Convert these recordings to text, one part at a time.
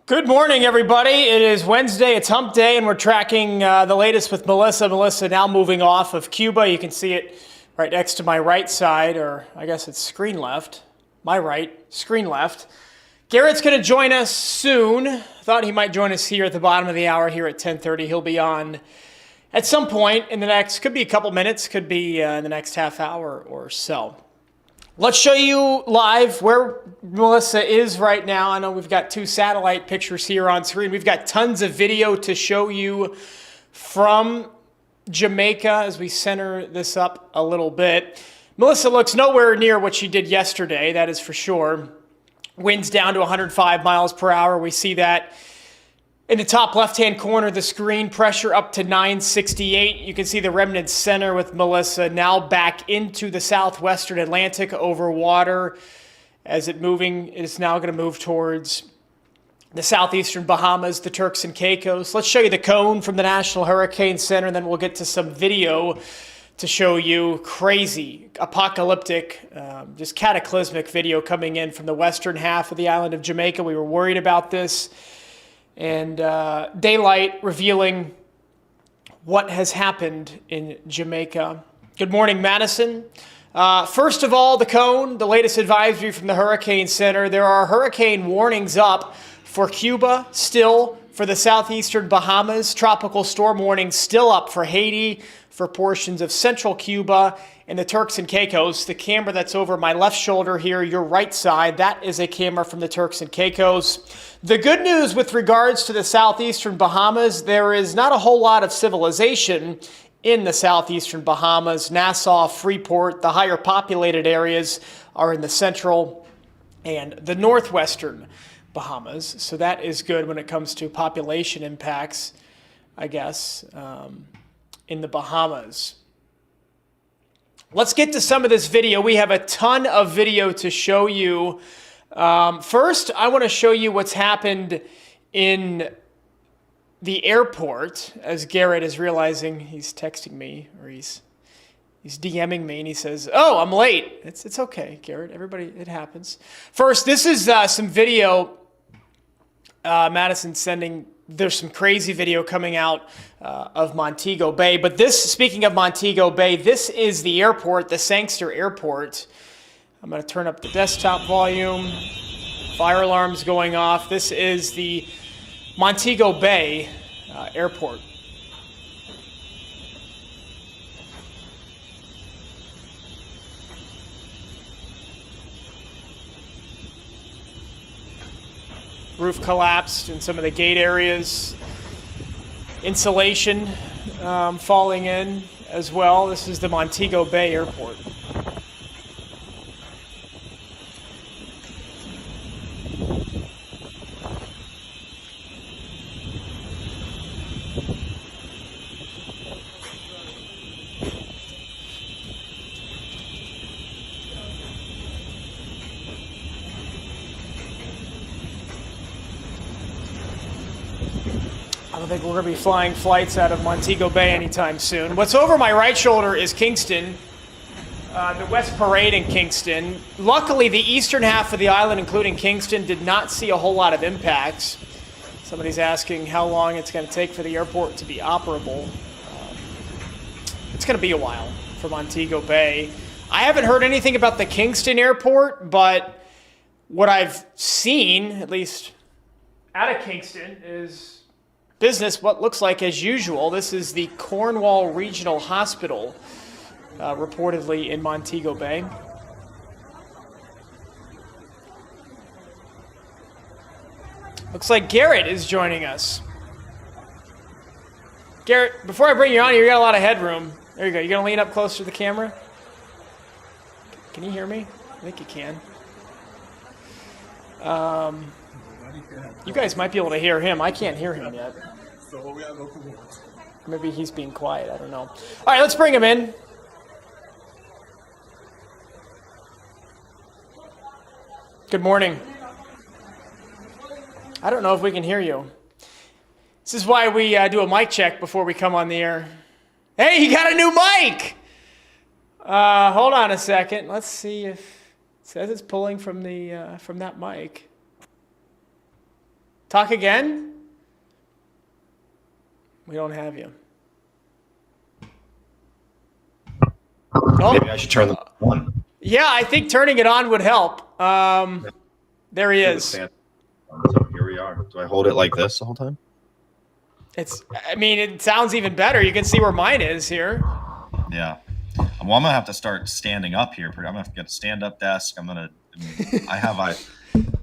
Good morning, everybody. It is Wednesday, it's hump day, and we're tracking the latest with Melissa. Melissa now moving off of Cuba. You can see it right next to my right side, or I guess it's screen left. My right, screen left. Garrett's going to join us soon. Thought he might join us here at the bottom of the hour here at 10:30. He'll be on at some point in the next, could be a couple minutes, could be in the next half hour or so. Let's show you live where Melissa is right now. I know we've got two satellite pictures here on screen. We've got tons of video to show you from Jamaica as we center this up a little bit. Melissa looks nowhere near what she did yesterday, that is for sure. Winds down to 105 miles per hour. We see that in the top left-hand corner of the screen, pressure up to 968. You can see the remnant center with Melissa now back into the southwestern Atlantic over water as it is now going to move towards the southeastern Bahamas, the Turks and Caicos. Let's show you the cone from the National Hurricane Center, and then we'll get to some video to show you crazy, apocalyptic, just cataclysmic video coming in from the western half of the island of Jamaica. We were worried about this. And daylight revealing what has happened in Jamaica. Good morning, Madison. First of all, the cone, the latest advisory from the Hurricane Center. There are hurricane warnings up for Cuba, still for the southeastern Bahamas. Tropical storm warnings still up for Haiti, for portions of central Cuba, and the Turks and Caicos. The camera that's over my left shoulder here, your right side, that is a camera from the Turks and Caicos. The good news with regards to the southeastern Bahamas, there is not a whole lot of civilization in the southeastern Bahamas. Nassau, Freeport, the higher populated areas are in the central and the northwestern Bahamas. So that is good when it comes to population impacts, I guess, in the Bahamas. Let's get to some of this video. We have a ton of video to show you. First, I want to show you what's happened in the airport as Garrett is realizing he's texting me, or he's DMing me, and he says, "Oh, I'm late." It's okay, Garrett. Everybody, it happens. First, this is some video Madison sending. There's some crazy video coming out of Montego Bay. But this, speaking of Montego Bay, this is the airport, the Sangster Airport. I'm going to turn up the desktop volume. Fire alarms going off. This is the Montego Bay Airport. Roof collapsed in some of the gate areas. Insulation falling in as well. This is the Montego Bay Airport. I don't think we're going to be flying flights out of Montego Bay anytime soon. What's over my right shoulder is Kingston, the West Parade in Kingston. Luckily, the eastern half of the island, including Kingston, did not see a whole lot of impacts. Somebody's asking how long it's going to take for the airport to be operable. It's going to be a while for Montego Bay. I haven't heard anything about the Kingston airport, but what I've seen, at least out of Kingston, is business, what looks like as usual. This is the Cornwall Regional Hospital, reportedly in Montego Bay. Looks like Garrett is joining us. Garrett, before I bring you on, you got a lot of headroom. There you go. You gonna lean up closer to the camera? Can you hear me? I think you can. You guys might be able to hear him. I can't hear him yet. Maybe he's being quiet. I don't know. All right, let's bring him in. Good morning. I don't know if we can hear you. This is why we do a mic check before we come on the air. Hey, you got a new mic! Hold on a second. Let's see if it says it's pulling from the from that mic. Talk again? We don't have you. Oh. Maybe I should turn the on. Yeah, I think turning it on would help. There he is. So here we are. Do I hold it like this the whole time? It sounds even better. You can see where mine is here. Yeah. Well, I'm gonna have to start standing up here. I'm gonna have to get a stand-up desk.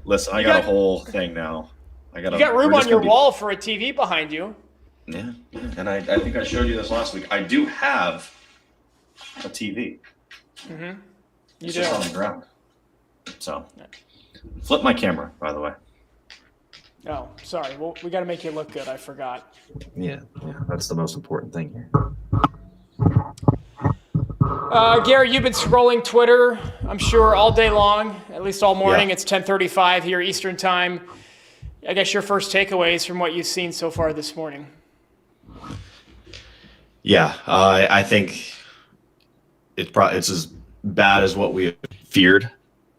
Listen, I got a whole thing now. You got room on your wall for a TV behind you. Yeah. And I think I showed you this last week. I do have a TV. Mm-hmm. It's just on the ground. So, flip my camera, by the way. Oh, sorry. Well, we got to make you look good. I forgot. Yeah, that's the most important thing here. Gary, you've been scrolling Twitter, I'm sure, all day long, at least all morning. Yeah. It's 10:35 here Eastern time. I guess your first takeaways from what you've seen so far this morning. Yeah, I think it's as bad as what we feared.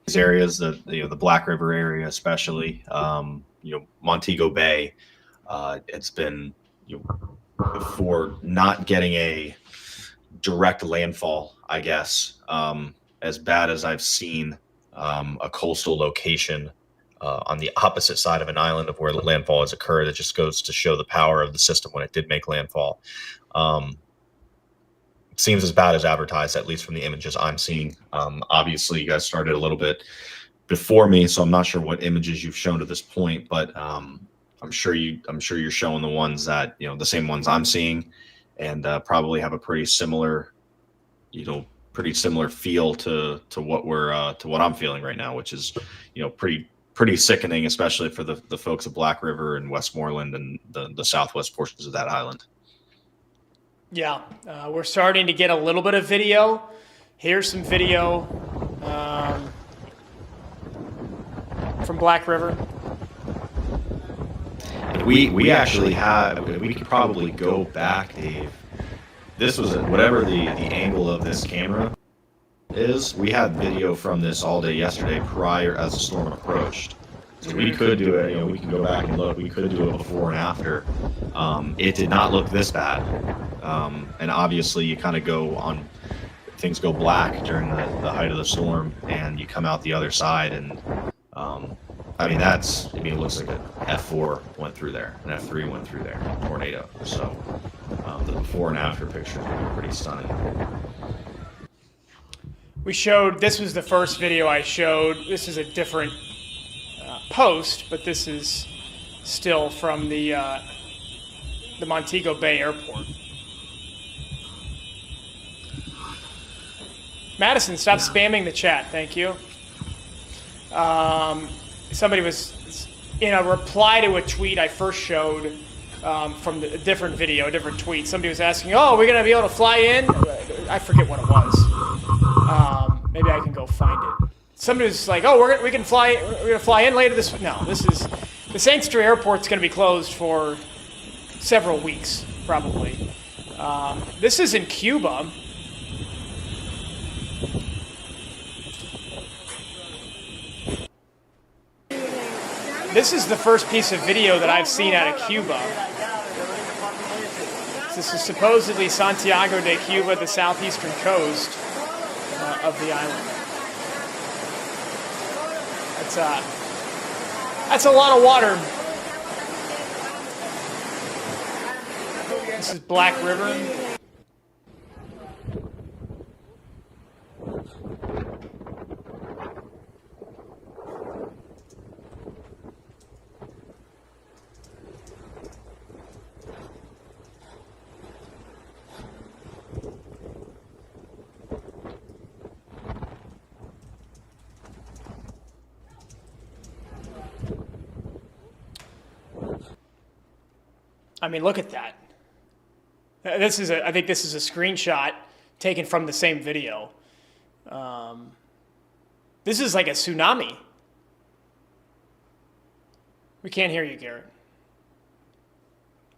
These areas, the Black River area especially, Montego Bay, it's been for not getting a direct landfall, I guess, as bad as I've seen a coastal location on the opposite side of an island of where the landfall has occurred. It just goes to show the power of the system when it did make landfall. It seems as bad as advertised, at least from the images I'm seeing. Obviously, you guys started a little bit before me, so I'm not sure what images you've shown to this point, but I'm sure you're showing the ones that the same ones I'm seeing, and probably have a pretty similar feel to what I'm feeling right now, which is pretty sickening, especially for the folks of Black River and Westmoreland and the southwest portions of that island. Yeah, we're starting to get a little bit of video. Here's some video from Black River. We actually have. We could probably go back, Dave. This was whatever the angle of this camera is. We had video from this all day yesterday prior as the storm approached. So we could do it. We can go back and look. We could do it before and after. It did not look this bad. And obviously, you kind of go on. Things go black during the height of the storm, and you come out the other side, and it looks like an F4 went through there, an F3 went through there, tornado. So the before and after pictures are pretty stunning. This was the first video I showed. This is a different post, but this is still from the Montego Bay Airport. Madison, stop spamming the chat. Thank you. Somebody was in a reply to a tweet I first showed from a different video, a different tweet. Somebody was asking, "Oh, are we going to be able to fly in?" I forget what it was. Maybe I can go find it. Somebody was like, "Oh, we're going to fly in later this." No, the Sanctuary Airport's going to be closed for several weeks, probably. This is in Cuba. This is the first piece of video that I've seen out of Cuba. This is supposedly Santiago de Cuba, the southeastern coast of the island. That's a lot of water. This is Black River. Look at that. I think this is a screenshot taken from the same video. This is like a tsunami. We can't hear you, Garrett.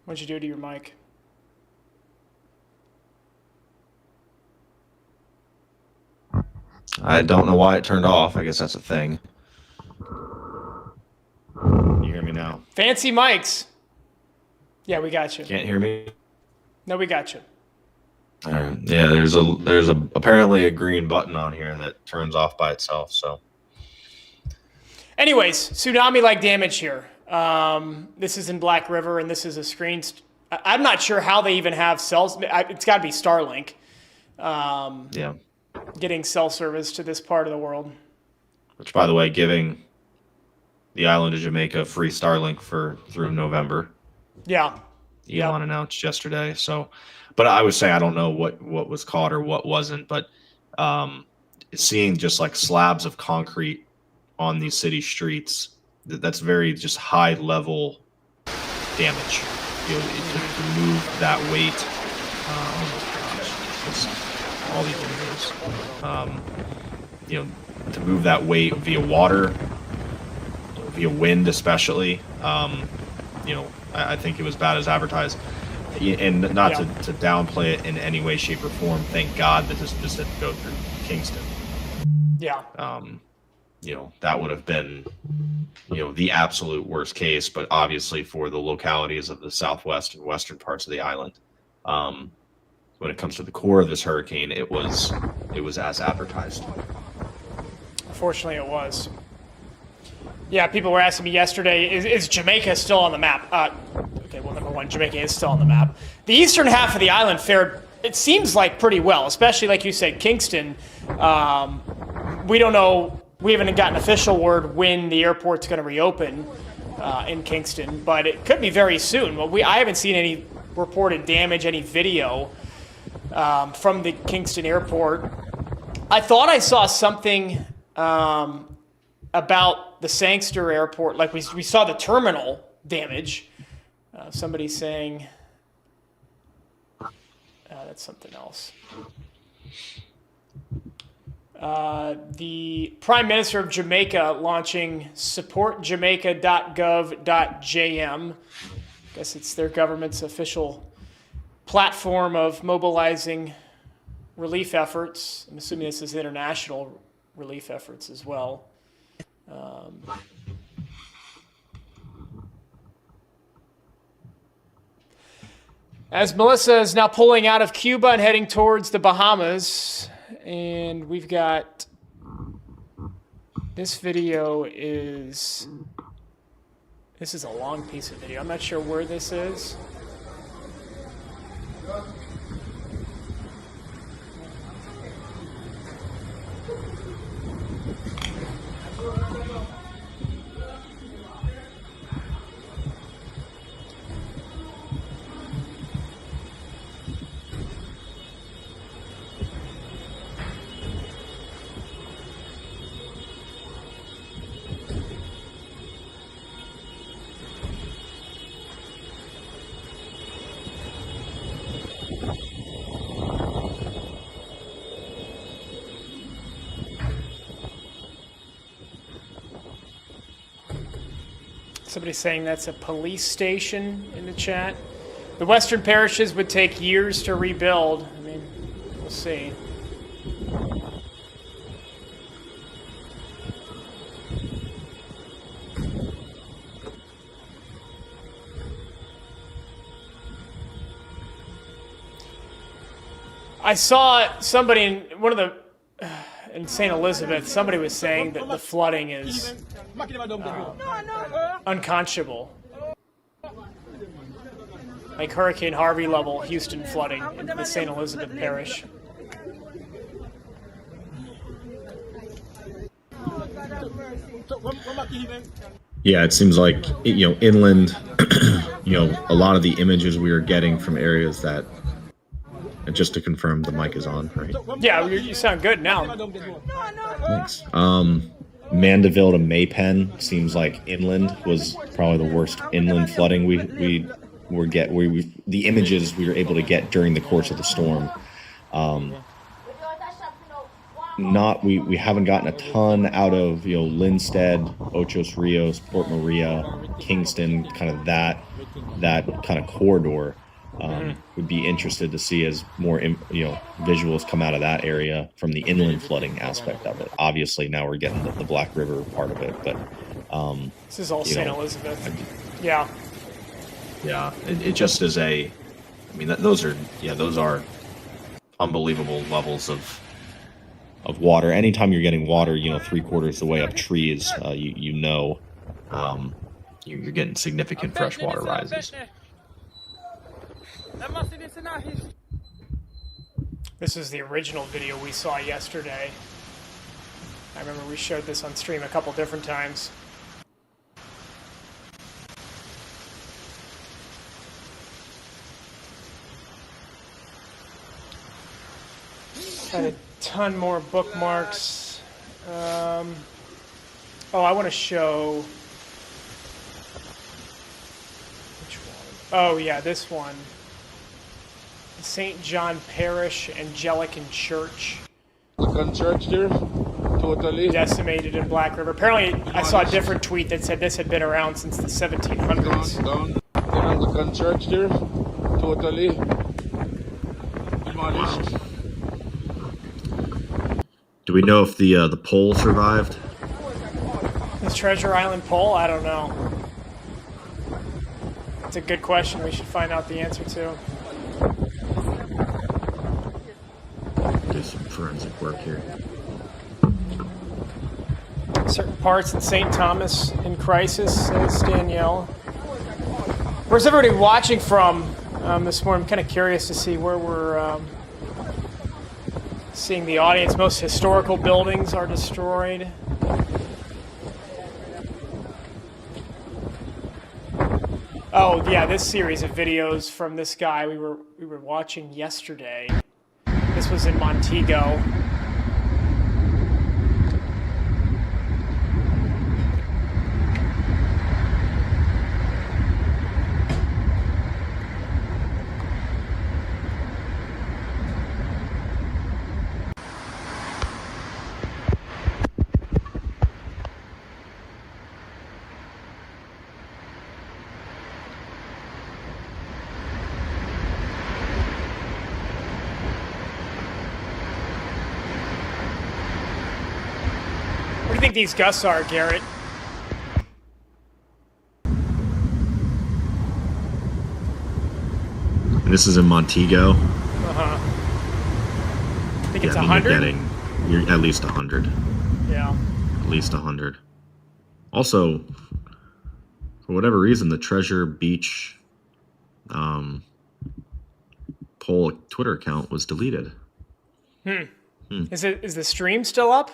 What'd you do to your mic? I don't know why it turned off. I guess that's a thing. You hear me now. Fancy mics. Yeah, we got you. Can't hear me? No, we got you. All right. Yeah, there's apparently a green button on here that turns off by itself. So, anyways, tsunami-like damage here. This is in Black River, and this is a screen. I'm not sure how they even have cells. It's got to be Starlink. yeah. Getting cell service to this part of the world. Which, by the way, giving the island of Jamaica free Starlink through November. Yeah. Elon announced yesterday. So, but I would say I don't know what was caught or what wasn't, but seeing just like slabs of concrete on these city streets, that's very just high level damage. You know, to move that weight. All these images. You know, to move that weight via water, via wind, especially. You know, I think it was bad as advertised. And not to downplay it in any way, shape, or form. Thank God that this didn't go through Kingston. Yeah. You know, that would have been, you know, the absolute worst case. But obviously, for the localities of the southwest and western parts of the island, when it comes to the core of this hurricane, it was as advertised. Fortunately, it was. Yeah, people were asking me yesterday, is Jamaica still on the map? Okay, well, number one, Jamaica is still on the map. The eastern half of the island fared, it seems like, pretty well, especially, like you said, Kingston. We don't know, we haven't gotten official word when the airport's going to reopen in Kingston, but it could be very soon. Well, I haven't seen any reported damage, any video from the Kingston airport. I thought I saw something about the Sangster airport, like we saw the terminal damage. Somebody saying that's something else. The Prime Minister of Jamaica launching supportjamaica.gov.jm. I guess it's their government's official platform of mobilizing relief efforts. I'm assuming this is international relief efforts as well. As Melissa is now pulling out of Cuba and heading towards the Bahamas, and we've got this is a long piece of video. I'm not sure where this is. Somebody's saying that's a police station in the chat. The western parishes would take years to rebuild. I mean, we'll see. I saw somebody in one of the in St. Elizabeth, somebody was saying that the flooding is unconscionable. Like Hurricane Harvey level Houston flooding in the St. Elizabeth parish. Yeah, it seems like, you know, inland, you know, a lot of the images we are getting from areas that, and just to confirm, the mic is on, right? Yeah, you sound good now. Thanks. Mandeville to Maypen seems like inland was probably the worst inland flooding the images we were able to get during the course of the storm. We haven't gotten a ton out of, you know, Linstead, Ochos Rios, Port Maria, Kingston, kind of that kind of corridor. Would be interested to see as more, you know, visuals come out of that area from the inland flooding aspect of it. Obviously, now we're getting the Black River part of it, but This is all you St. know, Elizabeth. Yeah. Yeah, it just is a. I mean, those are unbelievable levels of water. Anytime you're getting water, 3/4 the way up trees, you're getting significant freshwater rises. This is the original video we saw yesterday. I remember we showed this on stream a couple different times. Got a ton more bookmarks. Oh, I want to show. Which one? Oh, yeah, this one. St. John Parish Anglican Church. Anglican Church there, totally decimated in Black River. Apparently, I saw a different tweet that said this had been around since the 1700s. down. The Anglican Church there, totally demolished. Do we know if the pole survived? This Treasure Island pole? I don't know. It's a good question. We should find out the answer to. Do some forensic work here. Certain parts in St. Thomas in crisis, says Danielle. Where's everybody watching from this morning? I'm kind of curious to see where we're seeing the audience. Most historical buildings are destroyed. Oh yeah, this series of videos from this guy we were watching yesterday. This was in Montego. What do you think these gusts are, Garrett? And this is in Montego. Uh-huh. I think it's 100? You're at least 100. Yeah. At least 100. Also, for whatever reason, the Treasure Beach poll Twitter account was deleted. Is the stream still up?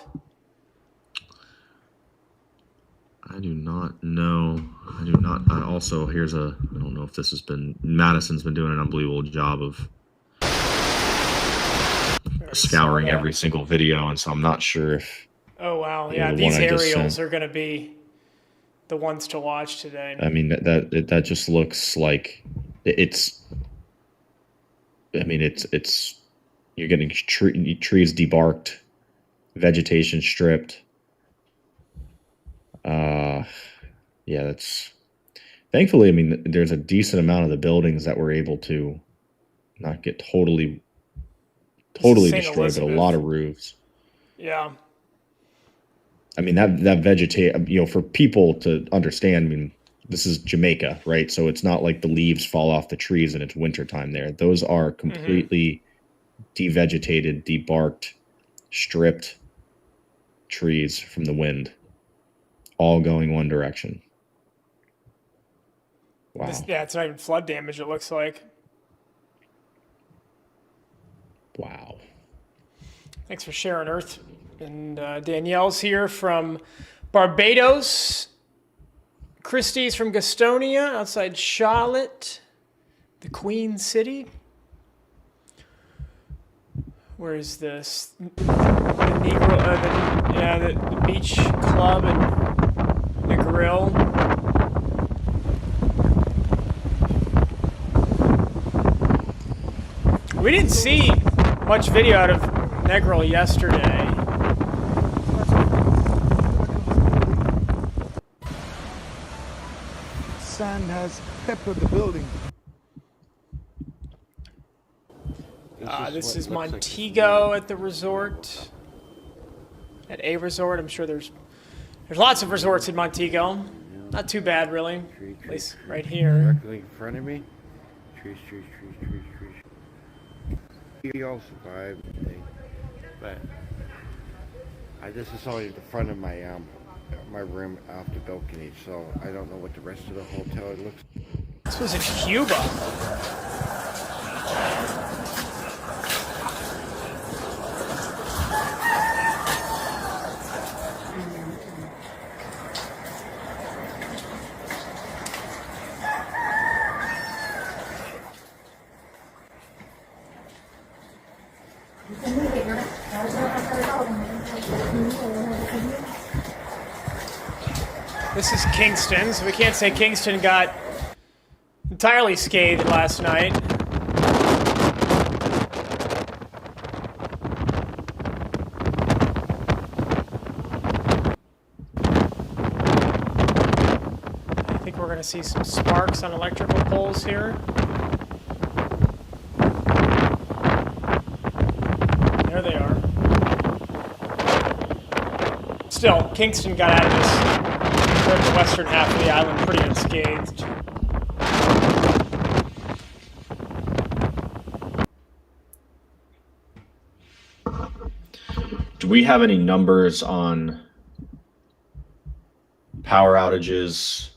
I do not know. I do not. Also, I don't know if this has been, Madison's been doing an unbelievable job of scouring every single video, and so I'm not sure if. Oh, wow. Yeah, the these one I just aerials sent. are going to be the ones to watch today. I mean, that just looks like it's. I mean, it's you're getting trees debarked, vegetation stripped. Yeah, that's thankfully. I mean, there's a decent amount of the buildings that were able to not get totally destroyed, but a lot of roofs. Yeah. I mean, that vegetate, for people to understand, I mean, this is Jamaica, right? So it's not like the leaves fall off the trees and it's wintertime there. Those are completely devegetated, debarked, stripped trees from the wind, all going one direction. Wow. It's not even flood damage, it looks like. Wow. Thanks for sharing, Earth. And Danielle's here from Barbados. Christy's from Gastonia, outside Charlotte, the Queen City. Where is this? The beach club and the grill. We didn't see much video out of Negril yesterday. Sand has peppered the building. This is Montego at the resort. At a resort, I'm sure there's There's lots of resorts in Montego. Not too bad, really. At least right here. Directly in front of me. Trees. We all survived, but this is only the front of my room off the balcony, so I don't know what the rest of the hotel looks like. This was in Cuba. This is Kingston, so we can't say Kingston got entirely scathed last night. I think we're going to see some sparks on electrical poles here. There they are. Still, Kingston got out of this. The western half of the island pretty unscathed. Do we have any numbers on power outages?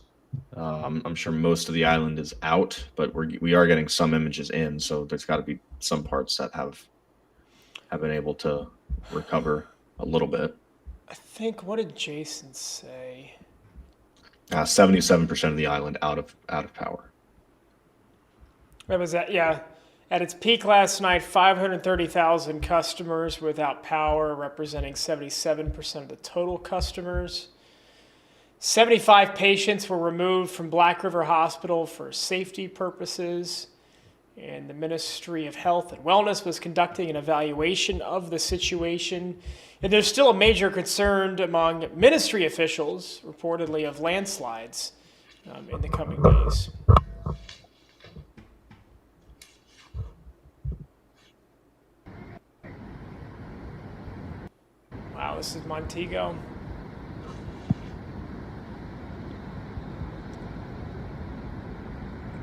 I'm sure most of the island is out, but we are getting some images in, so there's got to be some parts that have been able to recover a little bit. I think, what did Jason say? 77% of the island out of power. What was that? Yeah. At its peak last night, 530,000 customers without power, representing 77% of the total customers. 75 patients were removed from Black River Hospital for safety purposes. And the Ministry of Health and Wellness was conducting an evaluation of the situation. And there's still a major concern among ministry officials, reportedly, of landslides in the coming days. Wow, this is Montego.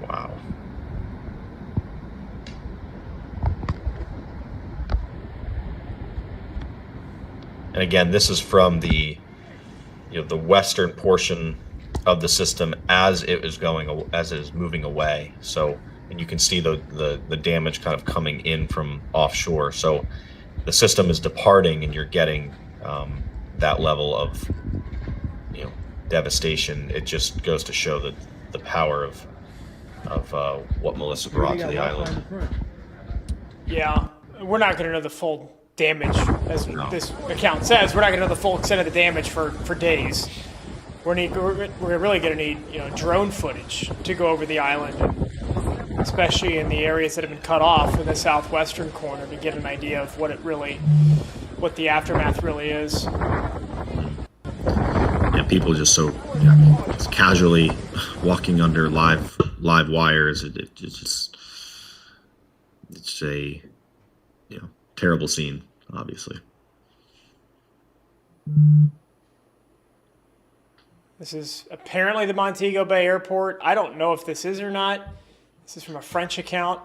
Wow. And again, this is from the western portion of the system as it is moving away. So, and you can see the damage kind of coming in from offshore. So the system is departing, and you're getting that level of devastation. It just goes to show that the power of what Melissa brought to the island. Yeah, we're not going to know the full damage, as this account says. We're not going to know the full extent of the damage for days. We're really going to need drone footage to go over the island, especially in the areas that have been cut off in the southwestern corner, to get an idea of what the aftermath really is. Yeah, people just just casually walking under live wires. It's a terrible scene, obviously. This is apparently the Montego Bay Airport. I don't know if this is or not. This is from a French account.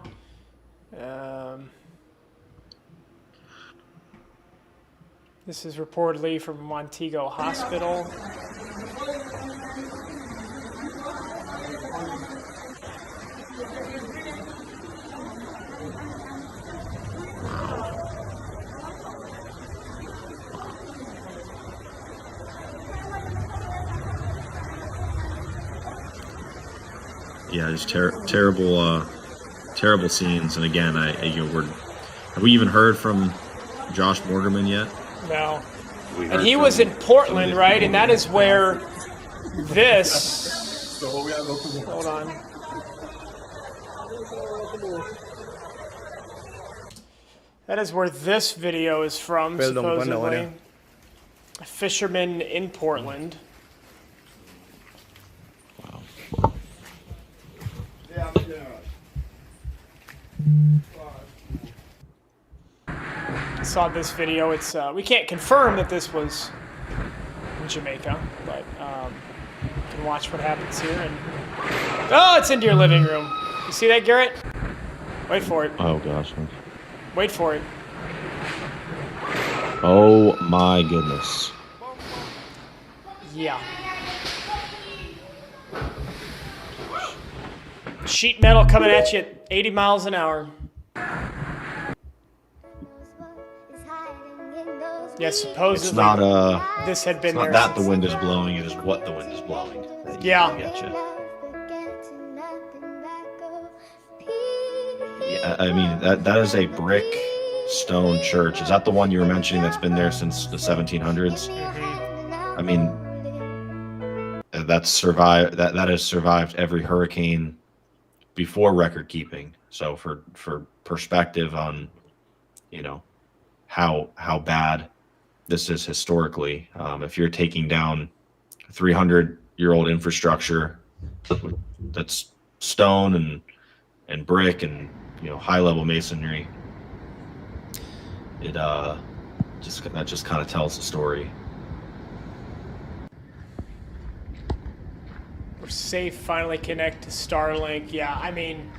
This is reportedly from Montego Hospital. Yeah, just terrible scenes. And again, have we even heard from Josh Morgerman yet? No. And he was in Portland, right? And that is where this... Hold on. That is where this video is from, supposedly. A fisherman in Portland. Wow. I saw this video. It's we can't confirm that this was in Jamaica, but you can watch what happens here. And oh, it's into your living room. You see that, Garrett? Wait for it. Oh gosh. Wait for it. Oh my goodness. Yeah. Sheet metal coming at you at 80 miles an hour. Yeah, supposedly It's not this had been it's there. not that the since- wind is blowing, it is what the wind is blowing. that Yeah. Gotcha. Yeah, I mean that is a brick stone church. Is that the one you were mentioning that's been there since the 1700s? I mean, that's survived. That has survived every hurricane before record keeping. So for perspective on, how bad this is historically, if you're taking down 300-year-old infrastructure that's stone and brick and high level masonry, that just kind of tells the story. We're safe, finally connect to Starlink. Yeah, I mean,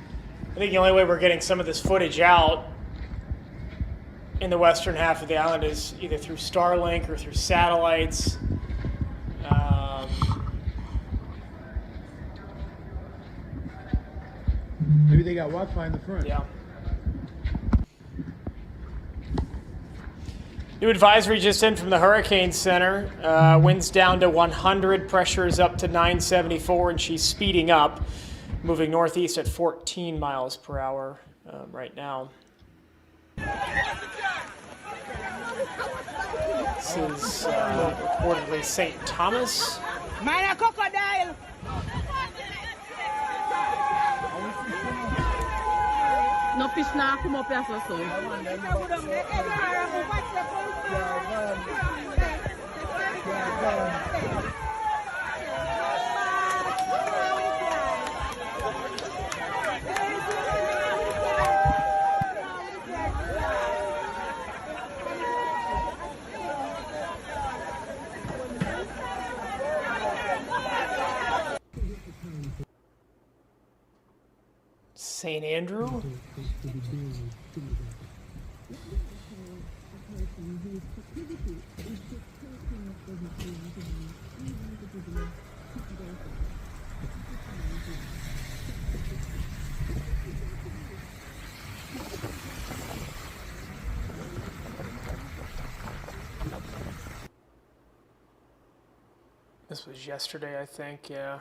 I think the only way we're getting some of this footage out in the western half of the island is either through Starlink or through satellites. Maybe they got Wi-Fi in the front. Yeah. New advisory just in from the Hurricane Center. Winds down to 100, pressure is up to 974, and she's speeding up, moving northeast at 14 miles per hour right now. This is reportedly St. Thomas. Mine a crocodile. No fish now come up here for soon. St. Andrew? This was yesterday, I think, yeah.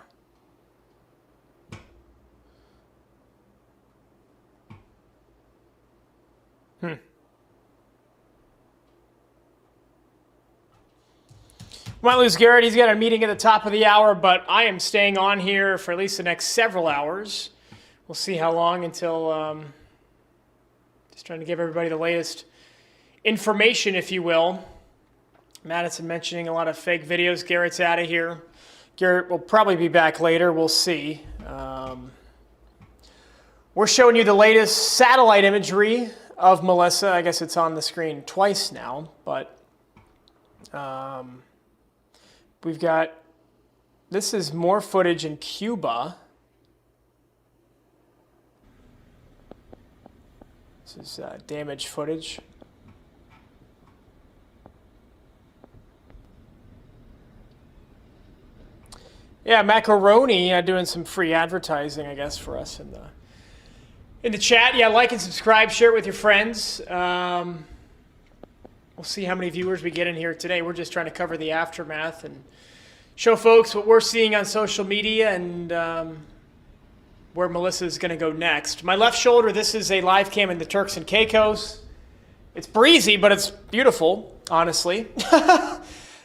Might lose Garrett. He's got a meeting at the top of the hour, but I am staying on here for at least the next several hours. We'll see how long until just trying to give everybody the latest information, if you will. Madison mentioning a lot of fake videos. Garrett's out of here. Garrett will probably be back later. We'll see. We're showing you the latest satellite imagery of Melissa. I guess it's on the screen twice now, but we've got, this is more footage in Cuba. This is damage footage. Yeah, Macaroni doing some free advertising, I guess, for us in the chat. Yeah, like and subscribe, share it with your friends. We'll see how many viewers we get in here today. We're just trying to cover the aftermath and show folks what we're seeing on social media and where Melissa is going to go next. My left shoulder, this is a live cam in the Turks and Caicos. It's breezy, but it's beautiful, honestly.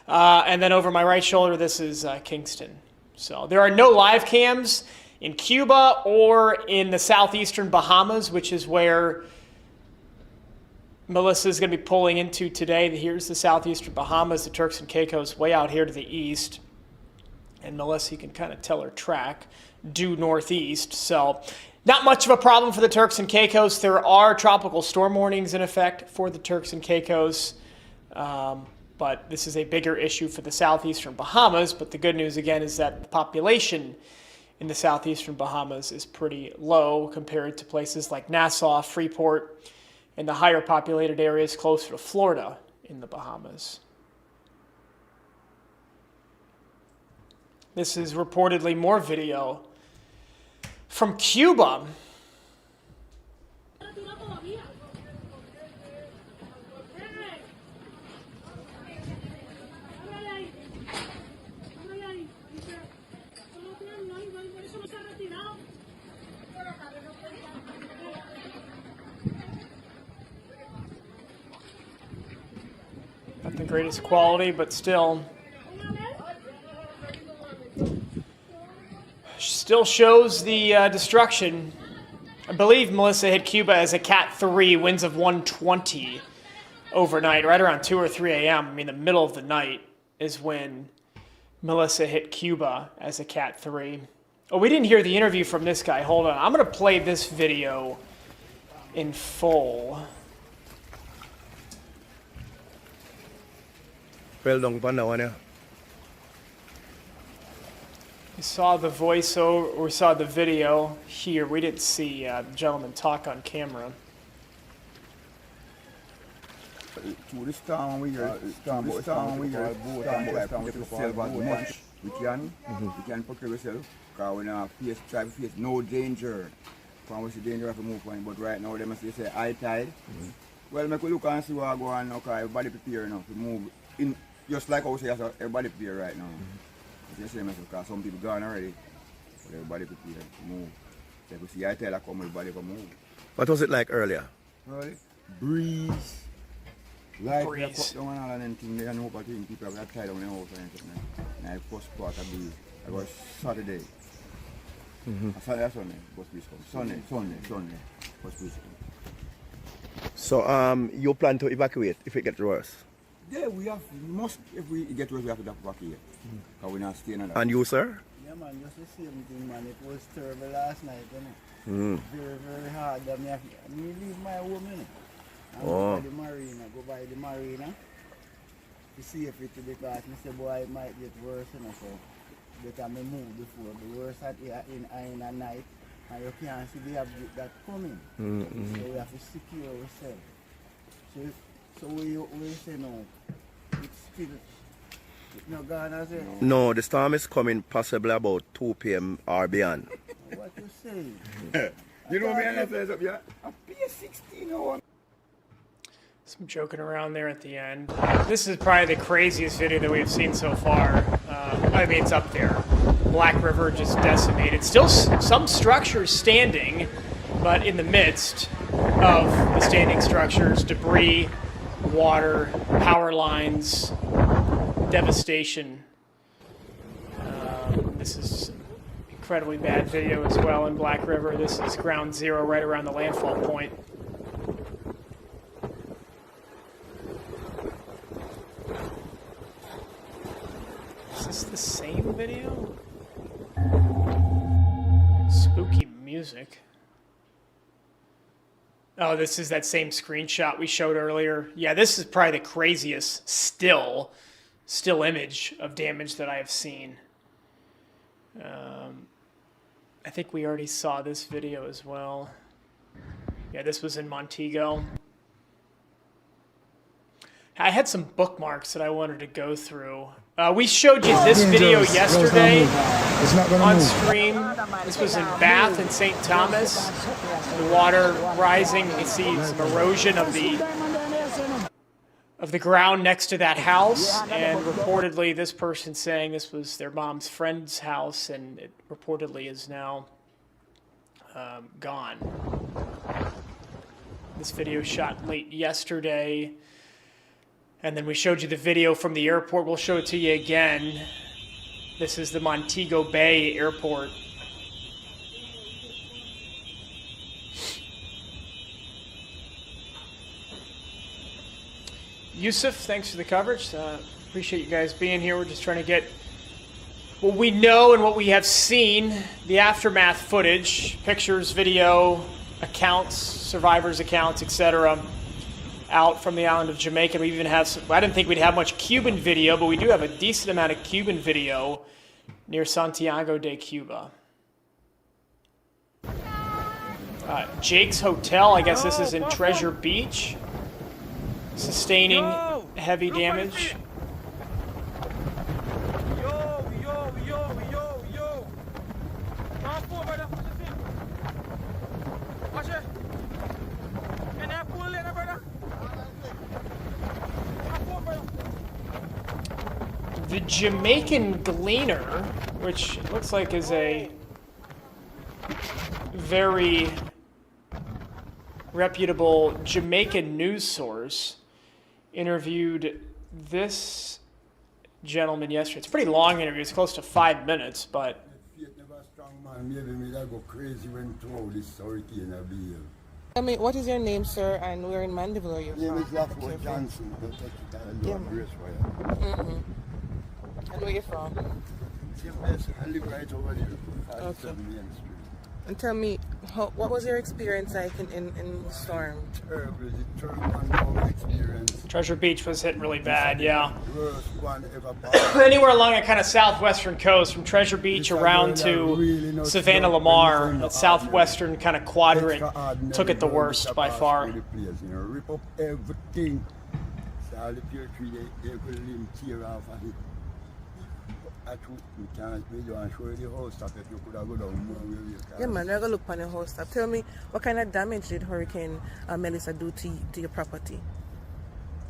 And then over my right shoulder, this is Kingston. So there are no live cams in Cuba or in the southeastern Bahamas, which is where Melissa is going to be pulling into today. Here's the southeastern Bahamas, the Turks and Caicos, way out here to the east. And Melissa, you can kind of tell her track, due northeast. So not much of a problem for the Turks and Caicos. There are tropical storm warnings in effect for the Turks and Caicos. But this is a bigger issue for the southeastern Bahamas. But the good news, again, is that the population in the southeastern Bahamas is pretty low compared to places like Nassau, Freeport, and the higher populated areas closer to Florida in the Bahamas. This is reportedly more video from Cuba. Not the greatest quality, but still shows the destruction. I believe Melissa hit Cuba as a Cat 3, winds of 120 overnight, right around 2 or 3 a.m. I mean, the middle of the night is when Melissa hit Cuba as a Cat 3. Oh, we didn't hear the interview from this guy. Hold on. I'm going to play this video in full. Well done, Panda. We saw the voiceover, we saw the video here. We didn't see the gentleman talk on camera. To the storm we hear, storm we can protect ourselves, because we now try to face no danger. From what's the danger of a move point, but right now they must say high tide. Well, make we look and see what go on now, because everybody prepare now to move in, just like how we say, everybody prepare right now. It's the same as because some people gone already, but everybody prepared to move. So if we see high tide come, everybody can move. What was it like earlier? Right? Breeze. Light Breeze. down and all and anything, they know about it, people have tied down the house and everything. And the first part of the, it was Saturday. Saturday, Sunday, bus breeze come. Sunday, bus breeze come. So you plan to evacuate if it gets worse? Yeah, we have, if we get worse, we have to evacuate. Because we're not staying on that. And you, sir? Yeah, man, just the same thing, man. It was terrible last night, innit? Very, very hard. I leave my home, innit? I go by the marina, to see if it's because I say, boy, it might get worse, you know, so better me move before the worst at in night, and you can't see they have that coming. So we have to secure ourselves. So we say no, it's still, it's not gone as it. No, the storm is coming possibly about 2 p.m. or beyond. What you say? You know me and I say, yeah, I pay 16 hours. Some joking around there at the end. This is probably the craziest video that we've seen so far. I mean, it's up there. Black River just decimated. Still some structures standing, but in the midst of the standing structures, debris, water, power lines, devastation. This is incredibly bad video as well in Black River. This is ground zero right around the landfall point. Is this the same video? Spooky music. Oh, this is that same screenshot we showed earlier. Yeah, this is probably the craziest still image of damage that I have seen. I think we already saw this video as well. Yeah, this was in Montego. I had some bookmarks that I wanted to go through. We showed you this video yesterday on stream. This was in Bath and St. Thomas. The water rising. You can see some erosion of the ground next to that house. And reportedly, this person saying this was their mom's friend's house, and it reportedly is now gone. This video shot late yesterday. And then we showed you the video from the airport. We'll show it to you again. This is the Montego Bay Airport. Yusuf, thanks for the coverage. Appreciate you guys being here. We're just trying to get what we know and what we have seen, the aftermath footage, pictures, video, accounts, survivors' accounts, etc., out from the island of Jamaica. We even have some, I didn't think we'd have much Cuban video, but we do have a decent amount of Cuban video near Santiago de Cuba. Jake's Hotel, I guess this is in Treasure Beach, sustaining heavy damage. The Jamaican Gleaner, which looks like is a very reputable Jamaican news source, interviewed this gentleman yesterday. It's a pretty long interview. It's close to 5 minutes, but... I mean, what is your name, sir, and where in Mandeville are you from? My name is Lafayette Johnson. Yeah. And where are you from? I live right over there. Okay. And tell me, what was your experience like in the storm? Terrible. The third one experience. Treasure Beach was hit really bad, yeah. Worst one ever. Anywhere along the kind of southwestern coast, from Treasure Beach around to Savannah Lamar, that southwestern kind of quadrant took it the worst by far. Rip up everything. So all the pear tree, they could limb tear off of it. Yeah, man, we're going to look on the whole stuff. Tell me, what kind of damage did Hurricane Melissa do to your property?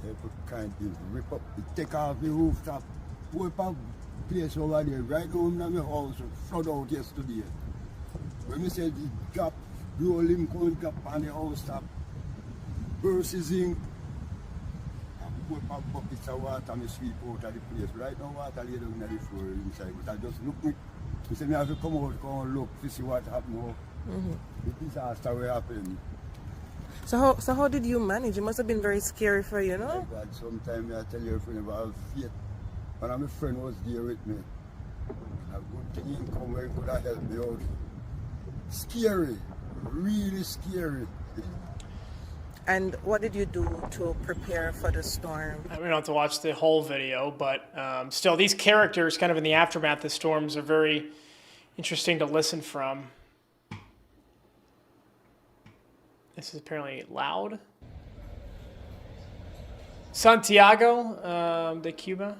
Every kind of rip up, take off the rooftop, wipe up place over there, right home in my house, flood out yesterday. When we said the drop, roll him, going drop on the house top, bursts in. Put up buckets of water and sweep out of the place. Right now, water lay down on the floor inside. But I just look me. He said, I have to come out, come and look to see what happened now. The disaster will happen. So how did you manage? It must have been very scary for you, no? My God, sometimes I tell your friend about faith. One of my friend was there with me. A good thing he come where he could have helped me out. Scary. Really scary. And what did you do to prepare for the storm? We don't have to watch the whole video, but still, these characters kind of in the aftermath of storms are very interesting to listen from. This is apparently loud. Santiago de Cuba.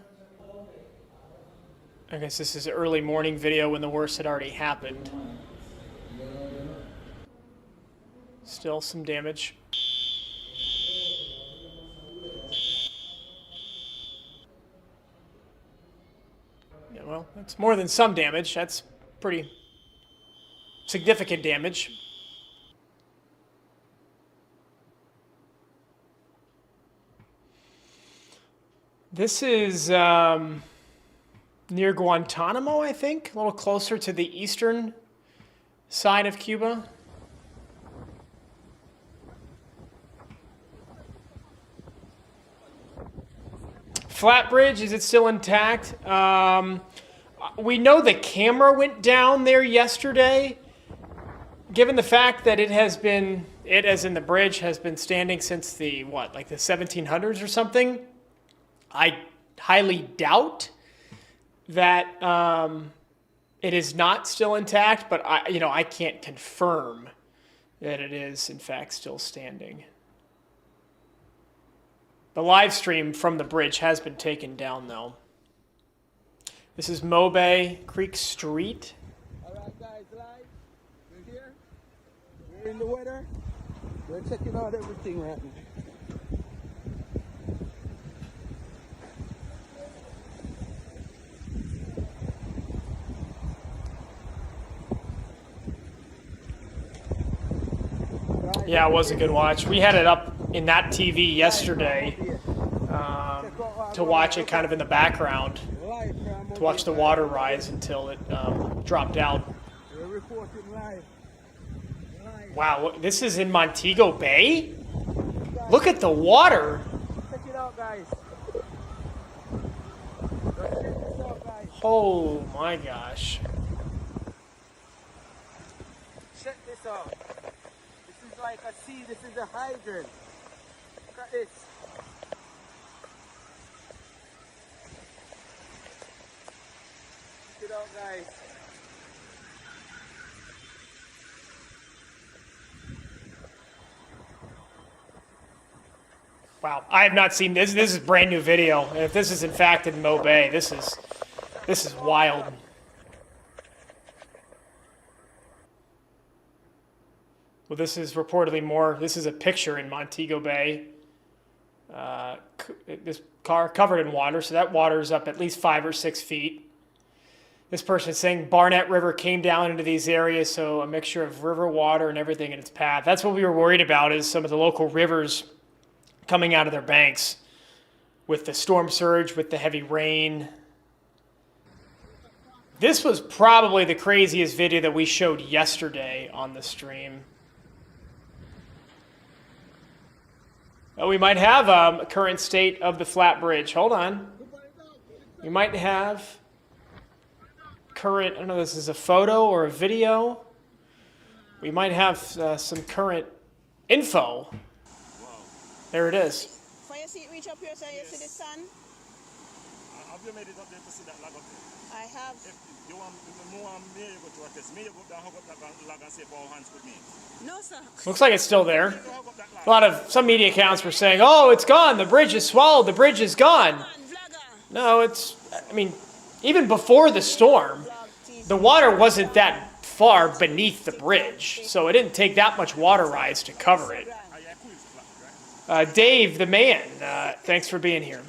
I guess this is an early morning video when the worst had already happened. Still some damage. Well, that's more than some damage. That's pretty significant damage. This is near Guantanamo, I think, a little closer to the eastern side of Cuba. Flat Bridge, is it still intact? We know the camera went down there yesterday. Given the fact that it has been, it as in the bridge, has been standing since the, what, like the 1700s or something, I highly doubt that it is not still intact, but I can't confirm that it is, in fact, still standing. The live stream from the bridge has been taken down, though. This is Mobay Creek Street. All right, guys, live. We're here. We're in the weather. We're checking out everything right now. Yeah, it was a good watch. We had it up in that TV yesterday to watch it kind of in the background, to watch the water rise until it dropped out. Wow, this is in Montego Bay? Look at the water. Check it out, guys. Oh my gosh. Check this out. This is like a sea, this is a hydrant. Look at this. Check it out, guys. Wow, I have not seen this. This is brand new video. And if this is in fact in Mo Bay, this is wild. Well, this is reportedly more. This is a picture in Montego Bay. This car covered in water, so that water is up at least 5 or 6 feet. This person is saying Barnett River came down into these areas, so a mixture of river water and everything in its path. That's what we were worried about, is some of the local rivers coming out of their banks with the storm surge, with the heavy rain. This was probably the craziest video that we showed yesterday on the stream. Oh, we might have a current state of the flat bridge. Hold on. We might have current, I don't know if this is a photo or a video. We might have some current info. There it is. When you see it reach up here, so you see the sun? Have you made it up there to see that lag up there? I have. If you want more, may you go to a test. May you go down, hug up that lag and say for our hands with me? No, sir. Looks like it's still there. Some media accounts were saying, oh, it's gone. The bridge is swallowed. The bridge is gone. No, I mean, even before the storm, the water wasn't that far beneath the bridge. So it didn't take that much water rise to cover it. Dave, the man, thanks for being here.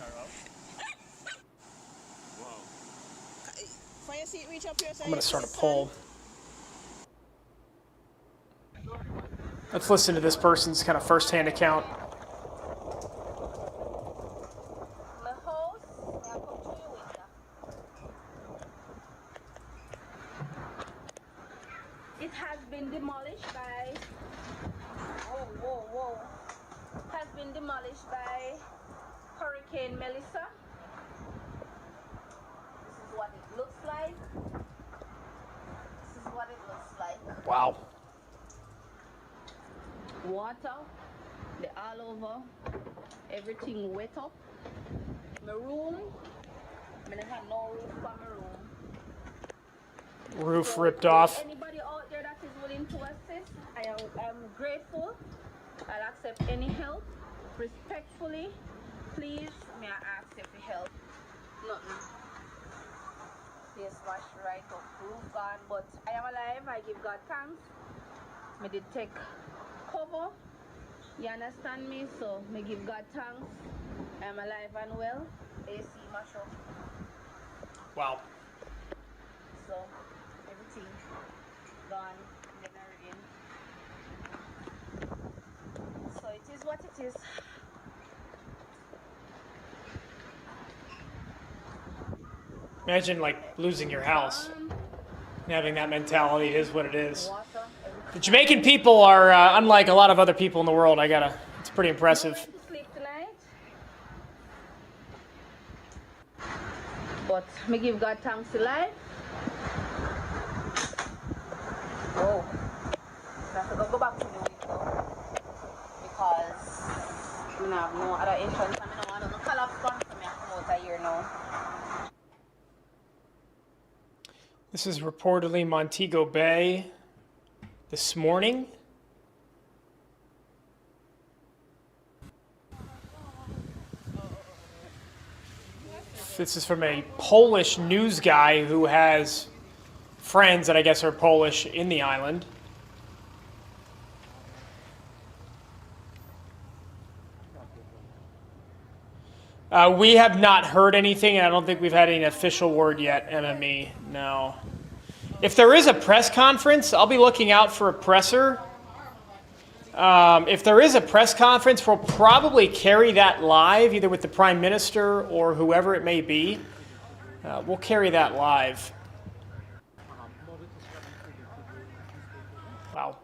I'm going to start a poll. Let's listen to this person's kind of first-hand account. It has been demolished by... Whoa. Has been demolished by Hurricane Melissa. This is what it looks like. This is what it looks like. Wow. Water, they all over, everything wet up. My room, I mean, I have no roof for my room. Roof ripped off. Anybody out there that is willing to assist, I'm grateful. I'll accept any help. Respectfully, please, may I ask you for help? Nothing. They smashed right up, roof gone, but I am alive. I give God thanks. I did take cover. You understand me? So me give God thanks. I am alive and well. AC mash up. Wow. So everything gone. So it is what it is. Imagine like losing your house. Having that mentality is what it is. The Jamaican people are unlike a lot of other people in the world. It's pretty impressive. Sleep tonight. But me give God thanks to life. Oh, I have to go back to the week now because I have no other entrance. I don't want to collapse one for me. I come out here now. This is reportedly Montego Bay this morning. This is from a Polish news guy who has friends that I guess are Polish in the island. We have not heard anything, and I don't think we've had any official word yet, MME, no. If there is a press conference, I'll be looking out for a presser. If there is a press conference, we'll probably carry that live, either with the Prime Minister or whoever it may be. We'll carry that live. Wow.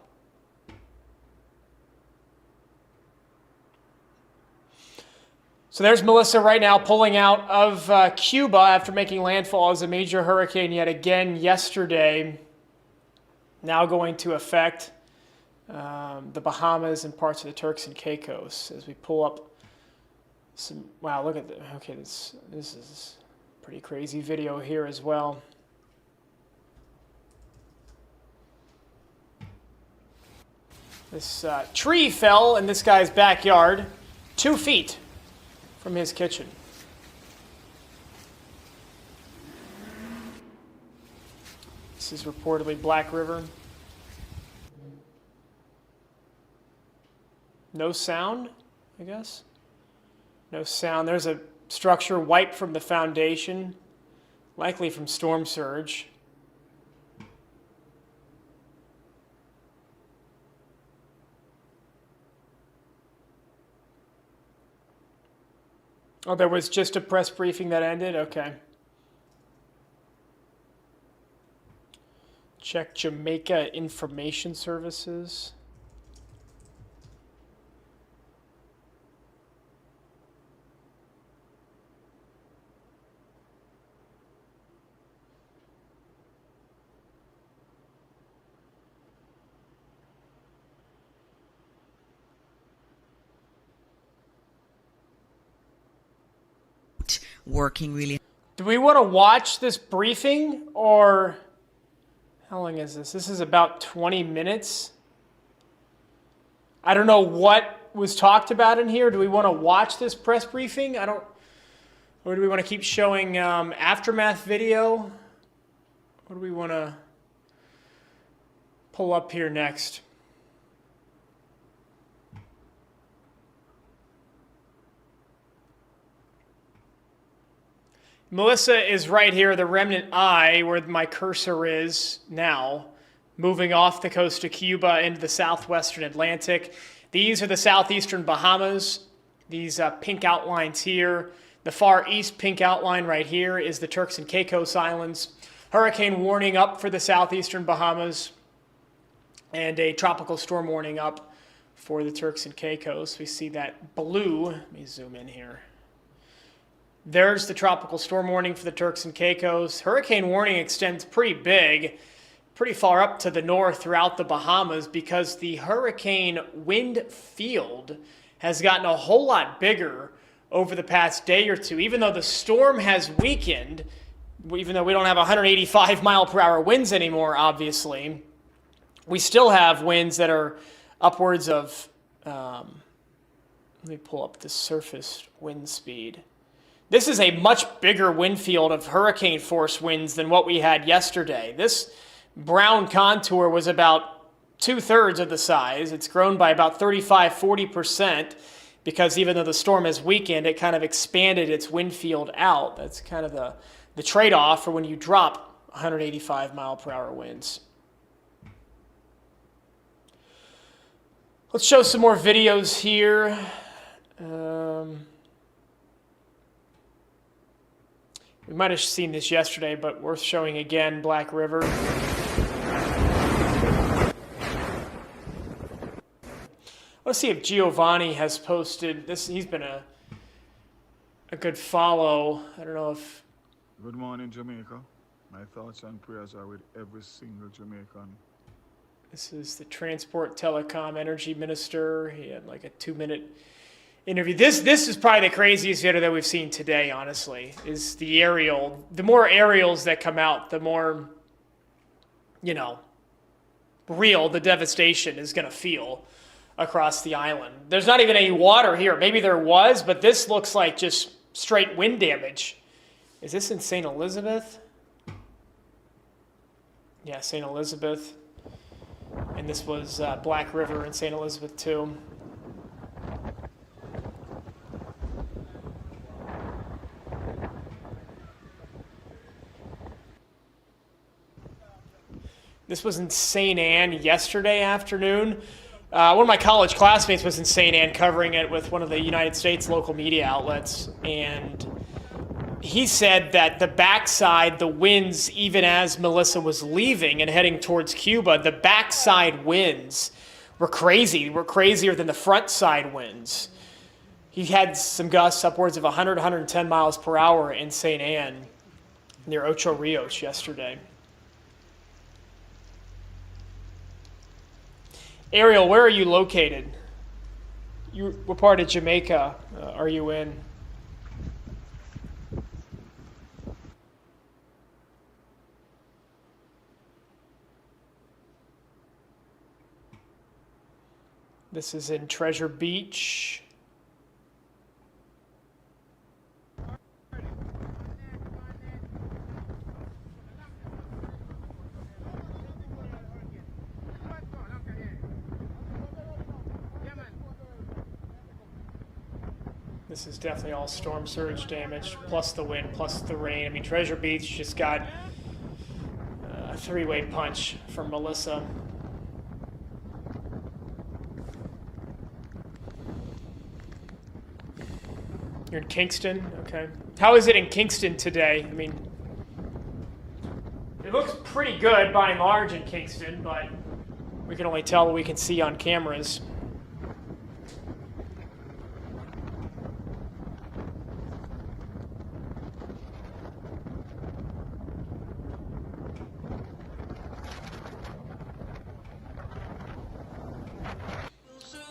So there's Melissa right now pulling out of Cuba after making landfall as a major hurricane yet again yesterday. Now going to affect the Bahamas and parts of the Turks and Caicos as we pull up Wow, look at the, okay, this is a pretty crazy video here as well. This tree fell in this guy's backyard, 2 feet from his kitchen. This is reportedly Black River. No sound, I guess. No sound. There's a structure wiped from the foundation, likely from storm surge. Oh, there was just a press briefing that ended? Okay. Check Jamaica Information Services. Working really. Do we want to watch this briefing, or how long is this? This is about 20 minutes. I don't know what was talked about in here. Do we want to watch this press briefing? Or do we want to keep showing aftermath video? What do we want to pull up here next? Melissa is right here, the remnant eye, where my cursor is now, moving off the coast of Cuba into the southwestern Atlantic. These are the southeastern Bahamas, these pink outlines here. The far east pink outline right here is the Turks and Caicos Islands. Hurricane warning up for the southeastern Bahamas, and a tropical storm warning up for the Turks and Caicos. We see that blue. Let me zoom in here. There's the tropical storm warning for the Turks and Caicos. Hurricane warning extends pretty big, pretty far up to the north throughout the Bahamas, because the hurricane wind field has gotten a whole lot bigger over the past day or two. Even though the storm has weakened, even though we don't have 185 mile per hour winds anymore, obviously, we still have winds that are upwards of, let me pull up the surface wind speed. This is a much bigger wind field of hurricane force winds than what we had yesterday. This brown contour was about 2/3 of the size. It's grown by about 35–40% because even though the storm has weakened, it kind of expanded its wind field out. That's kind of the trade-off for when you drop 185 mile per hour winds. Let's show some more videos here. We might have seen this yesterday, but worth showing again, Black River. Let's see if Giovanni has posted this. He's been a good follow. I don't know if... Good morning, Jamaica. My thoughts and prayers are with every single Jamaican. This is the Transport, Telecom, Energy Minister. He had like a 2-minute interview. This is probably the craziest video that we've seen today, honestly, is the aerial. The more aerials that come out, the more, real the devastation is going to feel across the island. There's not even any water here. Maybe there was, but this looks like just straight wind damage. Is this in St. Elizabeth? Yeah, St. Elizabeth. And this was Black River in St. Elizabeth too. This was in St. Ann yesterday afternoon. One of my college classmates was in St. Ann covering it with one of the United States local media outlets, and he said that the backside, the winds, even as Melissa was leaving and heading towards Cuba, the backside winds were crazy. Were crazier than the front side winds. He had some gusts upwards of 100, 110 miles per hour in St. Ann near Ocho Rios yesterday. Ariel, where are you located? what part of Jamaica are you in? This is in Treasure Beach. This is definitely all storm surge damage, plus the wind, plus the rain. I mean, Treasure Beach just got a three-way punch from Melissa. You're in Kingston? Okay. How is it in Kingston today? I mean, it looks pretty good by and large in Kingston, but we can only tell what we can see on cameras.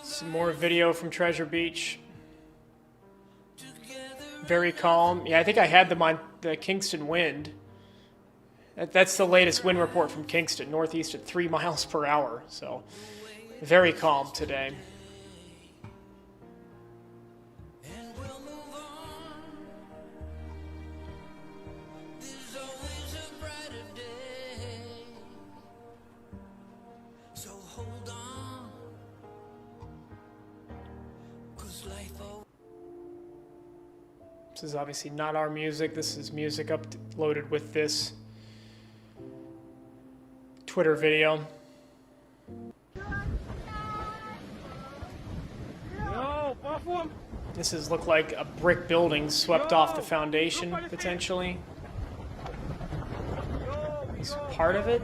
Some more video from Treasure Beach. Very calm. Yeah, I think I had them on the Kingston wind. That's the latest wind report from Kingston, northeast at 3 miles per hour. So very calm today. This is obviously not our music. This is music uploaded with this Twitter video. This is look like a brick building swept off the foundation, potentially. Is part of it?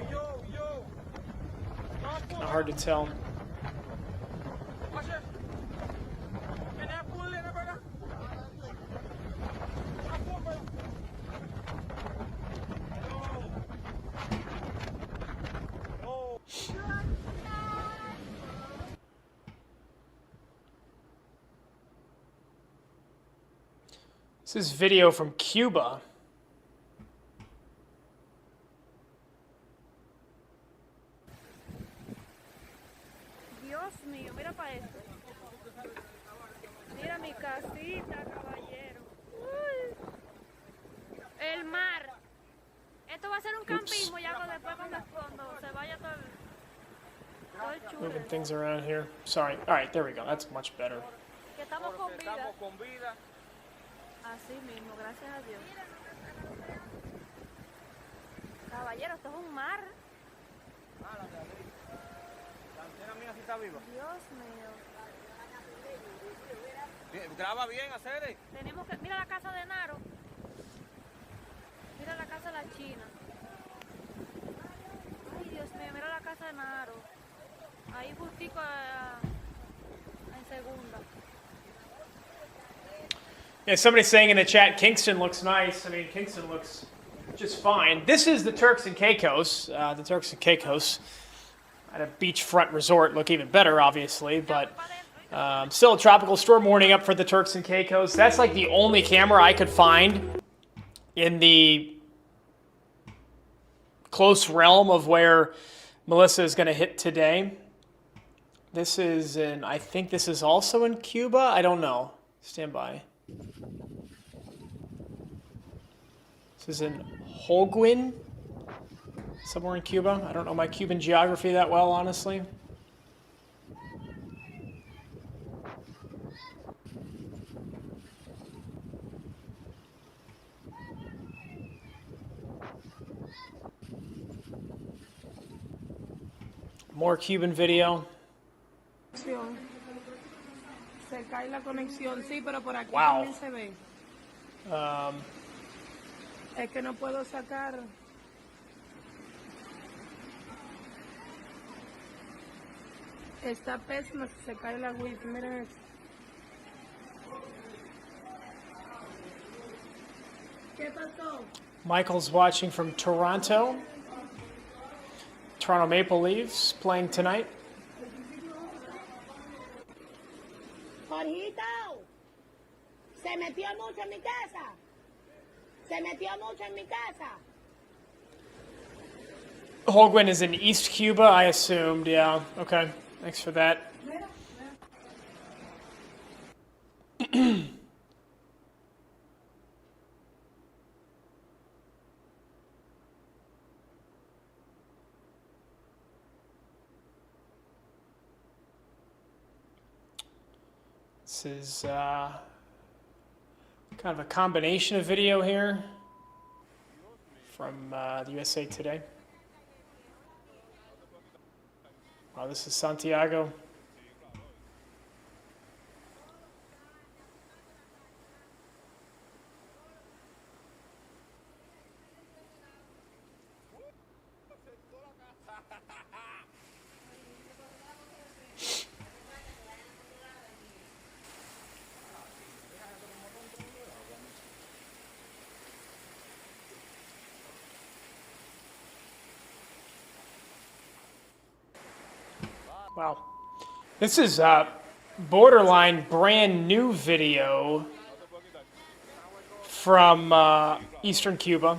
Kind of hard to tell. This is video from Cuba. Dios mío, mira para esto. Mira mi casita, caballero. Uy. El mar. Esto va a ser un campismo ya después cuando se vaya todo el chulo. Moving things around here. Sorry. All right, there we go. That's much better. Que estamos con vida. Así mismo, gracias a Dios. Caballero, esto es un mar. La antena mía sí está viva. Dios mío. Graba bien, Acere. Tenemos que... Mira la casa de Naro. Mira la casa de la China. Ay, Dios mío, mira la casa de Naro. Ahí justico en segunda. Yeah, somebody's saying in the chat, Kingston looks nice. I mean, Kingston looks just fine. This is the Turks and Caicos. The Turks and Caicos at a beachfront resort look even better, obviously, but still a tropical storm warning up for the Turks and Caicos. That's like the only camera I could find in the close realm of where Melissa is going to hit today. This is in, I think this is also in Cuba. I don't know. Stand by. This is in Holguin, somewhere in Cuba. I don't know my Cuban geography that well, honestly. More Cuban video. Se cae la conexión, sí, pero por aquí Wow. también se ve. Es que no puedo sacar. Está pésima, se cae la wifi, miren eso. ¿Qué pasó? Michael's watching from Toronto. Toronto Maple Leafs playing tonight. Jorgito, se metió mucho en mi casa. Se metió mucho en mi casa. Holguin is in East Cuba, I assumed. Yeah, okay. Thanks for that. This is kind of a combination of video here from the USA Today. Wow, this is Santiago. Wow. This is borderline brand new video from Eastern Cuba.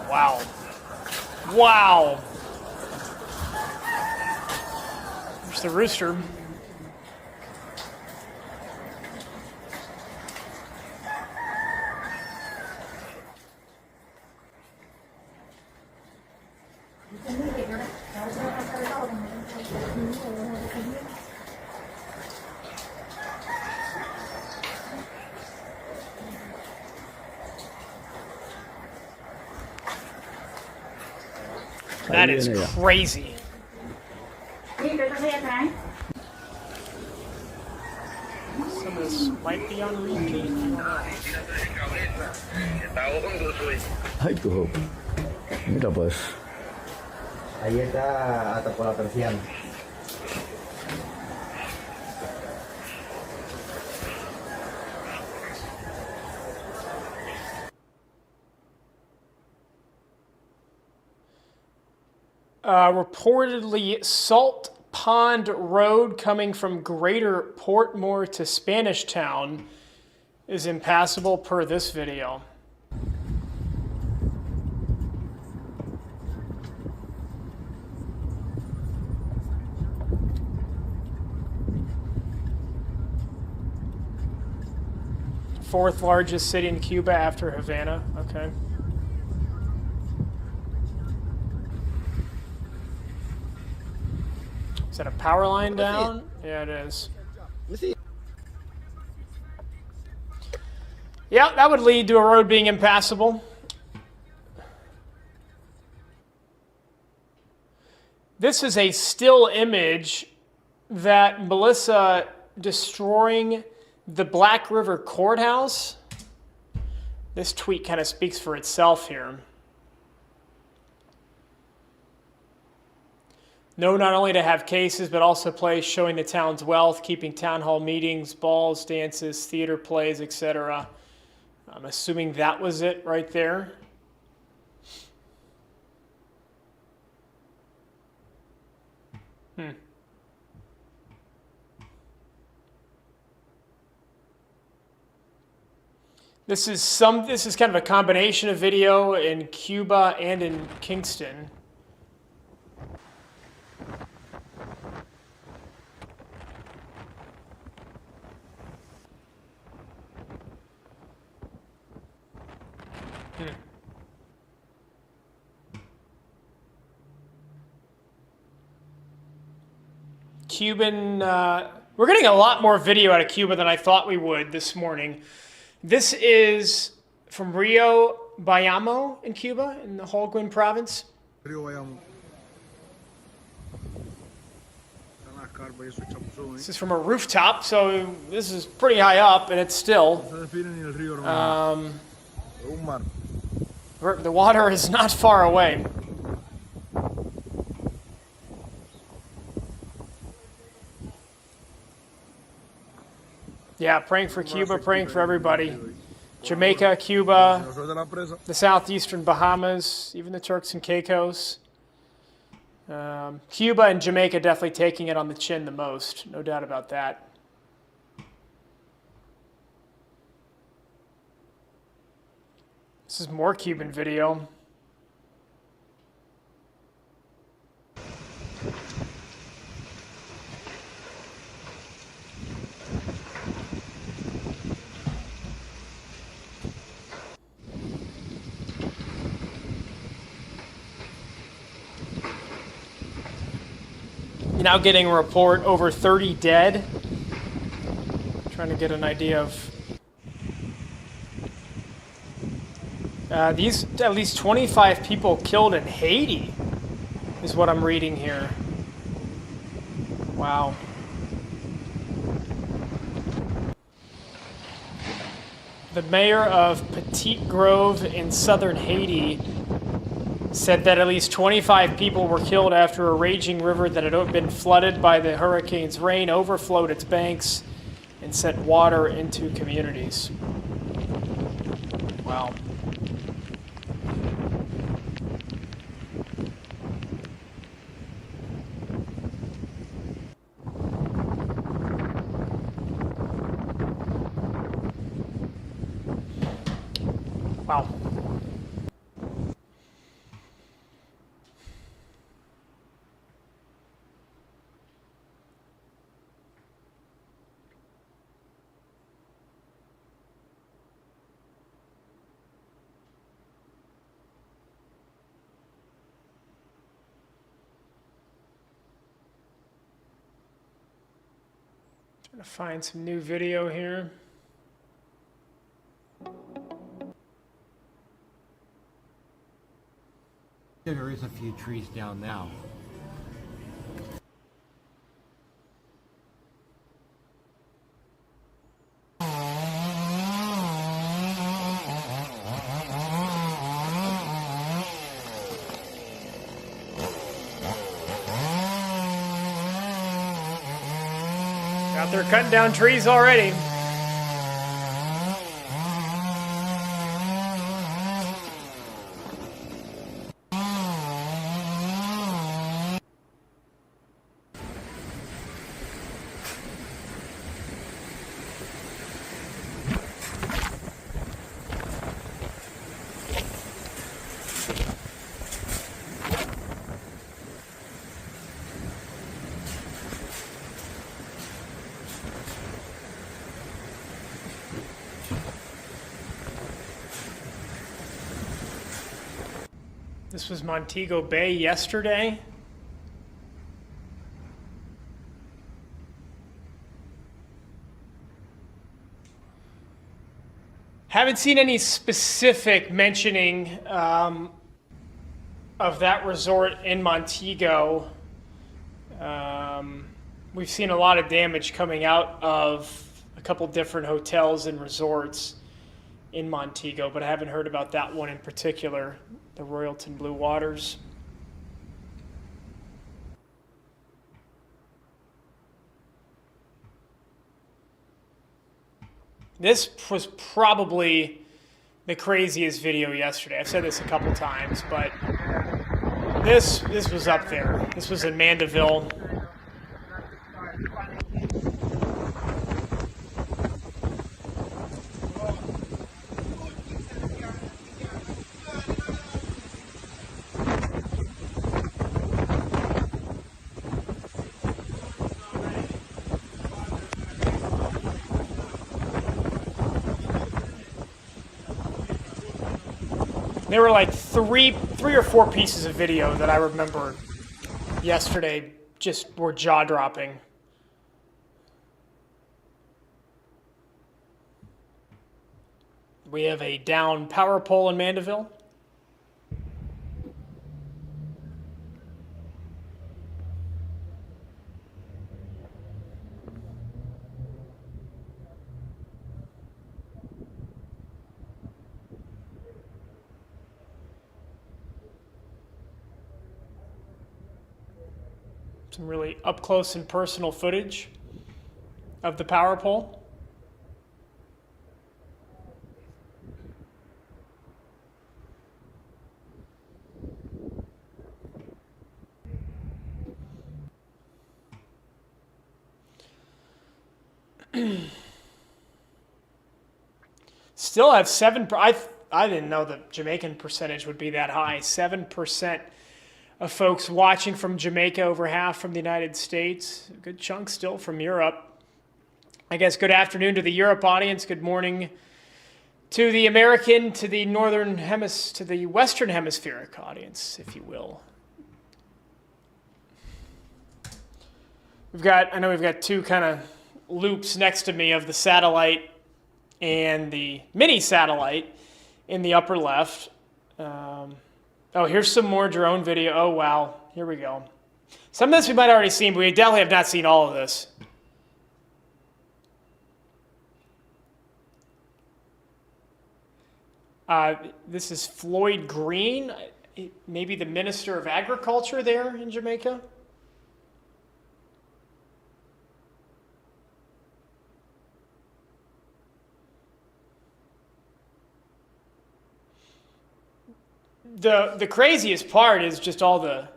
Wow. Wow. There's the rooster. That is crazy. Some of this might be on repeat. Ay, tuh. Mira pues. Ahí está hasta por la persiana. Reportedly, Salt Pond Road coming from Greater Portmore to Spanish Town is impassable per this video. Fourth largest city in Cuba after Havana. Okay. Is that a power line down? Yeah, it is. Yeah, that would lead to a road being impassable. This is a still image that Melissa destroying the Black River Courthouse. This tweet kind of speaks for itself here. Known not only to have cases, but also plays showing the town's wealth, keeping town hall meetings, balls, dances, theater plays, etc. I'm assuming that was it right there. This is kind of a combination of video in Cuba and in Kingston. Cuban, we're getting a lot more video out of Cuba than I thought we would this morning. This is from Rio Bayamo in Cuba, in the Holguin province. This is from a rooftop, so this is pretty high up, and it's still. The water is not far away. Yeah, praying for Cuba, praying for everybody. Jamaica, Cuba, the southeastern Bahamas, even the Turks and Caicos. Cuba and Jamaica definitely taking it on the chin the most, no doubt about that. This is more Cuban video. Now getting a report over 30 dead. Trying to get an idea of these at least 25 people killed in Haiti is what I'm reading here. Wow. The mayor of Petit Grove in southern Haiti said that at least 25 people were killed after a raging river that had been flooded by the hurricane's rain overflowed its banks and sent water into communities. Wow. Wow. Trying to find some new video here. There is a few trees down now. Out there cutting down trees already. This was Montego Bay yesterday. Haven't seen any specific mentioning of that resort in Montego. We've seen a lot of damage coming out of a couple different hotels and resorts in Montego, but I haven't heard about that one in particular, the Royalton Blue Waters. This was probably the craziest video yesterday. I've said this a couple times, but this was up there. This was in Mandeville. There were like three or four pieces of video that I remember yesterday just were jaw-dropping. We have a down power pole in Mandeville. Some really up close and personal footage of the power pole. Still have 7. I didn't know the Jamaican percentage would be that high. 7% of folks watching from Jamaica, over half from the United States. A good chunk still from Europe. I guess good afternoon to the Europe audience. Good morning to the American, to the to the Western Hemispheric audience, if you will. I know we've got two kind of loops next to me of the satellite and the mini satellite in the upper left. Oh, here's some more drone video. Oh, wow. Here we go. Some of this we might have already seen, but we definitely have not seen all of this. This is Floyd Green, maybe the Minister of Agriculture there in Jamaica. The craziest part is just all the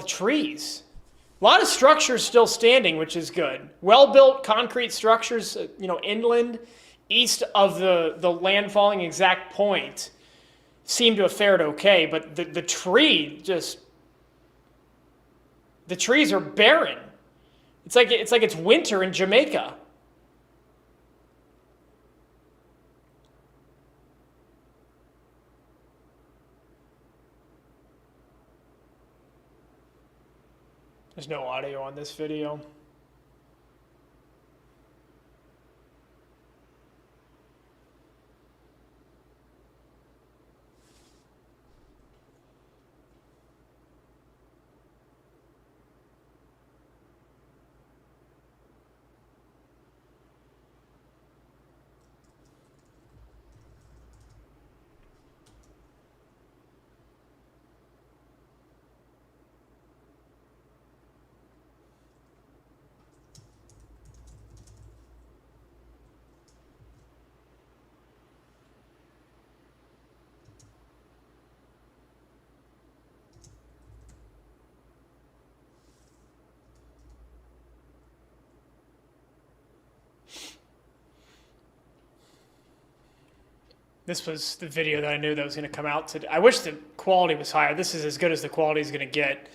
trees. A lot of structures still standing, which is good. Well-built concrete structures, inland, east of the landfalling exact point, seem to have fared okay. But the trees are barren. It's like it's winter in Jamaica. There's no audio on this video. This was the video that I knew that was going to come out today. I wish the quality was higher. This is as good as the quality is going to get.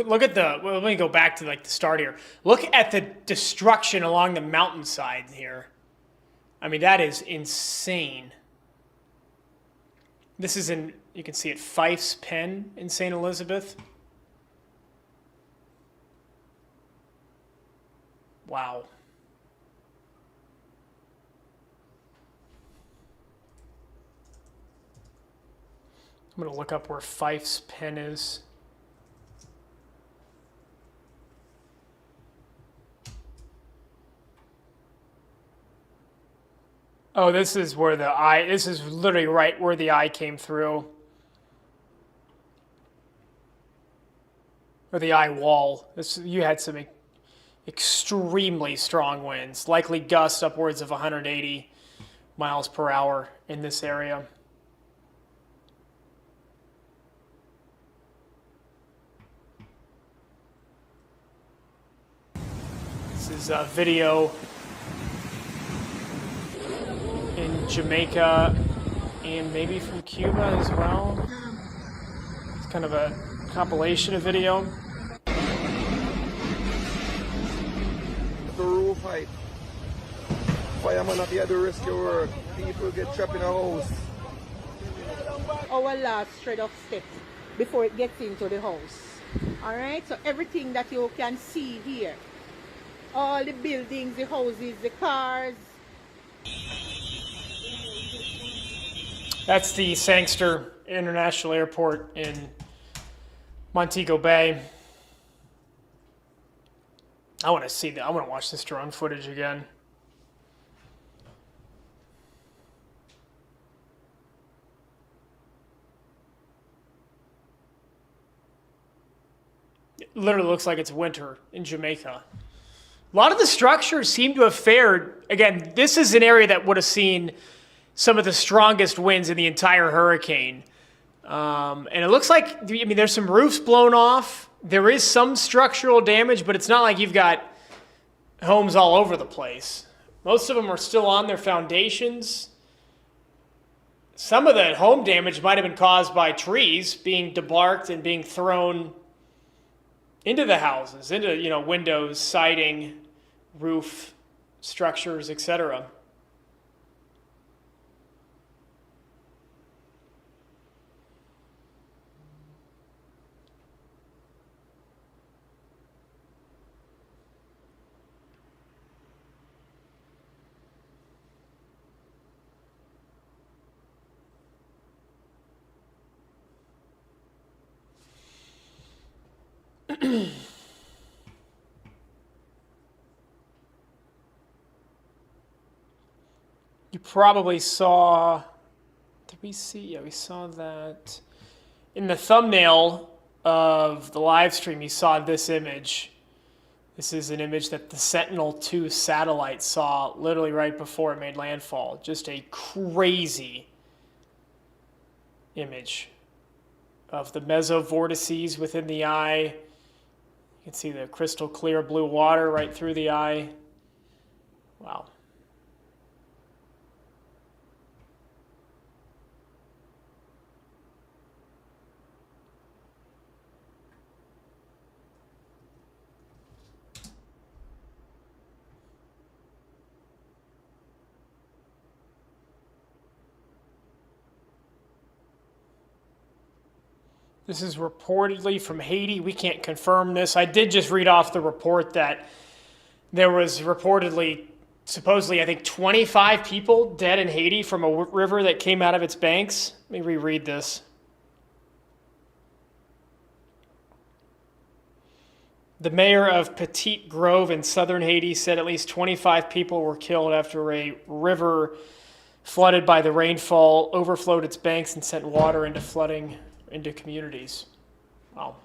Look at well, let me go back to the start here. Look at the destruction along the mountainside here. I mean, that is insane. This is you can see it, Fife's Pen in St. Elizabeth. Wow. I'm going to look up where Fife's Pen is. Oh, this is where this is literally right where the eye came through. Or the eye wall. You had some extremely strong winds, likely gusts upwards of 180 miles per hour in this area. This is a video in Jamaica and maybe from Cuba as well. It's kind of a compilation of video. The roof height. Fireman not here to do rescue work. People get trapped in a house. Our last shred of steps before it gets into the house. Alright, so everything that you can see here. All the buildings, the houses, the cars. That's the Sangster International Airport in Montego Bay. I want to see that. I want to watch this drone footage again. literally looks like it's winter in Jamaica. A lot of the structures seem to have fared, again, this is an area that would have seen some of the strongest winds in the entire hurricane. And it looks like, I mean, there's some roofs blown off. There is some structural damage, but it's not like you've got homes all over the place. Most of them are still on their foundations. Some of the home damage might have been caused by trees being debarked and being thrown into the houses, into, you know, windows, siding, roof, structures, etc. You probably saw, did we see? Yeah, we saw that in the thumbnail of the live stream. You saw this image. This is an image that the Sentinel-2 satellite saw literally right before it made landfall. Just a crazy image of the mesovortices within the eye. You can see the crystal clear blue water right through the eye. Wow. This is reportedly from Haiti. We can't confirm this. I did just read off the report that there was reportedly, supposedly, I think 25 people dead in Haiti from a river that came out of its banks. Let me reread this. The mayor of Petite Grove in southern Haiti said at least 25 people were killed after a river flooded by the rainfall overflowed its banks and sent water into flooding into communities. Wow.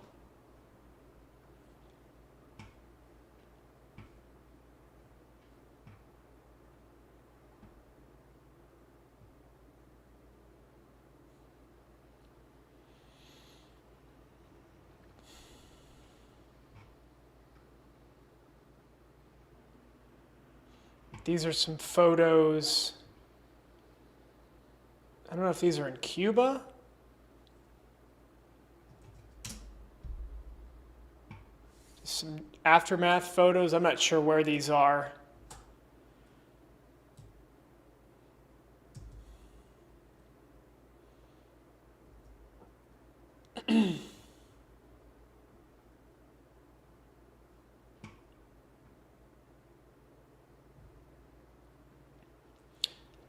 These are some photos. I don't know if these are in Cuba. Some aftermath photos. I'm not sure where these are.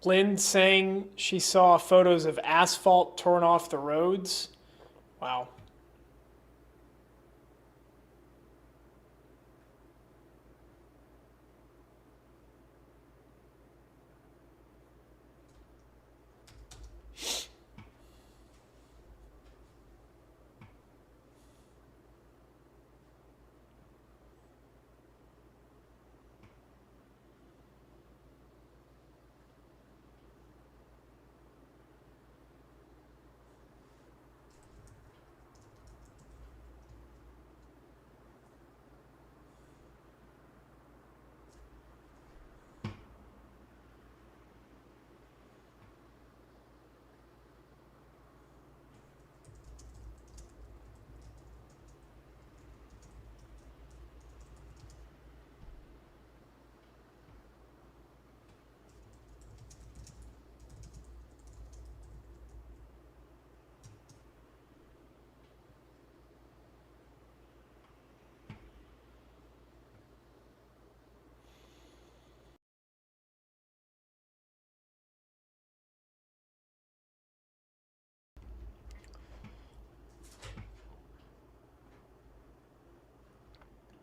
Lynn saying she saw photos of asphalt torn off the roads. Wow.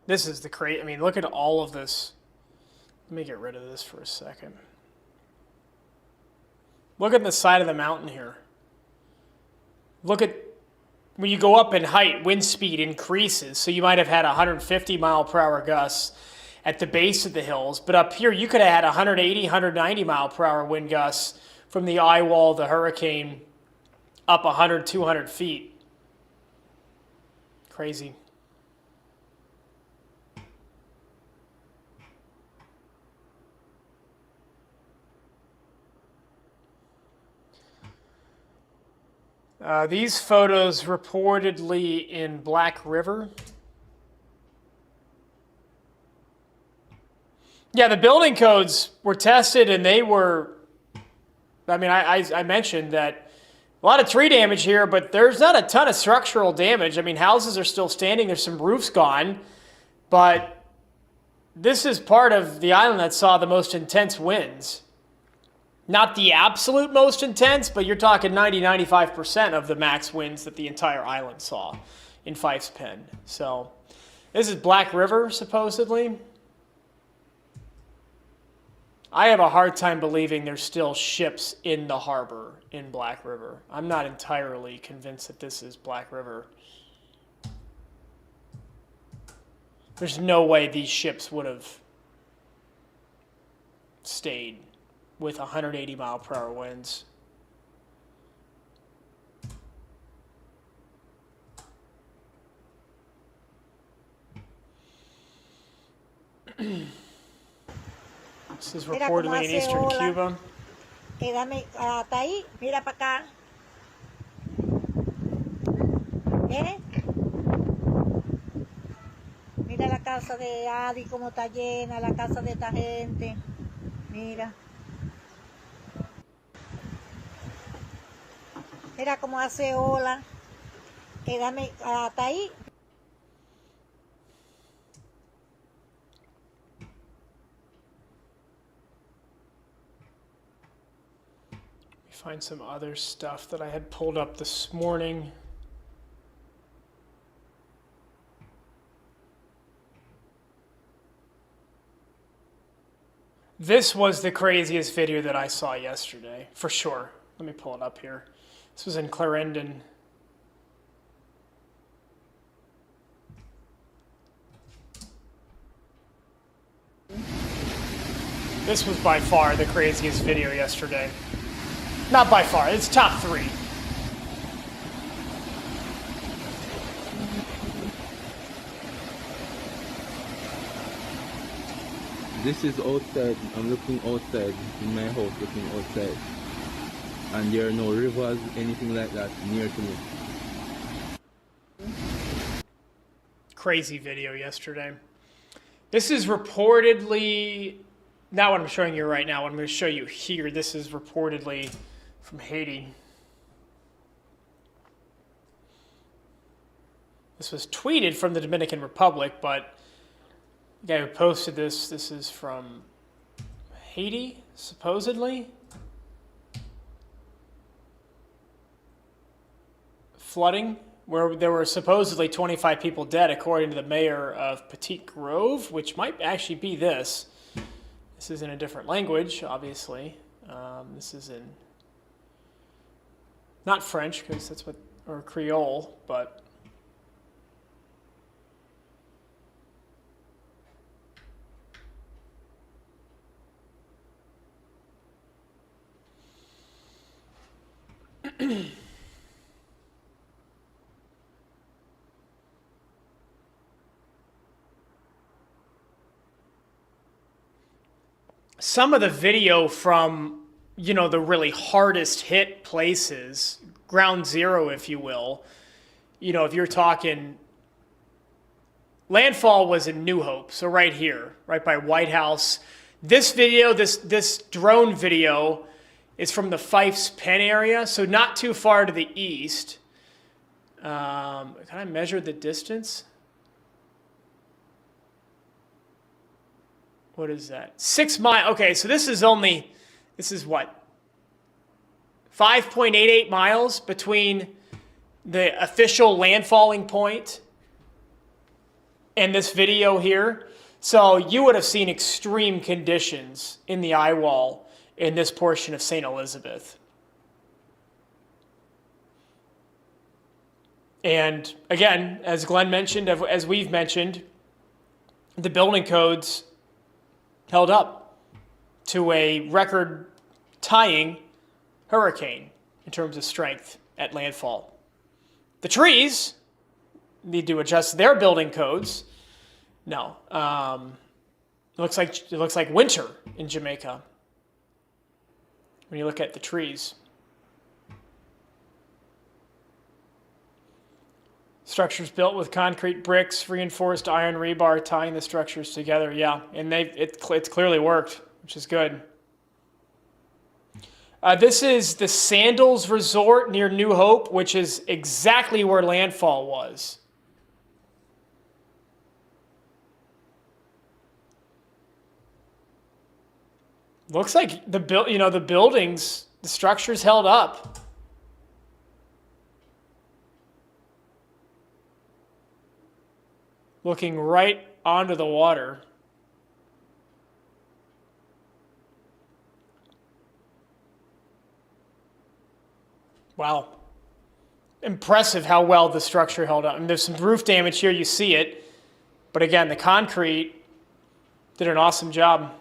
This is the I mean, look at all of this. Let me get rid of this for a second. Look at the side of the mountain here. Look at when you go up in height, wind speed increases. So you might have had 150 mile per hour gusts at the base of the hills. But up here, you could have had 180, 190 mile per hour wind gusts from the eye wall of the hurricane up 100, 200 feet. Crazy. These photos reportedly in Black River. Yeah, the building codes were tested and they were, I mean, I mentioned that a lot of tree damage here, but there's not a ton of structural damage. I mean, houses are still standing. There's some roofs gone, but this is part of the island that saw the most intense winds. Not the absolute most intense, but you're talking 90-95% of the max winds that the entire island saw in Fife's Pen. So this is Black River, supposedly. I have a hard time believing there's still ships in the harbor in Black River. I'm not entirely convinced that this is Black River. There's no way these ships would have stayed with 180 mile per hour winds. This is reportedly in eastern Cuba. Quédame hasta ahí, mira para acá. ¿Vienes? Mira la casa de Adi como está llena, la casa de esta gente. Mira. Mira cómo hace ola. Quédame hasta ahí. Find some other stuff that I had pulled up this morning. This was the craziest video that I saw yesterday, for sure. Let me pull it up here. This was in Clarendon. This was by far the craziest video yesterday. Not by far, it's top 3. This is outside. I'm looking outside in my house, looking outside. And there are no rivers, anything like that near to me. Crazy video yesterday. This is reportedly, not what I'm showing you right now, what I'm going to show you here. This is reportedly from Haiti. This was tweeted from the Dominican Republic, but the guy who posted this is from Haiti, supposedly. Flooding, where there were supposedly 25 people dead, according to the mayor of Petit Grove, which might actually be this. This is in a different language, obviously. This is in, not French, because that's what, or Creole, but some of the video from, you know, the really hardest hit places, ground zero, if you will, you know, if you're talking, landfall was in New Hope, so right here, right by White House. This video, this drone video is from the Fife's Pen area, so not too far to the east. Can I measure the distance? What is that? 6 miles. Okay, so this is what? 5.88 miles between the official landfalling point and this video here. So you would have seen extreme conditions in the eye wall in this portion of St. Elizabeth. And again, as Glenn mentioned, as we've mentioned, the building codes held up to a record-tying hurricane in terms of strength at landfall. The trees need to adjust their building codes. No, it looks like winter in Jamaica when you look at the trees. Structures built with concrete bricks, reinforced iron rebar tying the structures together. Yeah, and it's clearly worked, which is good. This is the Sandals Resort near New Hope, which is exactly where landfall was. Looks like the buildings, the structures held up. Looking right onto the water. Wow. Impressive how well the structure held up. And there's some roof damage here, you see it. But again, the concrete did an awesome job.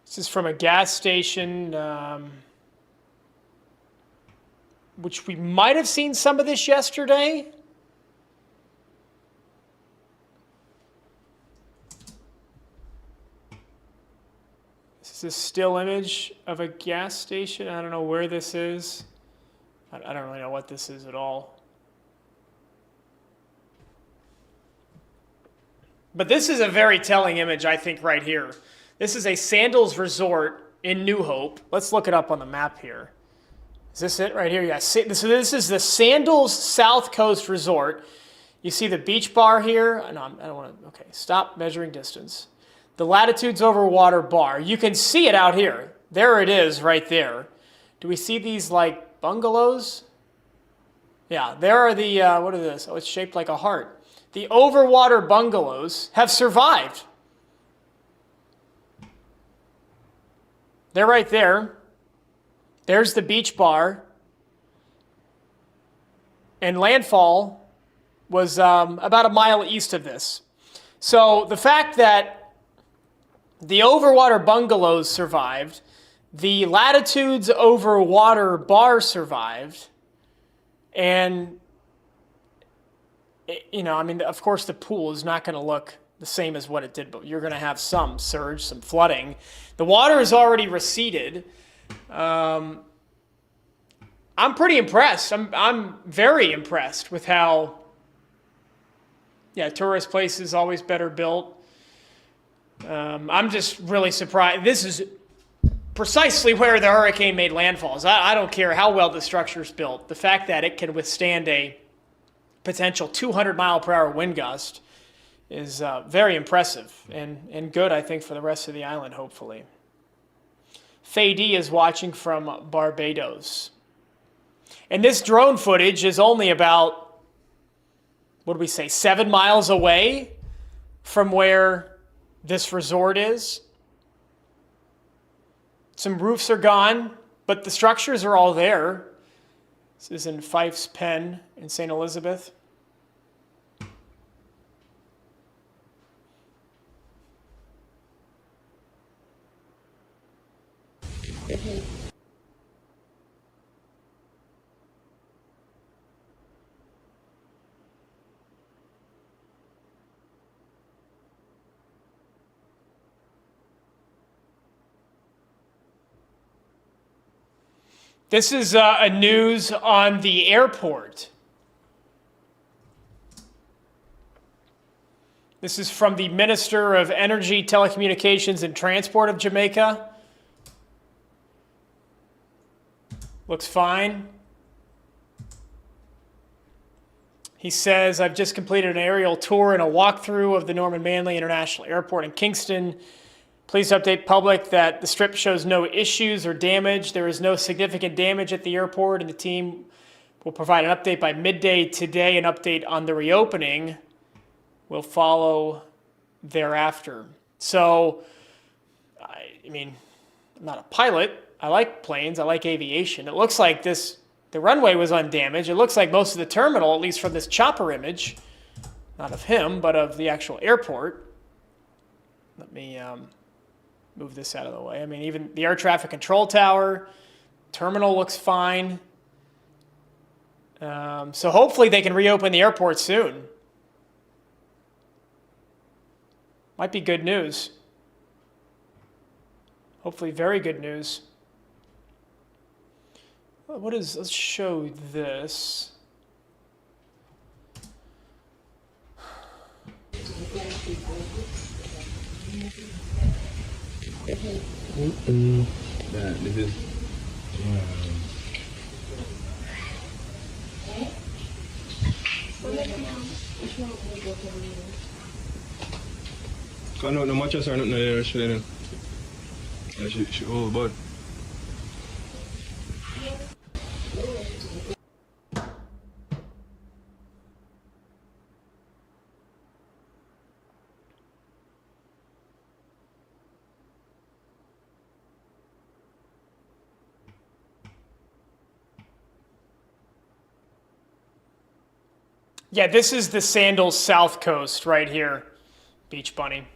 This is from a gas station, which we might have seen some of this yesterday. This is a still image of a gas station. I don't know where this is. I don't really know what this is at all. But this is a very telling image, I think, right here. This is a Sandals Resort in New Hope. Let's look it up on the map here. Is this it right here? Yeah. So this is the Sandals South Coast Resort. You see the beach bar here? No, I don't want to. Okay, stop measuring distance. The latitudes over water bar. You can see it out here. There it is right there. Do we see these like bungalows? Yeah, there are the, what is this? Oh, it's shaped like a heart. The overwater bungalows have survived. They're right there. There's the beach bar. And landfall was about a mile east of this. So the fact that the overwater bungalows survived, the latitudes over water bar survived, and, you know, I mean, of course the pool is not going to look the same as what it did, but you're going to have some surge, some flooding. The water is already receded. I'm pretty impressed. I'm very impressed with how, tourist places always better built. I'm just really surprised. This is precisely where the hurricane made landfalls. I don't care how well the structure's built. The fact that it can withstand a potential 200-mile-per-hour wind gust is very impressive and good, I think, for the rest of the island, hopefully. Faye D is watching from Barbados. And this drone footage is only about, 7 miles away from where this resort is. Some roofs are gone, but the structures are all there. This is in Fife's Pen in St. Elizabeth. This is a news on the airport. This is from the Minister of Energy, Telecommunications, and Transport of Jamaica. Looks fine. He says, I've just completed an aerial tour and a walkthrough of the Norman Manley International Airport in Kingston. Please update public that the strip shows no issues or damage. There is no significant damage at the airport, and the team will provide an update by midday today. An update on the reopening will follow thereafter. So I mean, I'm not a pilot. I like planes. I like aviation. It looks like the runway was undamaged. It looks like most of the terminal, at least from this chopper image, not of him, but of the actual airport. Let me move this out of the way. I mean, even the air traffic control tower, terminal looks fine. So hopefully they can reopen the airport soon. Might be good news. Hopefully very good news. Let's show this. This is no mattress or nothing there, actually. Oh, but. Yeah, this is the Sandals South Coast right here, Beach Bunny.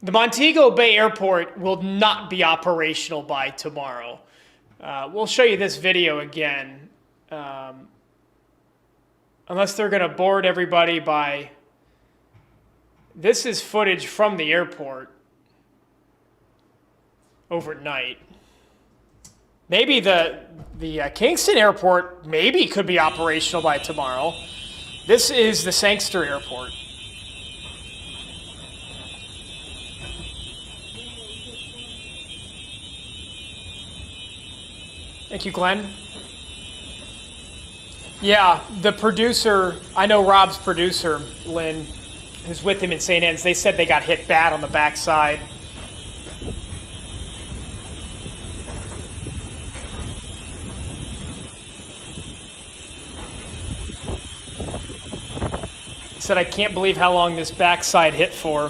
The Montego Bay Airport will not be operational by tomorrow. We'll show you this video again. Unless they're going to board everybody by... This is footage from the airport overnight. Maybe the Kingston Airport maybe could be operational by tomorrow. This is the Sangster Airport. Thank you, Glenn. Yeah, the producer, I know Rob's producer, Lynn, who's with him in St. Anne's, they said they got hit bad on the backside. Said, I can't believe how long this backside hit for.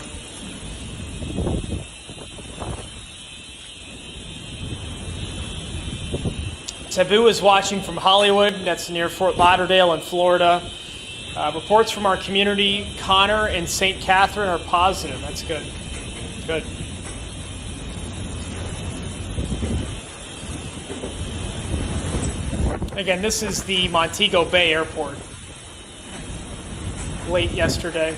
Taboo is watching from Hollywood. That's near Fort Lauderdale in Florida. Reports from our community, Connor and St. Catherine, are positive. That's good. Good. Again, this is the Montego Bay Airport. Late yesterday.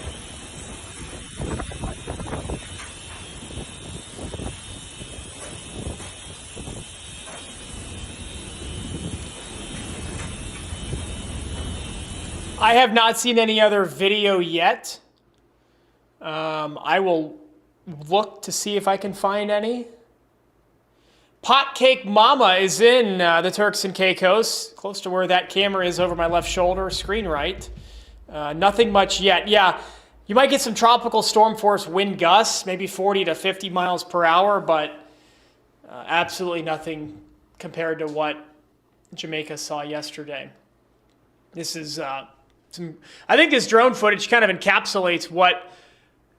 I have not seen any other video yet. I will look to see if I can find any. Pot Cake Mama is in the Turks and Caicos, close to where that camera is over my left shoulder, screen right. Nothing much yet. Yeah, you might get some tropical storm force wind gusts, maybe 40 to 50 miles per hour, but absolutely nothing compared to what Jamaica saw yesterday. This is I think this drone footage kind of encapsulates what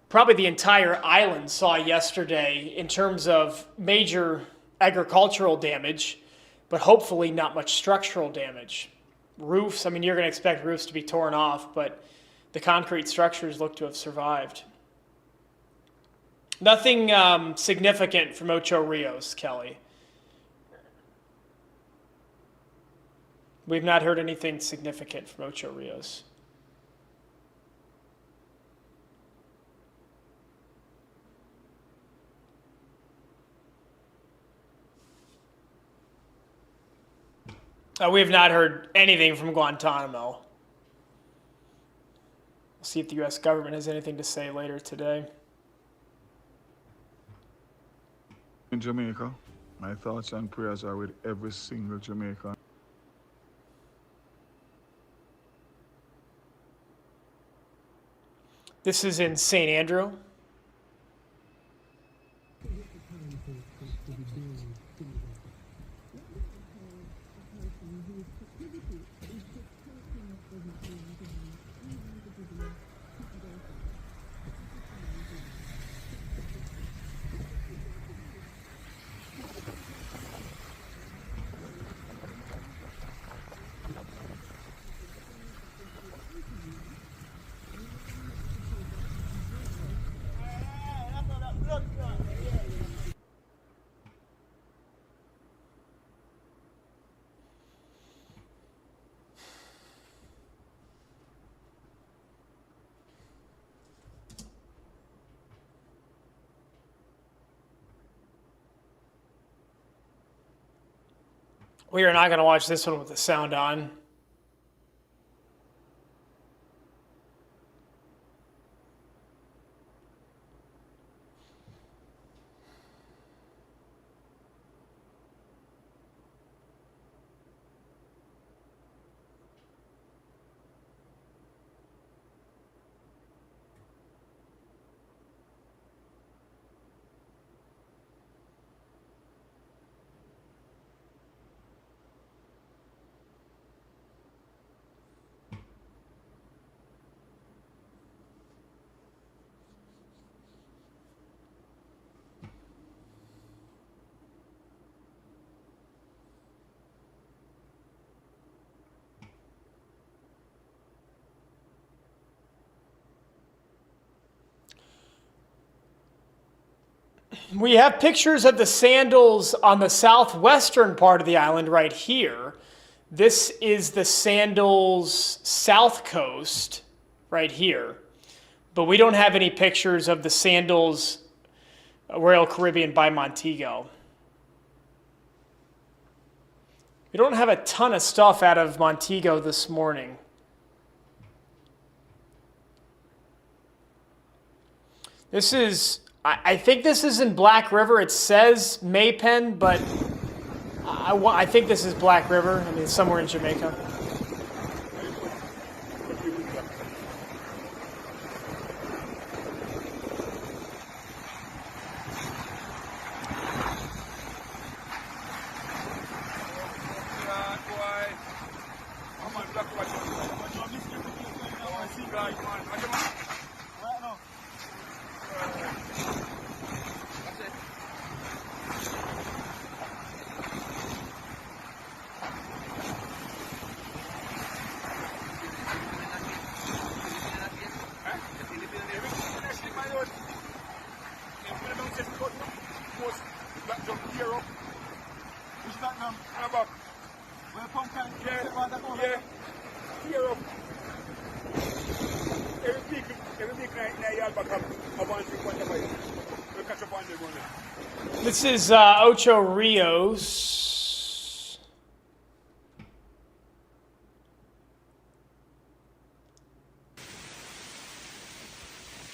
probably the entire island saw yesterday in terms of major agricultural damage, but hopefully not much structural damage. Roofs, I mean, you're going to expect roofs to be torn off, but the concrete structures look to have survived. Nothing significant from Ocho Rios, Kelly. We've not heard anything significant from Ocho Rios. We have not heard anything from Guantanamo. We'll see if the U.S. government has anything to say later today. In Jamaica, my thoughts and prayers are with every single Jamaican. This is in St. Andrew. We are not going to watch this one with the sound on. We have pictures of the sandals on the southwestern part of the island right here. This is the sandals south coast right here. But we don't have any pictures of the sandals Royal Caribbean by Montego. We don't have a ton of stuff out of Montego this morning. This is, I think this is in Black River. It says Maypen, but I think this is Black River. I mean, somewhere in Jamaica. This is Ocho Rios.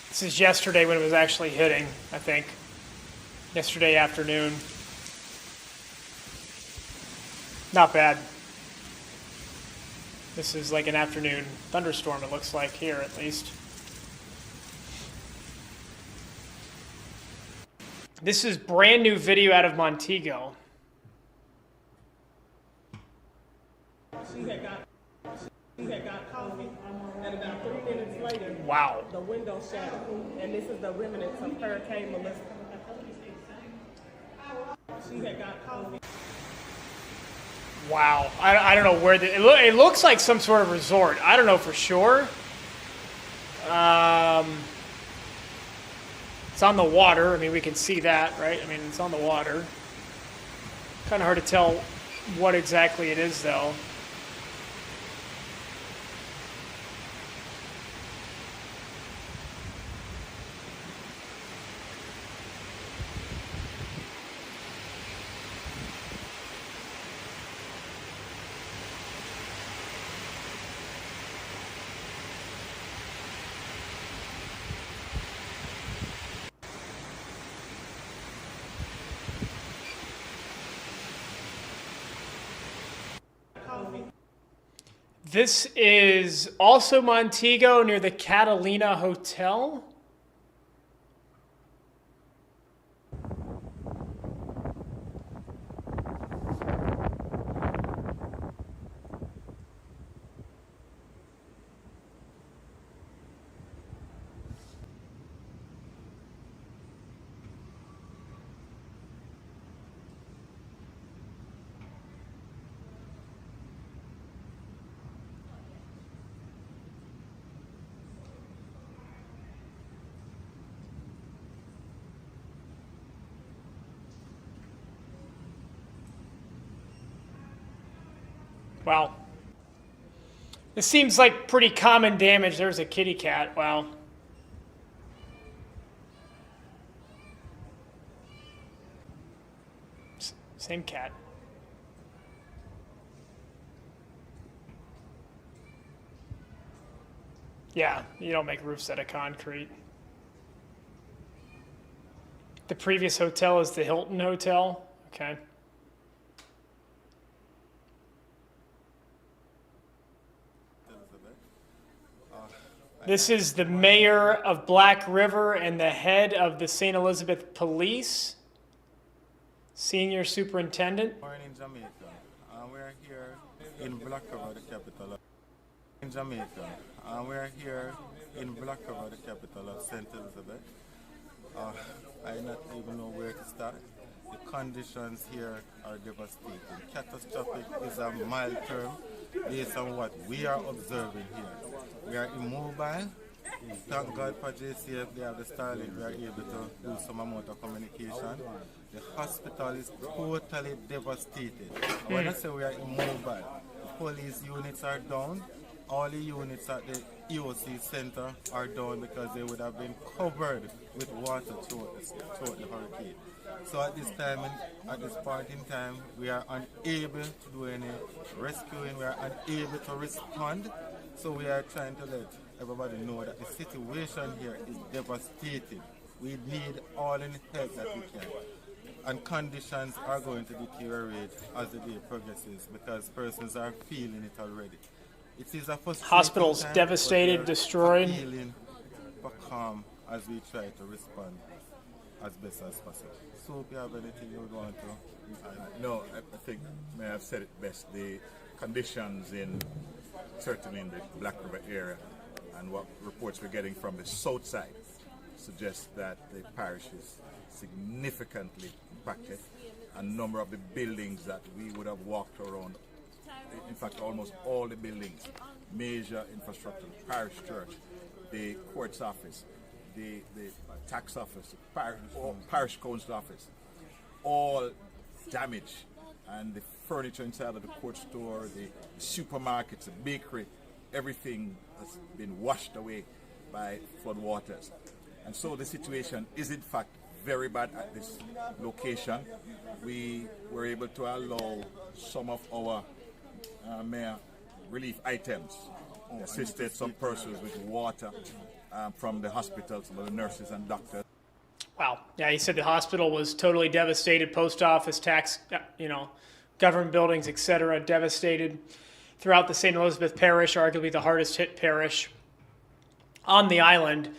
This is yesterday when it was actually hitting, I think. Yesterday afternoon. Not bad. This is like an afternoon thunderstorm, it looks like here at least. This is brand new video out of Montego. She had got coffee, and about 3 minutes later, wow, the window shattered. And this is the remnants of Hurricane Melissa. She had got coffee. Wow, I don't know where it looks like some sort of resort. I don't know for sure. It's on the water. I mean, we can see that, right? I mean, it's on the water. Kind of hard to tell what exactly it is, though. This is also Montego near the Catalina Hotel. Wow. This seems like pretty common damage. There's a kitty cat. Wow. Same cat. Yeah, you don't make roofs out of concrete. The previous hotel is the Hilton Hotel. Okay. This is the mayor of Black River and the head of the St. Elizabeth Police, senior superintendent. Morning, Jamaica. We're here in Black River, the capital in Jamaica. We're here in Black River, the capital of St. Elizabeth. I not even know where to start. The conditions here are devastating. Catastrophic is a mild term based on what we are observing here. We are immobile. Thank God for JCF, they have the Starlink, we are able to do some amount of communication. The hospital is totally devastated. When I say we are immobile, the police units are down. All the units at the EOC center are down because they would have been covered with water throughout the hurricane. So at this time, at this point in time, we are unable to do any rescuing, we are unable to respond. So we are trying to let everybody know that the situation here is devastating. We need all in help that we can. And conditions are going to deteriorate as the day progresses because persons are feeling it already. It is a hospitals devastated, destroyed. Feeling for calm as we try to respond as best as possible. So if you have anything you would want to? No, I think may have said it best. The conditions certainly in the Black River area and what reports we're getting from the south side suggest that the parish is significantly impacted. A number of the buildings that we would have walked around, in fact almost all the buildings, major infrastructure, the parish church, the courts office, the tax office, the parish council office, all damaged. And the furniture inside of the court store, the supermarkets, the bakery, everything has been washed away by flood waters. And so the situation is in fact very bad at this location. We were able to allow some of our relief items. We assisted some persons with water from the hospitals, some of the nurses and doctors. Wow. Yeah, he said the hospital was totally devastated. Post office, tax, government buildings, etc., devastated throughout the St. Elizabeth parish, arguably the hardest hit parish on the island.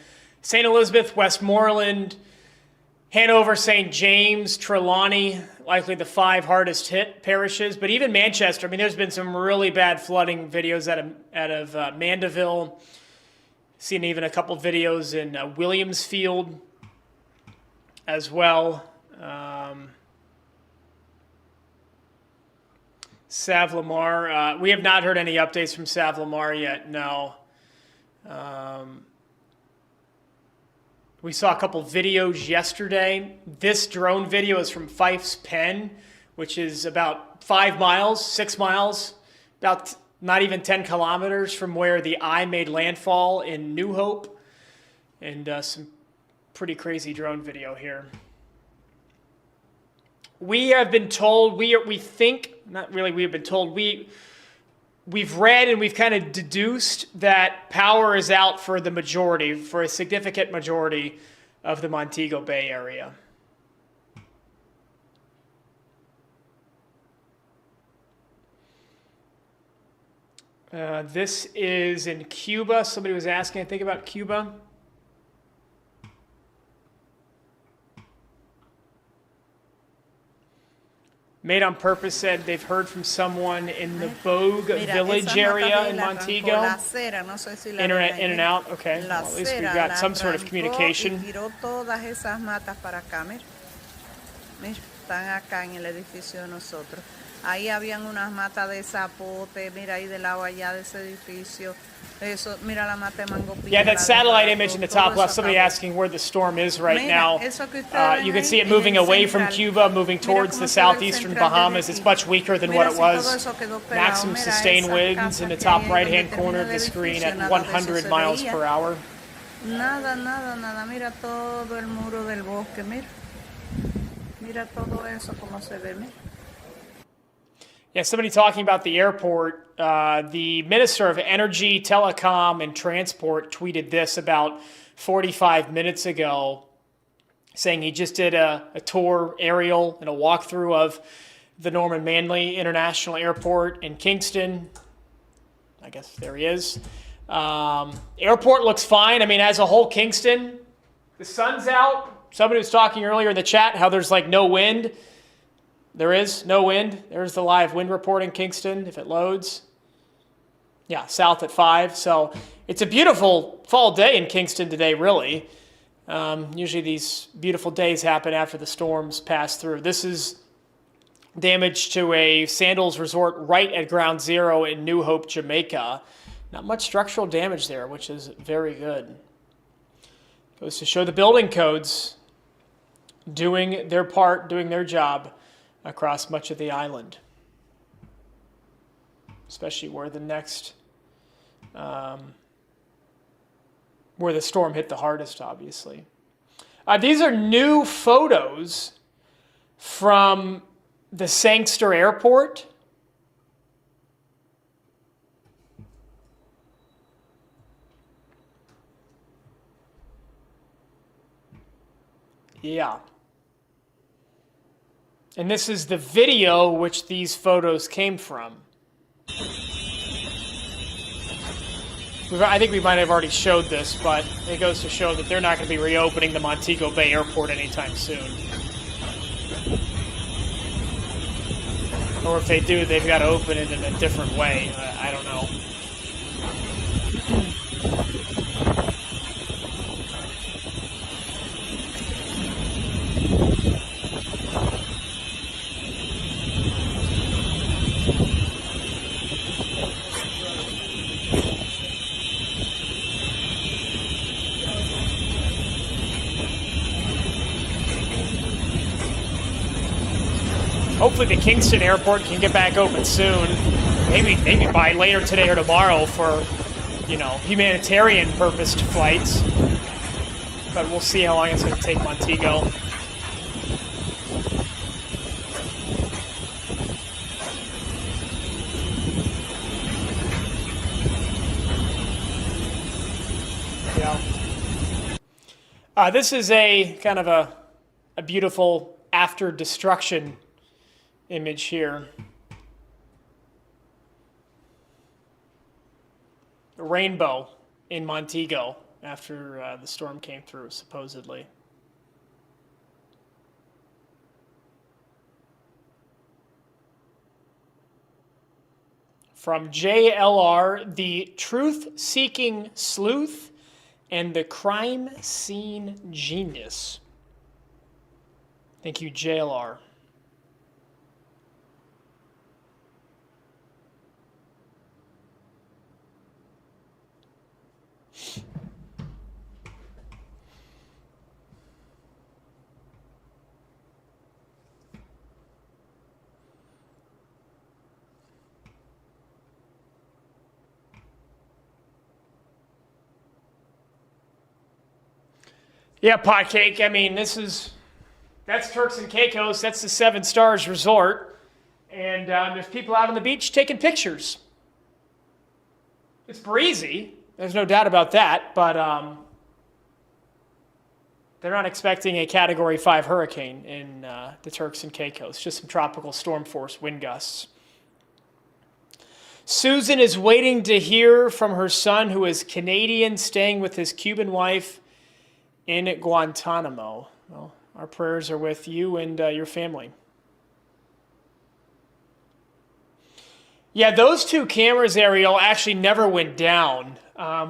St. Elizabeth, Westmoreland, Hanover, St. James, Trelawney, likely the 5 hardest hit parishes. But even Manchester, there's been some really bad flooding videos out of Mandeville. Seen even a couple videos in Williamsfield as well. Savlamar, we have not heard any updates from Savlamar yet, no. We saw a couple videos yesterday. This drone video is from Fife's Pen, which is about 5 miles, 6 miles, about not even 10 kilometers from where the eye made landfall in New Hope. And some pretty crazy drone video here. We have been told, we think, not really we have been told, we've read and we've kind of deduced that power is out for the majority, for a significant majority of the Montego Bay area. This is in Cuba. Somebody was asking, I think, about Cuba. Made on Purpose said they've heard from someone in the Bogue Village area in Montego. Internet in and out. Okay. Well, at least we've got some sort of communication. Ahí habían unas matas de zapote, mira ahí del lado allá de ese edificio. Eso, mira la mata de mango Yeah, that satellite image in the top left, somebody asking where the storm is right now. You can see it moving away from Cuba, moving towards the southeastern Bahamas. It's much weaker than what it was. Maximum sustained winds in the top right-hand corner of the screen at 100 miles per hour. Nada, nada, nada. Mira todo el muro del bosque, mira. Mira todo eso como se ve, mira. Yeah, somebody talking about the airport. The Minister of Energy, Telecom, and Transport tweeted this about 45 minutes ago, saying he just did a tour aerial and a walkthrough of the Norman Manley International Airport in Kingston. I guess there he is. Airport looks fine. I mean, as a whole, Kingston, the sun's out. Somebody was talking earlier in the chat how there's like no wind. There is no wind. There's the live wind report in Kingston, if it loads. Yeah, south at 5. So it's a beautiful fall day in Kingston today, really. Usually these beautiful days happen after the storms pass through. This is damage to a Sandals resort right at Ground Zero in New Hope, Jamaica. Not much structural damage there, which is very good. Goes to show the building codes doing their part, doing their job across much of the island, especially where the next, where the storm hit the hardest, obviously. These are new photos from the Sangster Airport. Yeah. And this is the video which these photos came from. I think we might have already showed this, but it goes to show that they're not going to be reopening the Montego Bay Airport anytime soon. Or if they do, they've got to open it in a different way. I don't know. Hopefully the Kingston Airport can get back open soon. Maybe by later today or tomorrow for, you know, humanitarian purposed flights. But we'll see how long it's going to take Montego. Yeah. This is a kind of a beautiful after destruction image here. A rainbow in Montego after the storm came through, supposedly. From JLR, the truth-seeking sleuth and the crime scene genius. Thank you, JLR. Yeah, Potcake. I mean, that's Turks and Caicos. That's the 7 Stars Resort. And there's people out on the beach taking pictures. It's breezy. There's no doubt about that. But they're not expecting a Category 5 hurricane in the Turks and Caicos. Just some tropical storm force wind gusts. Susan is waiting to hear from her son, who is Canadian, staying with his Cuban wife in Guantanamo. Well, our prayers are with you and your family. Yeah, those 2 cameras, Ariel, actually never went down.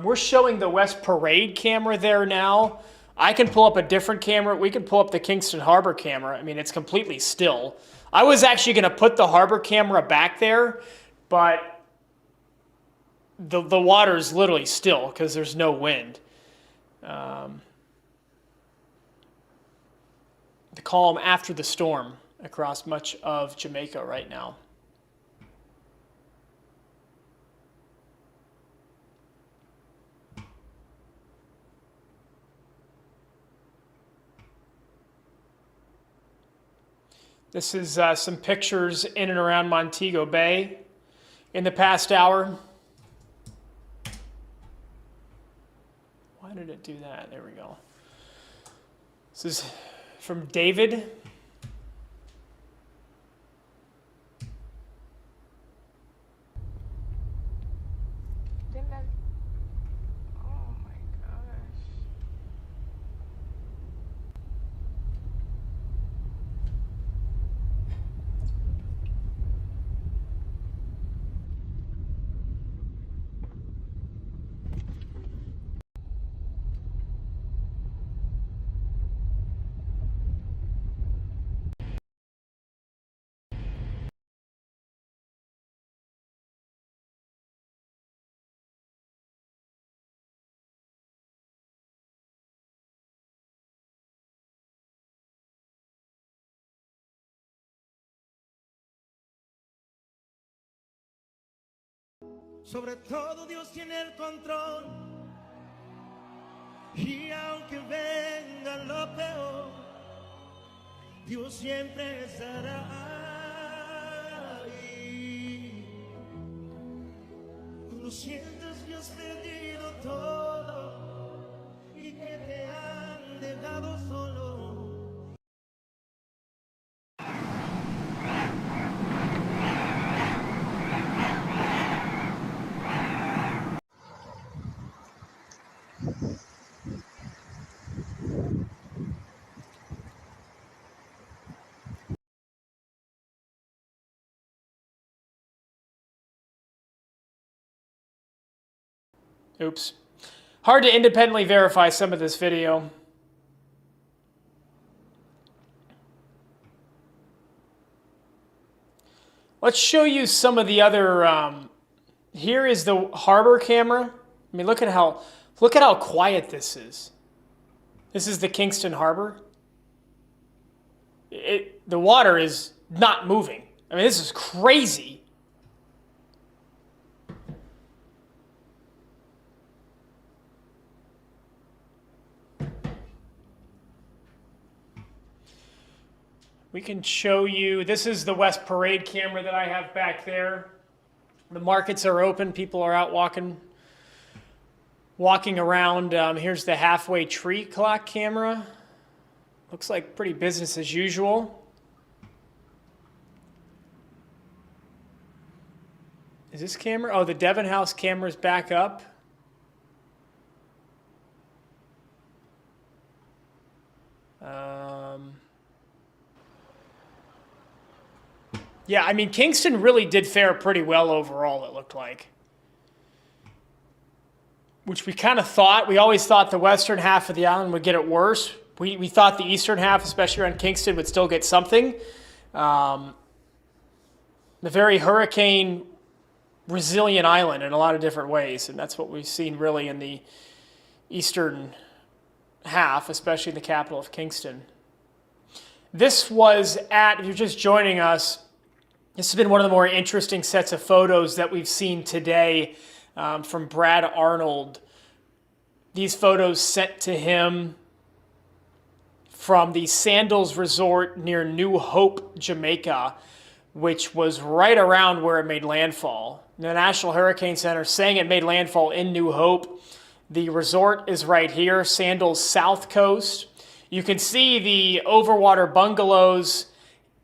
We're showing the West Parade camera there now. I can pull up a different camera. We can pull up the Kingston Harbor camera. I mean, it's completely still. I was actually going to put the harbor camera back there, but the water is literally still because there's no wind. The calm after the storm across much of Jamaica right now. This is some pictures in and around Montego Bay in the past hour. Why did it do that? There we go. This is from David. Sobre todo Dios tiene el control, y aunque venga lo peor, Dios siempre estará ahí. Cuando sientas que has perdido todo y que te han dejado solo. Oops. Hard to independently verify some of this video. Let's show you some of the other, here is the harbor camera. I mean, look at how quiet this is. This is the Kingston Harbor. The water is not moving. I mean, this is crazy. We can show you, this is the West Parade camera that I have back there. The markets are open, people are out walking around. Here's the halfway tree clock camera. Looks like pretty business as usual. Is this camera? Oh, the Devon House camera's back up. Yeah, I mean, Kingston really did fare pretty well overall, it looked like. Which we kind of thought. We always thought the western half of the island would get it worse. We thought the eastern half, especially around Kingston, would still get something. The very hurricane resilient island in a lot of different ways, and that's what we've seen really in the eastern half, especially the capital of Kingston. This was at, if you're just joining us, this has been one of the more interesting sets of photos that we've seen today from Brad Arnold. These photos sent to him from the Sandals Resort near New Hope, Jamaica, which was right around where it made landfall. The National Hurricane Center saying it made landfall in New Hope. The resort is right here, Sandals South Coast. You can see the overwater bungalows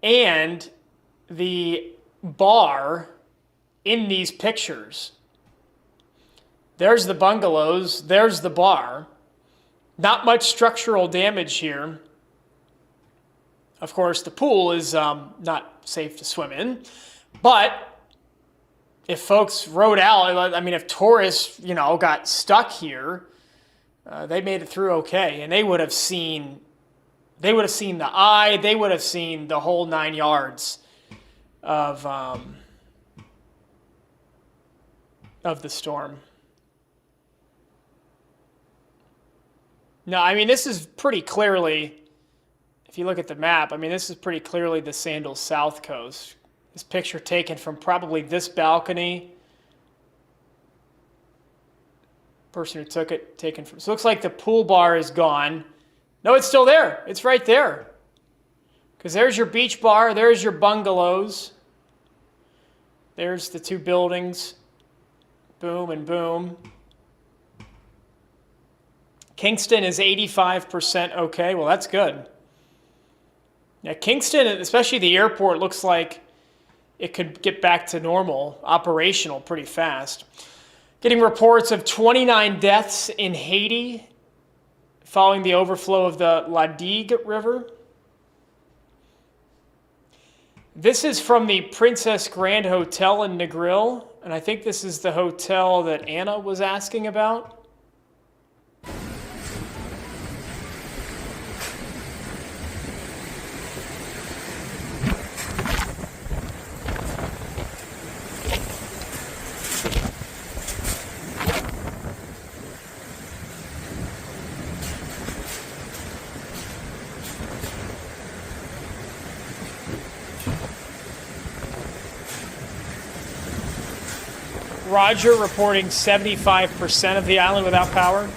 and the bar in these pictures. There's the bungalows, there's the bar. Not much structural damage here. Of course, the pool is not safe to swim in, but if folks rode out, I mean, if tourists, got stuck here, they made it through okay, and they would have seen the eye, they would have seen the whole 9 yards of the storm. No, I mean, this is pretty clearly, if you look at the map, I mean, this is pretty clearly the Sandals South Coast. This picture taken from probably this balcony. Person who took it, taken from, so it looks like the pool bar is gone. No, it's still there. It's right there. Because there's your beach bar, there's your bungalows. There's the two buildings. Boom and boom. Kingston is 85% okay. Well, that's good. Yeah, Kingston, especially the airport, looks like it could get back to normal, operational pretty fast. Getting reports of 29 deaths in Haiti following the overflow of the La Digue River. This is from the Princess Grand Hotel in Negril, and I think this is the hotel that Anna was asking about. Roger reporting 75% of the island without power.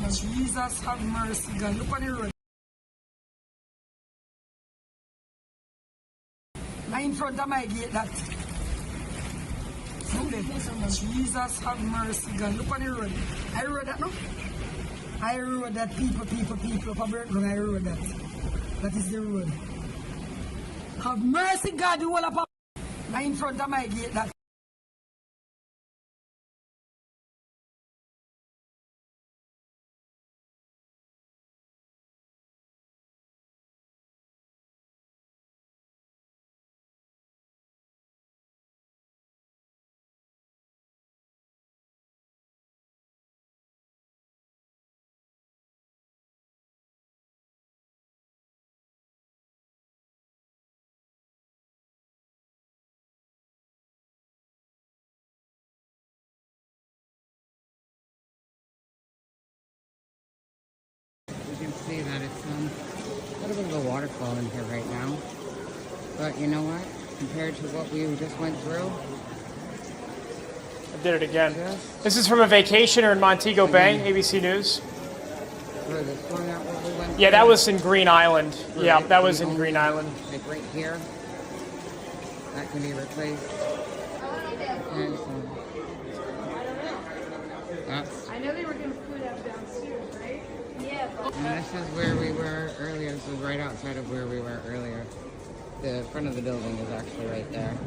Jesus have mercy, God. Look on the road. Now in front of my gate that. Jesus have mercy, God. Look on the road. I rode that no? I rode that people up a Burton, I rode that. That is the road. Have mercy, God, the whole of now in front of my gate that. You can see that it's a little bit of a waterfall in here right now. But you know what? Compared to what we just went through. I did it again. This is from a vacationer in Montego Bay, ABC News. Yeah, that was in Green Island. Yeah, that was in Green Island. Like right here. That can be replaced. And that's. I know they were going to put up downstairs, right? Yeah. And this is where we were earlier. This is right outside of where we were earlier. The front of the building is actually right there.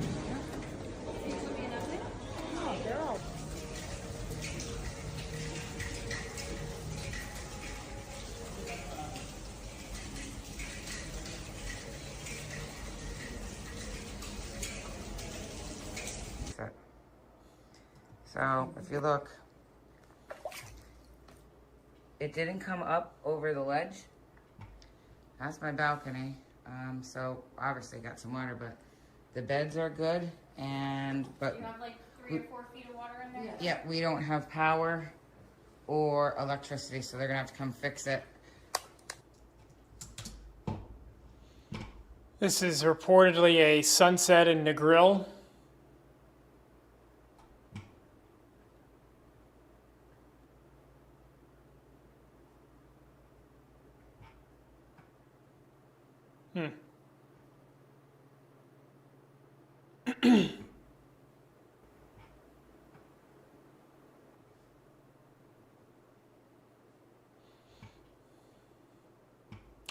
So, if you look, it didn't come up over the ledge. That's my balcony. So obviously got some water, but the beds are good. But you have like 3 or 4 feet of water in there? Yeah, we don't have power or electricity, so they're gonna have to come fix it. This is reportedly a sunset in Negril.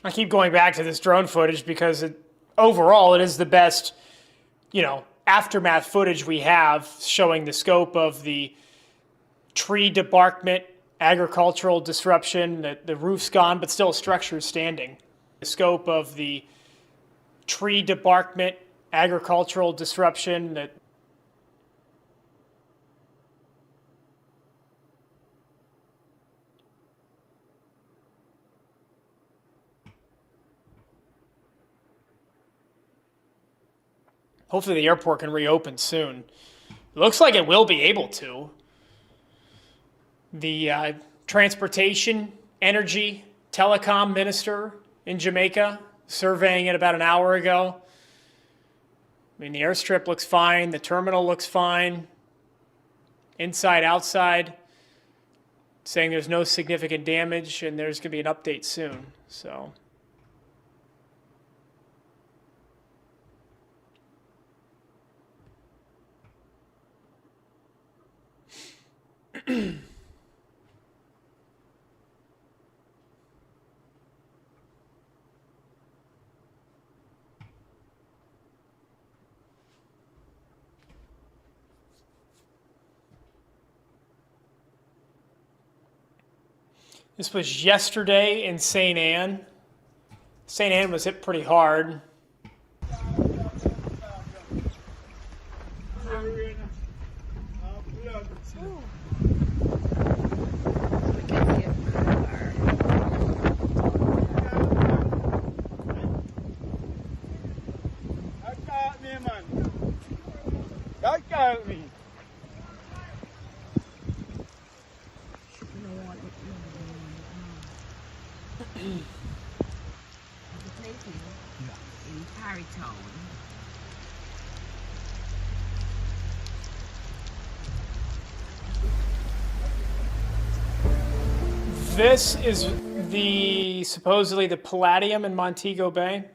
I keep going back to this drone footage because overall, it is the best, aftermath footage we have showing the scope of the tree debarkment, agricultural disruption, the roof's gone, but still a structure is standing. The scope of the tree debarkment, agricultural disruption, hopefully the airport can reopen soon. It looks like it will be able to. The transportation, energy, telecom minister in Jamaica, surveying it about an hour ago. I mean, the airstrip looks fine. The terminal looks fine. Inside, outside, saying there's no significant damage and there's going to be an update soon. So... This was yesterday in St. Ann. St. Ann was hit pretty hard. This is supposedly the Palladium in Montego Bay.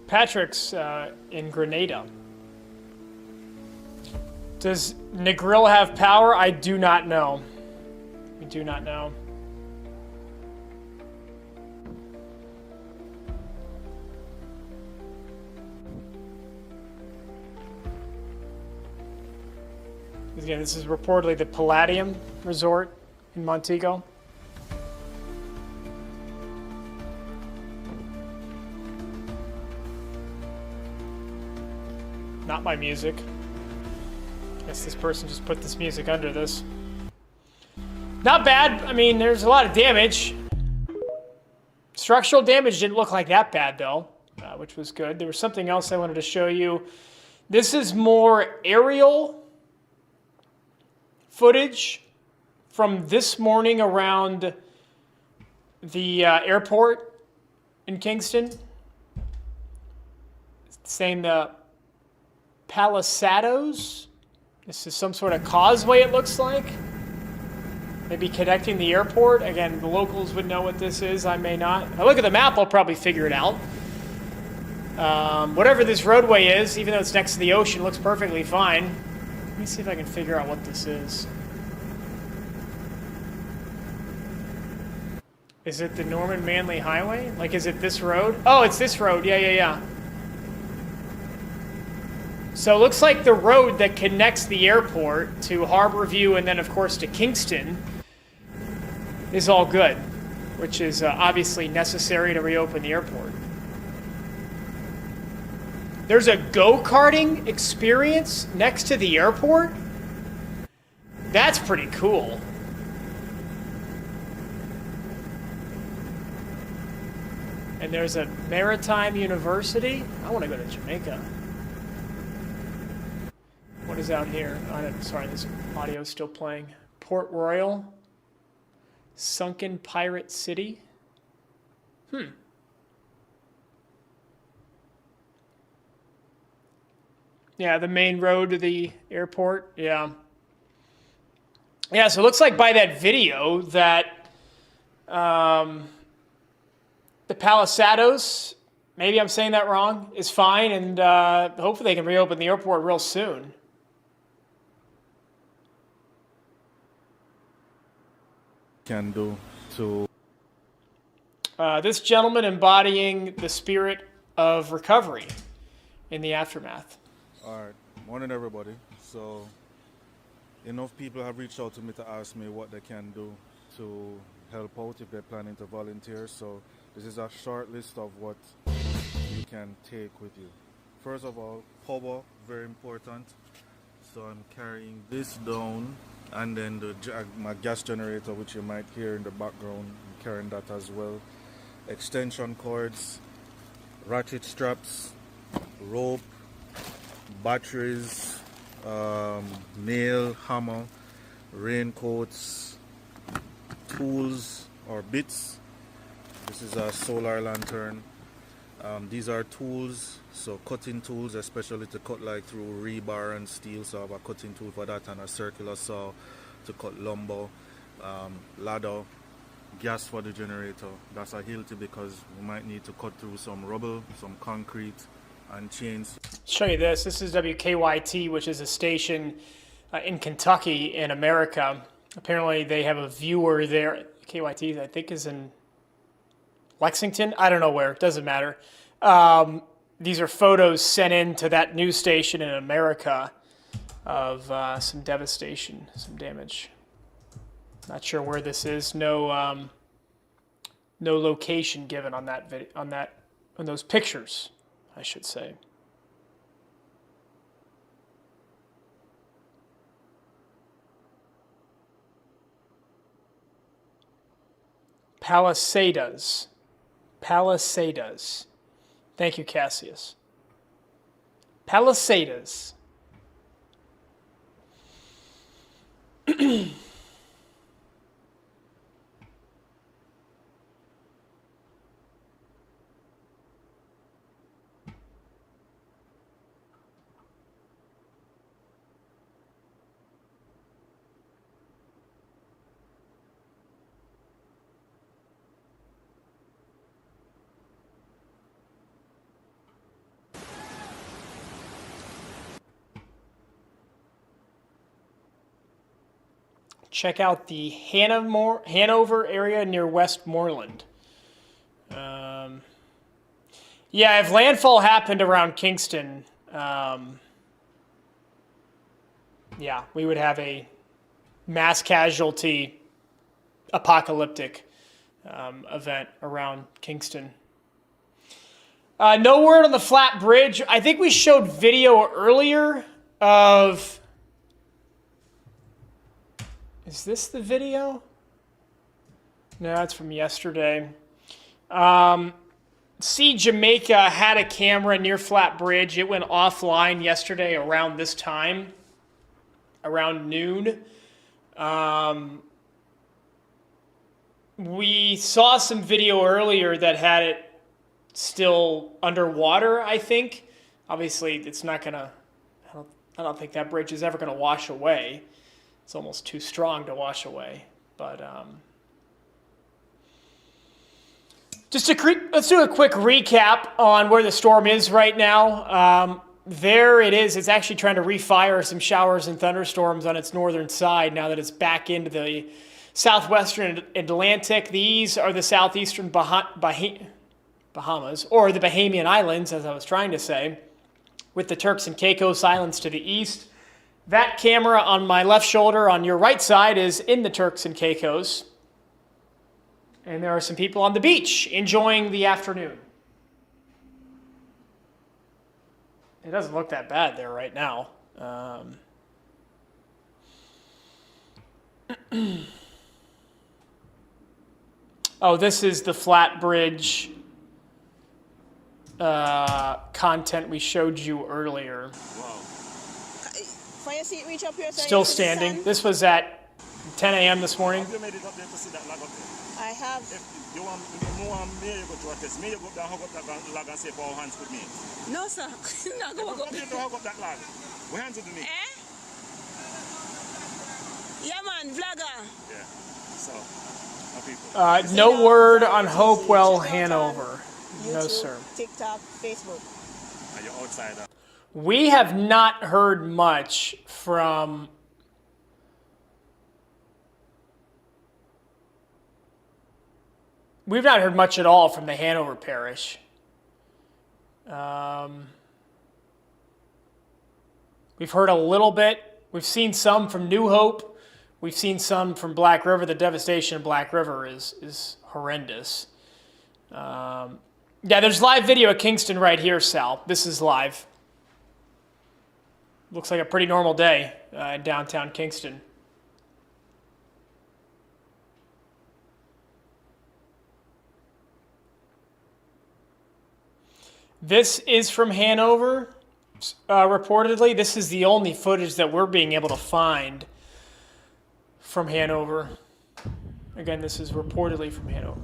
Patrick's in Grenada. Does Negril have power? I do not know. We do not know. Again, this is reportedly the Palladium Resort in Montego. Not my music. Guess this person just put this music under this. Not bad. I mean, there's a lot of damage. Structural damage didn't look like that bad, though, which was good. There was something else I wanted to show you. This is more aerial footage from this morning around the airport in Kingston. It's saying the Palisados. This is some sort of causeway, it looks like. Maybe connecting the airport. Again, the locals would know what this is. I may not. If I look at the map, I'll probably figure it out. Whatever this roadway is, even though it's next to the ocean, looks perfectly fine. Let me see if I can figure out what this is. Is it the Norman Manley Highway? Like, is it this road? Oh, it's this road. Yeah. So it looks like the road that connects the airport to Harborview and then, of course, to Kingston is all good, which is obviously necessary to reopen the airport. There's a go-karting experience next to the airport? That's pretty cool. And there's a maritime university. I want to go to Jamaica. What is out here? Sorry, this audio is still playing. Port Royal. Sunken Pirate City. Yeah, the main road to the airport. Yeah, so it looks like by that video that The Palisados, maybe I'm saying that wrong, is fine, and hopefully they can reopen the airport real soon. Can do to this gentleman embodying the spirit of recovery in the aftermath. All right, morning everybody. So enough people have reached out to me to ask me what they can do to help out if they're planning to volunteer. So this is a short list of what you can take with you. First of all, power, very important. So I'm carrying this down, and then my gas generator, which you might hear in the background, I'm carrying that as well. Extension cords, ratchet straps, rope, batteries, nail, hammer, raincoats, tools or bits. This is a solar lantern. These are tools, so cutting tools, especially to cut like through rebar and steel. So I have a cutting tool for that and a circular saw to cut lumber, ladder, gas for the generator. That's a Hilti because we might need to cut through some rubble, some concrete, and chains. Show you this. This is WKYT, which is a station in Kentucky in America. Apparently they have a viewer there. KYT, I think, is in Lexington. I don't know where. It doesn't matter. These are photos sent in to that news station in America of some devastation, some damage. Not sure where this is. No location given on that video, on those pictures, I should say. Palisados. Palisados. Thank you, Cassius. Palisados. Check out the Hanover area near Westmoreland. Yeah, if landfall happened around Kingston, yeah, we would have a mass casualty apocalyptic event around Kingston. No word on the flat bridge. I think we showed video earlier of... Is this the video? No, it's from yesterday. See, Jamaica had a camera near Flat Bridge. It went offline yesterday around this time, around noon. We saw some video earlier that had it still underwater, I think. Obviously, it's not gonna, I don't think that bridge is ever gonna wash away. It's almost too strong to wash away, but let's do a quick recap on where the storm is right now. There it is. It's actually trying to refire some showers and thunderstorms on its northern side now that it's back into the southwestern Atlantic. These are the southeastern Bahamas, or the Bahamian Islands, as I was trying to say, with the Turks and Caicos Islands to the east. That camera on my left shoulder on your right side is in the Turks and Caicos. And there are some people on the beach enjoying the afternoon. It doesn't look that bad there right now. Oh, this is the Flat Bridge content we showed you earlier. Reach up here so Still standing. This was at 10 a.m. this morning. I have. If you want me to go to a test, me you go down, hug up that log and say for our hands with me. No, sir. No, go up. You hug up that log. We hands with me. Yeah, man, vlogger. Yeah. So, No word on Hopewell, Hanover. No, sir. TikTok, Facebook. Are you outside? We have not heard much from... We've not heard much at all from the Hanover parish. We've heard a little bit. We've seen some from New Hope. We've seen some from Black River. The devastation in Black River is horrendous. Yeah, there's live video at Kingston right here, Sal. This is live. Looks like a pretty normal day in downtown Kingston. This is from Hanover, reportedly. This is the only footage that we're being able to find from Hanover. Again, this is reportedly from Hanover.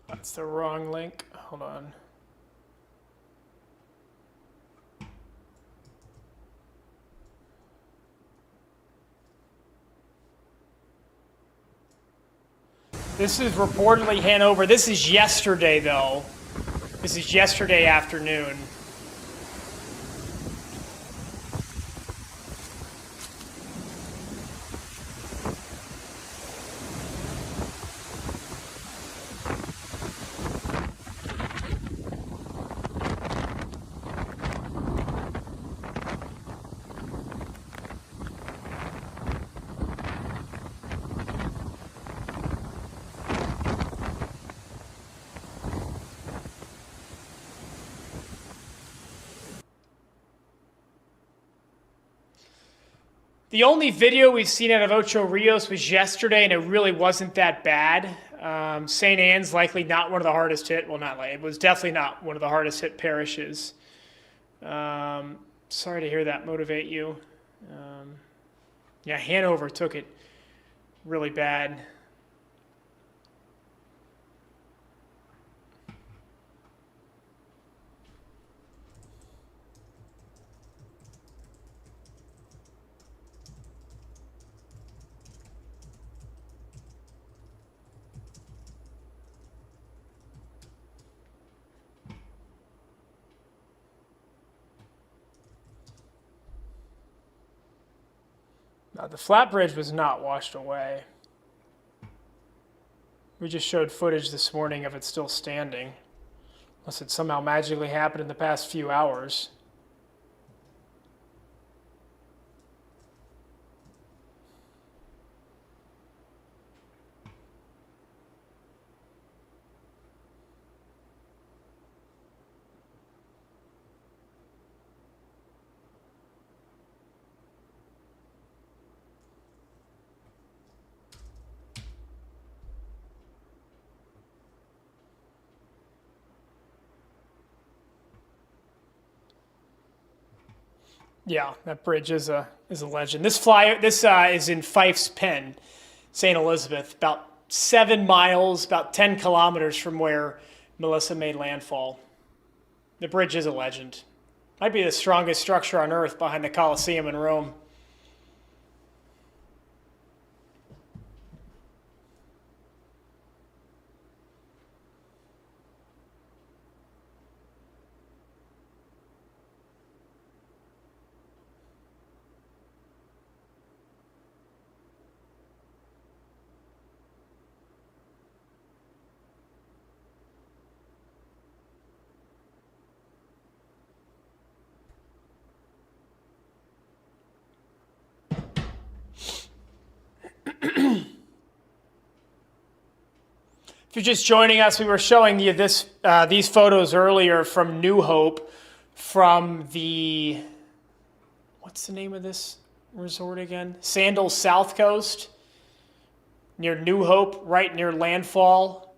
That's the wrong link. Hold on. This is reportedly Hanover. This is yesterday, though. This is yesterday afternoon. The only video we've seen out of Ocho Rios was yesterday, and it really wasn't that bad. St. Anne's likely not one of the hardest hit. Well, not like it was definitely not one of the hardest hit parishes. Sorry to hear that motivate you. Yeah, Hanover took it really bad. The flat bridge was not washed away. We just showed footage this morning of it still standing, unless it somehow magically happened in the past few hours. Yeah, that bridge is a legend. This is in Fife's Pen, St. Elizabeth, about 7 miles, about 10 kilometers from where Melissa made landfall. The bridge is a legend. Might be the strongest structure on Earth behind the Colosseum in Rome. you're just joining us, we were showing you these photos earlier from New Hope, from the, what's the name of this resort again? Sandals South Coast, near New Hope, right near landfall.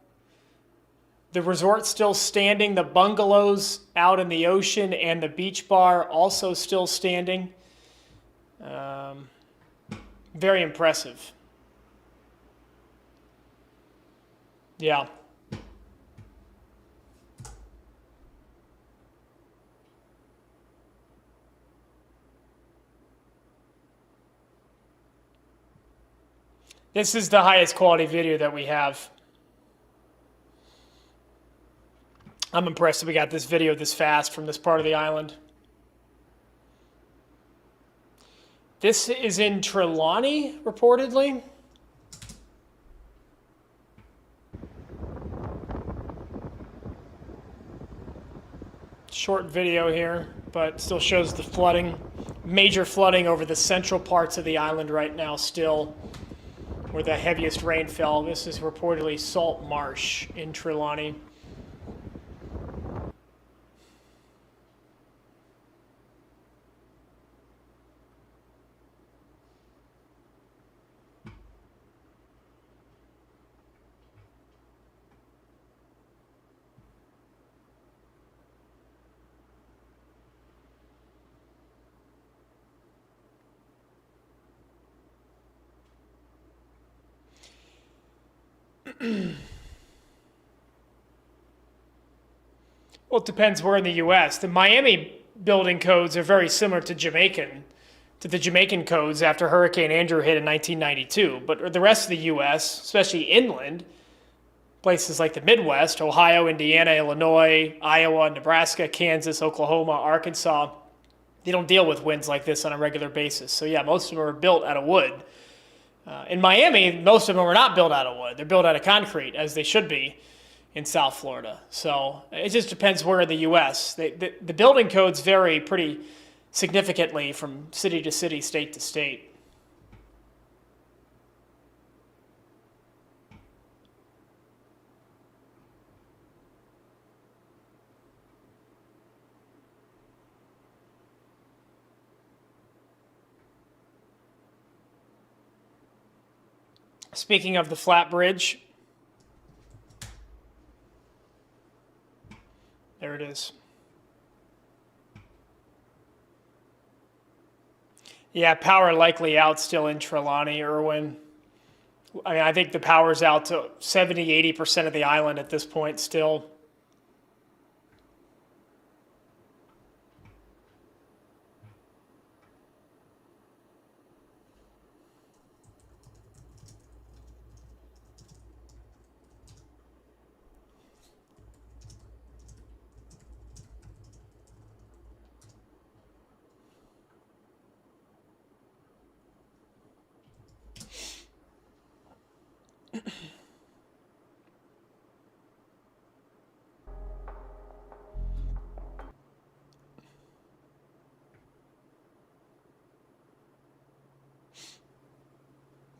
The resort's still standing, the bungalows out in the ocean, and the beach bar also still standing. Very impressive. Yeah. This is the highest quality video that we have. I'm impressed that we got this video this fast from this part of the island. This is in Trelawney, reportedly. Short video here, but still shows the flooding, major flooding over the central parts of the island right now still, where the heaviest rain fell. This is reportedly Salt Marsh in Trelawney. Well, it depends where in the U.S. The Miami building codes are very similar to the Jamaican codes after Hurricane Andrew hit in 1992. But the rest of the U.S., especially inland, places like the Midwest, Ohio, Indiana, Illinois, Iowa, Nebraska, Kansas, Oklahoma, Arkansas, they don't deal with winds like this on a regular basis. So yeah, most of them are built out of wood. In Miami, most of them are not built out of wood. They're built out of concrete, as they should be in South Florida. So it just depends where in the U.S. The building codes vary pretty significantly from city to city, state to state. Speaking of the flat bridge, there it is. Yeah, power likely out still in Trelawney, Irwin. I mean, I think the power's out to 70–80% of the island at this point still.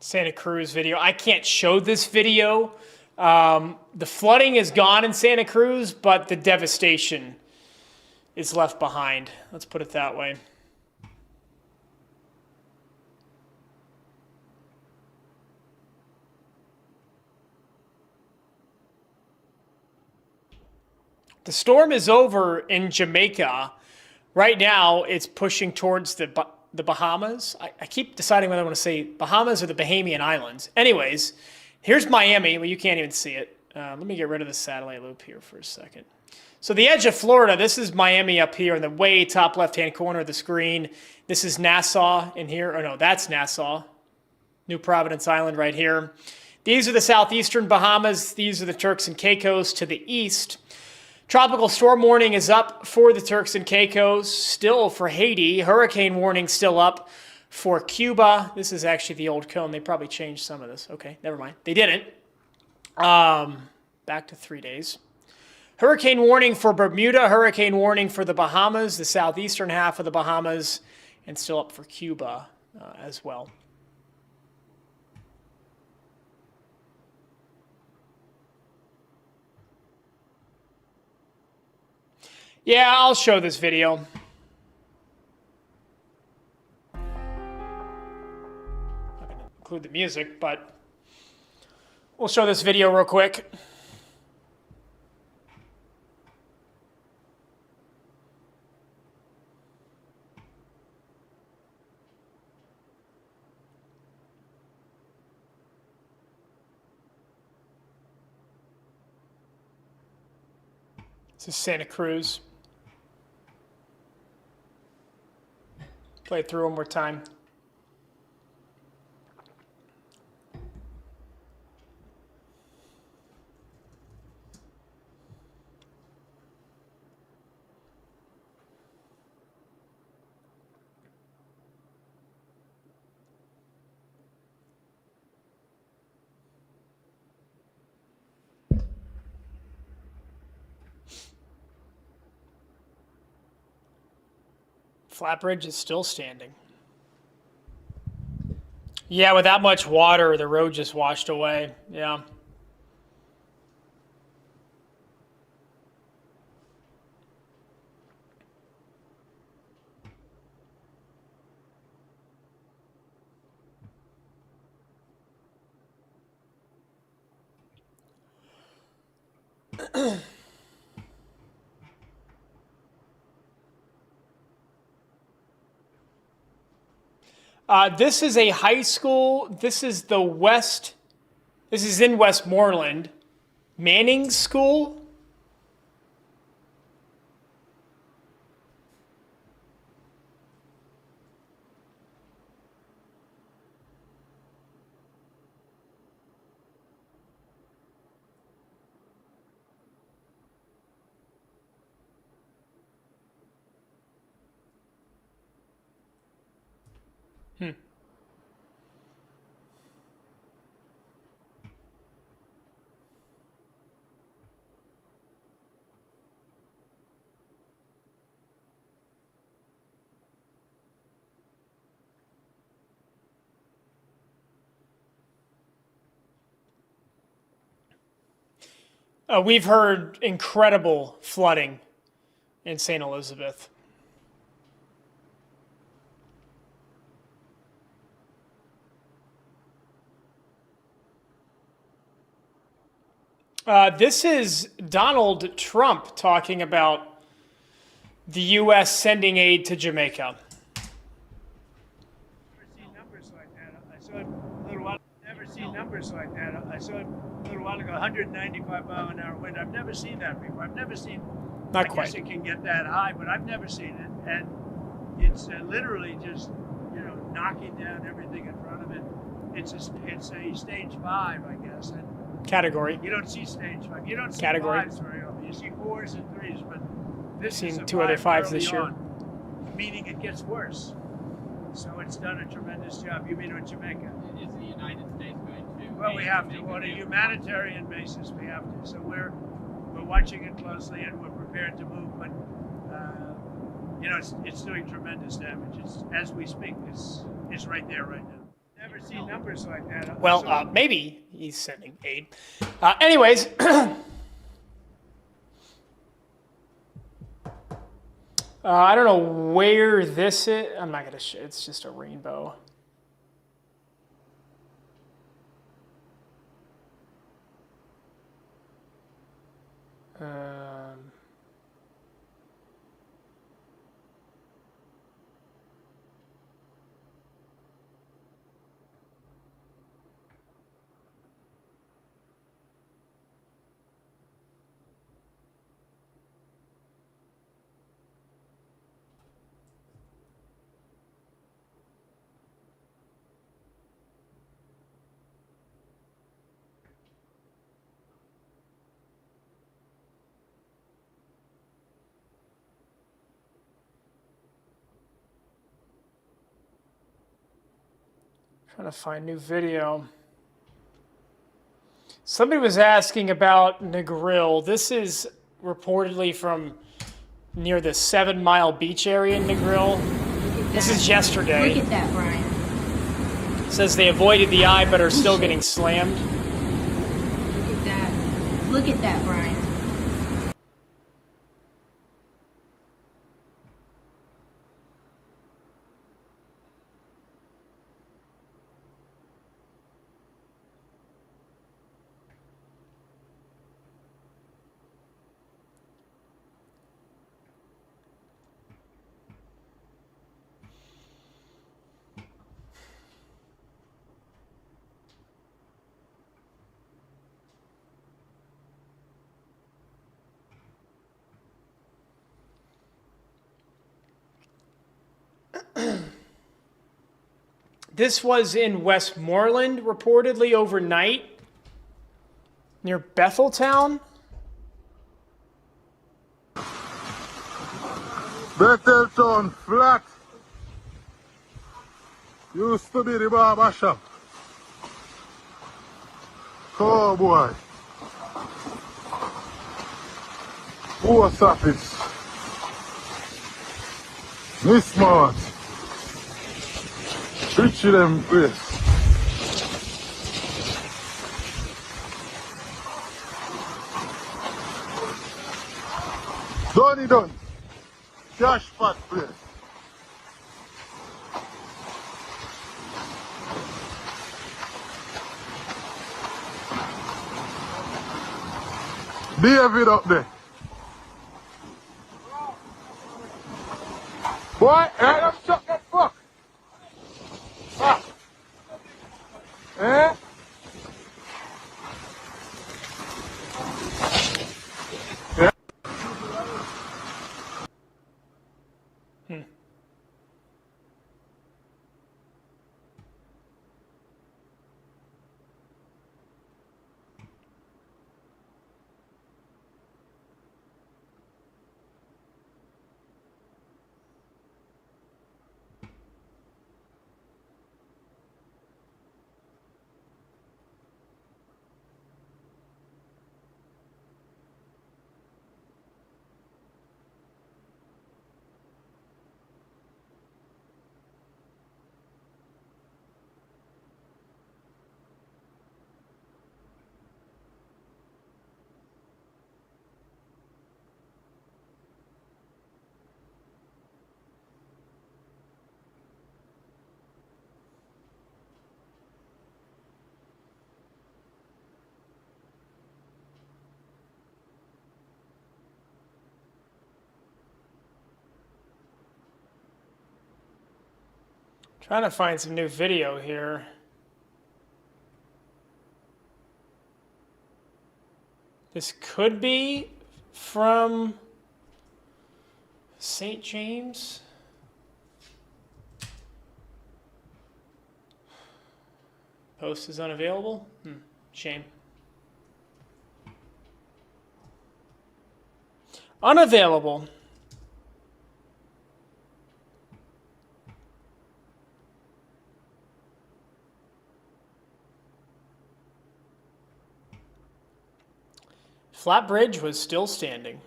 Santa Cruz video. I can't show this video. The flooding is gone in Santa Cruz, but the devastation is left behind. Let's put it that way. The storm is over in Jamaica. Right now, it's pushing towards the Bahamas. I keep deciding whether I want to say Bahamas or the Bahamian Islands. Anyways, here's Miami. Well, you can't even see it. Let me get rid of the satellite loop here for a second. So the edge of Florida, this is Miami up here in the way top left-hand corner of the screen. This is Nassau in here. Oh, no, that's Nassau. New Providence Island right here. These are the southeastern Bahamas. These are the Turks and Caicos to the east. Tropical storm warning is up for the Turks and Caicos, still for Haiti. Hurricane warning still up for Cuba. This is actually the old cone. They probably changed some of this. Okay, never mind. They didn't. Back to 3 days. Hurricane warning for Bermuda. Hurricane warning for the Bahamas, the southeastern half of the Bahamas, and still up for Cuba as well. Yeah, I'll show this video. I'm not going to include the music, but we'll show this video real quick. This is Santa Cruz. Play it through one more time. Flat bridge is still standing. Yeah, with that much water, the road just washed away. Yeah. This is a high school. This is the West. This is in Westmoreland. Manning School. We've heard incredible flooding in St. Elizabeth. This is Donald Trump talking about the U.S. sending aid to Jamaica. Never seen numbers like that. I saw it a little while ago, 195 mile an hour wind. I've never seen that before. I've never seen. Not I quite. guess it can get that high, but I've never seen it, and it's literally just knocking down everything in front of it. It's a stage 5, I guess. And Category. you don't see stage 5. You don't see Category. 5s very often. You see 4s and 3s, but this is Seen a 2 other 5s early this year. on, meaning it gets worse. So it's done a tremendous job. You mean with Jamaica? Is the United States going to? Well, we have to. On a humanitarian basis, we have to. So we're watching it closely, and we're prepared to move. But it's doing tremendous damage. It's, as we speak, it's right there right now. Never seen numbers like that. Well, maybe he's sending aid. Anyways, I don't know where this is. I'm not going to show. It's just a rainbow. Trying to find new video. Somebody was asking about Negril. This is reportedly from near the 7 Mile Beach area in Negril. This is yesterday. Look at that, Brian. It says they avoided the eye but are still getting slammed. Look at that. Look at that, Brian. This was in Westmoreland, reportedly overnight, near Betheltown. Betheltown flat. Used to be the barber shop. Oh boy. Post office. Mismart. Richie them place. Done. Cash pot place. David up there. Boy, I don't chuck that fuck. Ah. Eh? Yeah. Trying to find some new video here. This could be from St. James. Post is unavailable. Shame. Unavailable. Flat Bridge was still standing.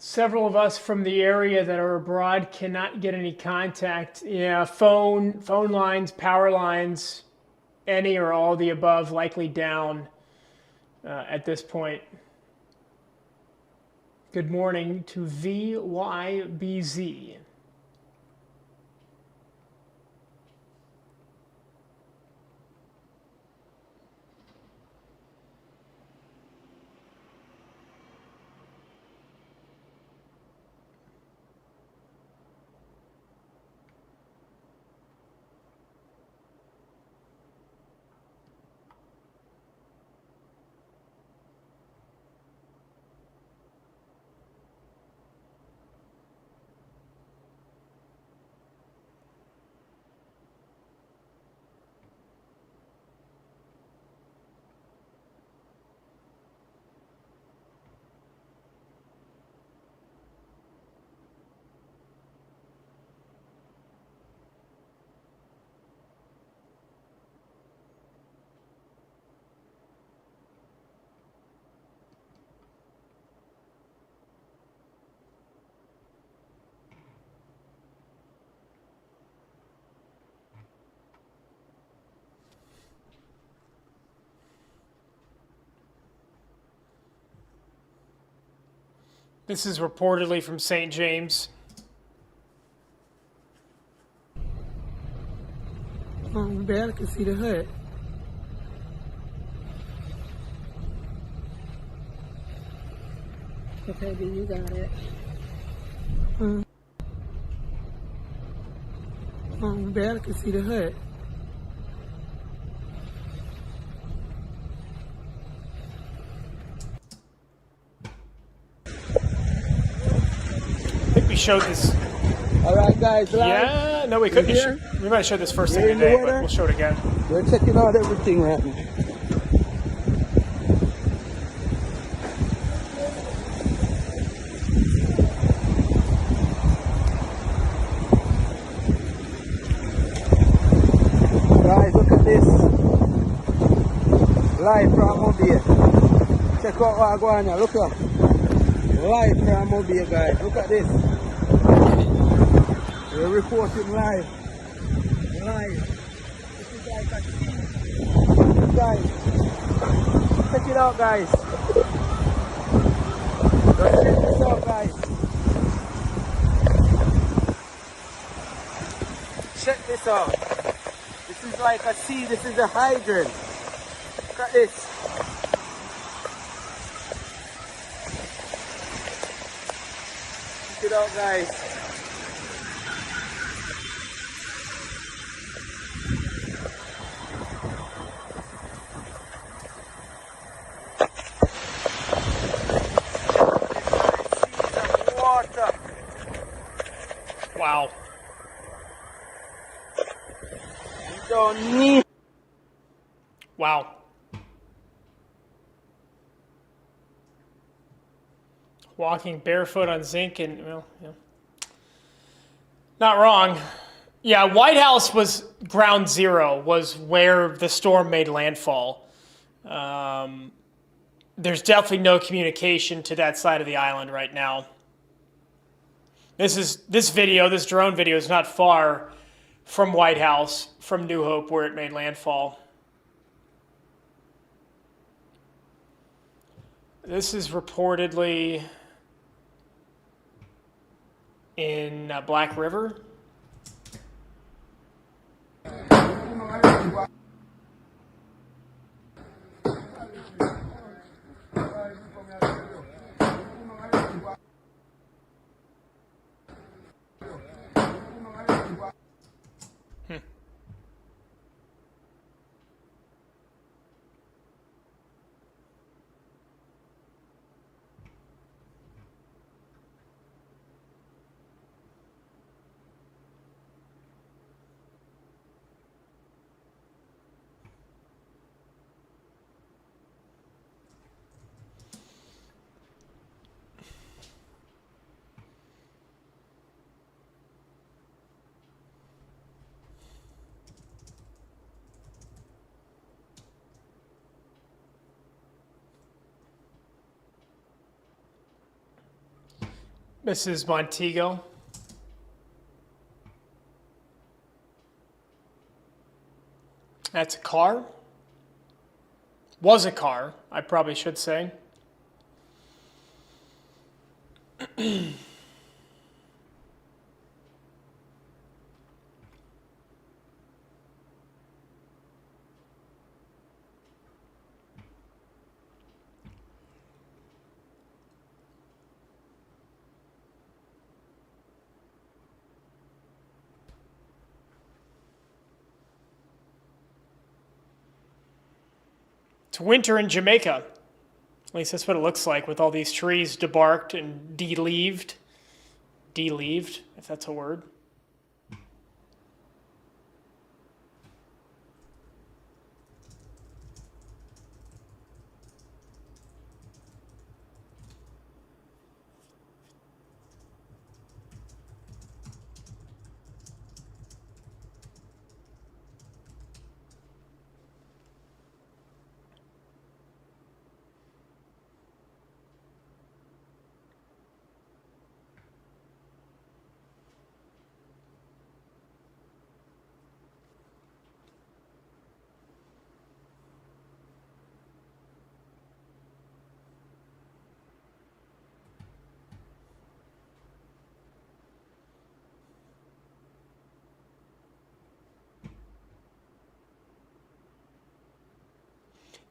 Several of us from the area that are abroad cannot get any contact. Yeah, phone lines, power lines, any or all the above likely down at this point. Good morning to VYBZ. This is reportedly from St. James. Oh, barely can see the hut. baby, you got it. Barely can see the hut. I think we showed this. All right, guys. Yeah, no, we couldn't. We might have showed this first thing today, but we'll show it again. We're checking out everything right now. Guys, look at this. Live from Mobile. Check out what I'm going on. Look up. Live from Mobile, guys. Look at this. We're reporting live. Live. This is like a scene. Guys. Check it out, guys. Check this out, guys. Check this out. This is like a sea. This is a hydrant. Look at this. Check it out, guys. Water. Wow. You don't need. Wow. Walking barefoot on zinc and, well, yeah. Not wrong. Yeah, White House was ground zero, was where the storm made landfall. There's definitely no communication to that side of the island right now. This drone video is not far from White House, from New Hope, where it made landfall. This is reportedly in Black River. This is Montego. That's a car. Was a car, I probably should say. It's winter in Jamaica. At least that's what it looks like with all these trees debarked and de-leaved. De-leaved, if that's a word.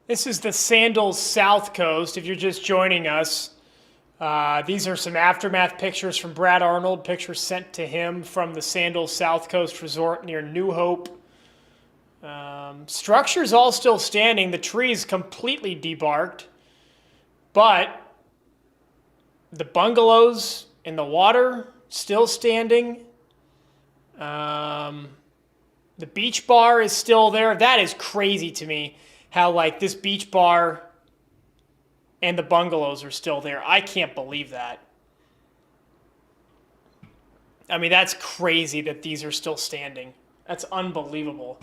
This is the Sandals South Coast, if you're just joining us. These are some aftermath pictures from Brad Arnold, pictures sent to him from the Sandals South Coast Resort near New Hope. Structure's all still standing. The tree's completely debarked, but the bungalows in the water still standing. The beach bar is still there. That is crazy to me, how like this beach bar and the bungalows are still there. I can't believe that. I mean, that's crazy that these are still standing. That's unbelievable.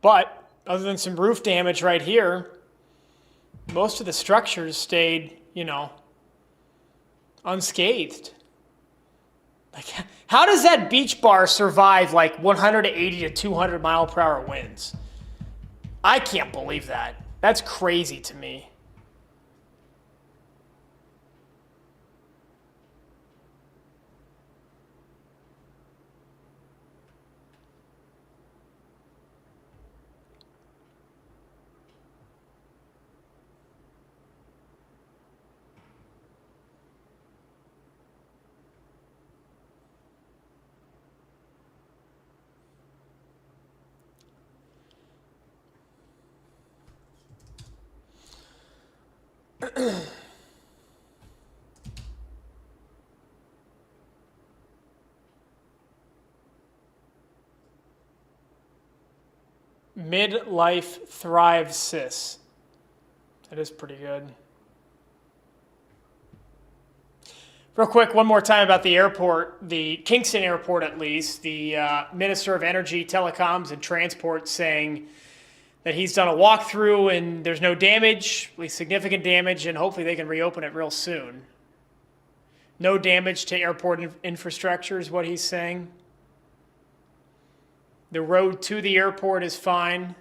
But other than some roof damage right here, most of the structures stayed, you know, unscathed. Like, how does that beach bar survive like 180 to 200 mile per hour winds? I can't believe that. That's crazy to me. Midlife Thrive Sis. That is pretty good. Real quick, one more time about the airport, the Kingston airport at least. The Minister of Energy, Telecoms, and Transport saying that he's done a walkthrough and there's no damage, at least significant damage, and hopefully they can reopen it real soon. No damage to airport infrastructure is what he's saying. The road to the airport is fine.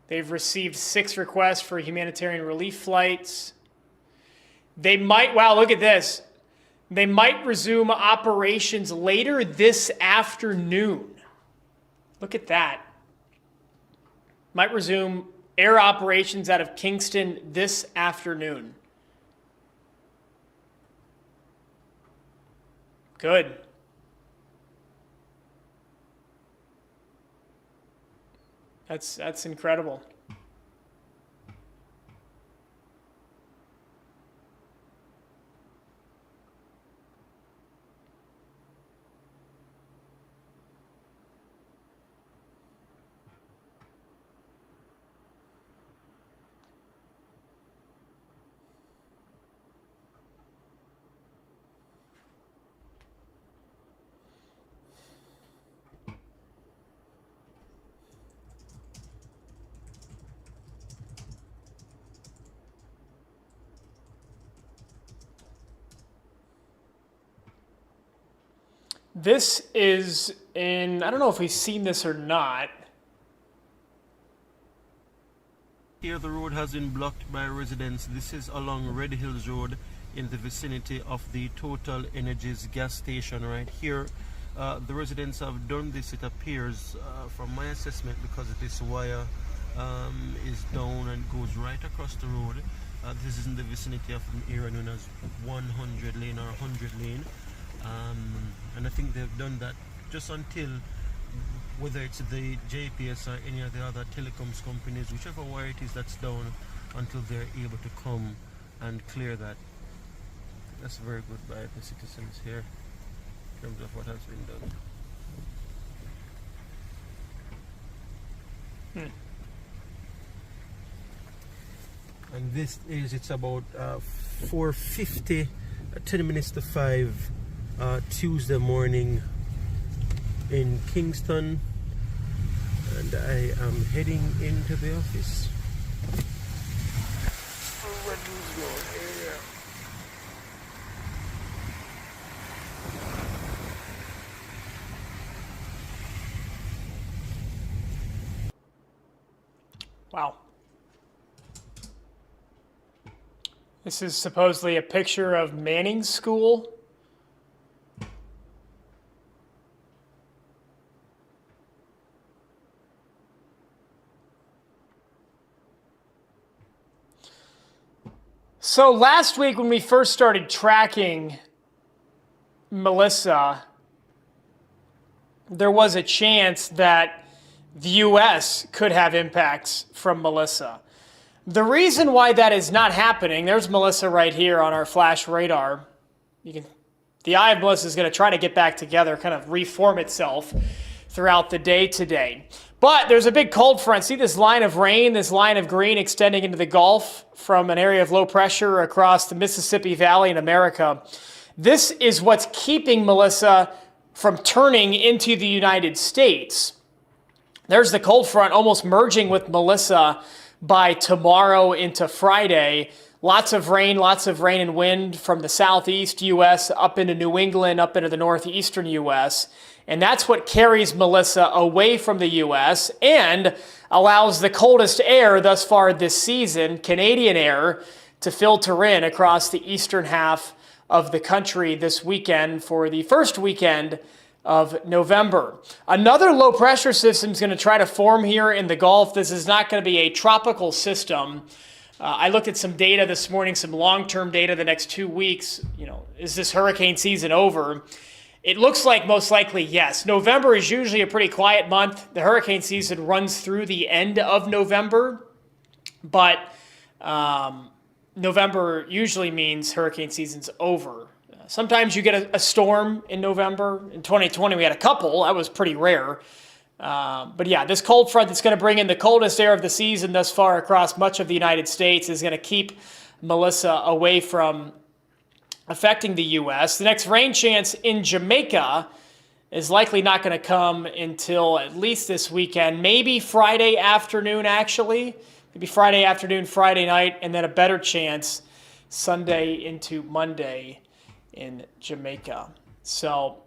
They've received 6 requests for humanitarian relief flights. They might, wow, look at this. They might resume operations later this afternoon. Look at that. Might resume air operations out of Kingston this afternoon. Good. That's incredible. This is in, I don't know if we've seen this or not. Here the road has been blocked by residents. This is along Red Hills Road in the vicinity of the Total Energies gas station right here. The residents have done this, it appears, from my assessment, because this wire is down and goes right across the road. This is in the vicinity of an area known as 100 lane or 100 lane. And I think they've done that just until, whether it's the JPS or any of the other telecoms companies, whichever wire it is that's down, until they're able to come and clear that. That's very good by the citizens here in terms of what has been done. And this is, it's about 4:50, 10 minutes to 5 Tuesday morning in Kingston, and I am heading into the office. Wow. This is supposedly a picture of Manning School. So last week when we first started tracking Melissa, there was a chance that the U.S. could have impacts from Melissa. The reason why that is not happening, there's Melissa right here on our flash radar. The eye of Melissa is going to try to get back together, kind of reform itself throughout the day today. But there's a big cold front. See this line of rain, this line of green extending into the Gulf from an area of low pressure across the Mississippi Valley in America. This is what's keeping Melissa from turning into the United States. There's the cold front almost merging with Melissa by tomorrow into Friday. Lots of rain and wind from the southeast U.S. up into New England, up into the northeastern U.S., and that's what carries Melissa away from the U.S. and allows the coldest air thus far this season, Canadian air, to filter in across the eastern half of the country this weekend for the first weekend of November. Another low pressure system is going to try to form here in the Gulf. This is not going to be a tropical system. I looked at some data this morning, some long-term data the next 2 weeks. Is this hurricane season over? It looks like most likely yes. November is usually a pretty quiet month. The hurricane season runs through the end of November, but November usually means hurricane season's over. Sometimes you get a storm in November. In 2020, we had a couple. That was pretty rare. But yeah, this cold front that's going to bring in the coldest air of the season thus far across much of the United States is going to keep Melissa away from affecting the U.S. The next rain chance in Jamaica is likely not going to come until at least this weekend, maybe Friday afternoon, actually. Maybe Friday afternoon, Friday night, and then a better chance Sunday into Monday in Jamaica. So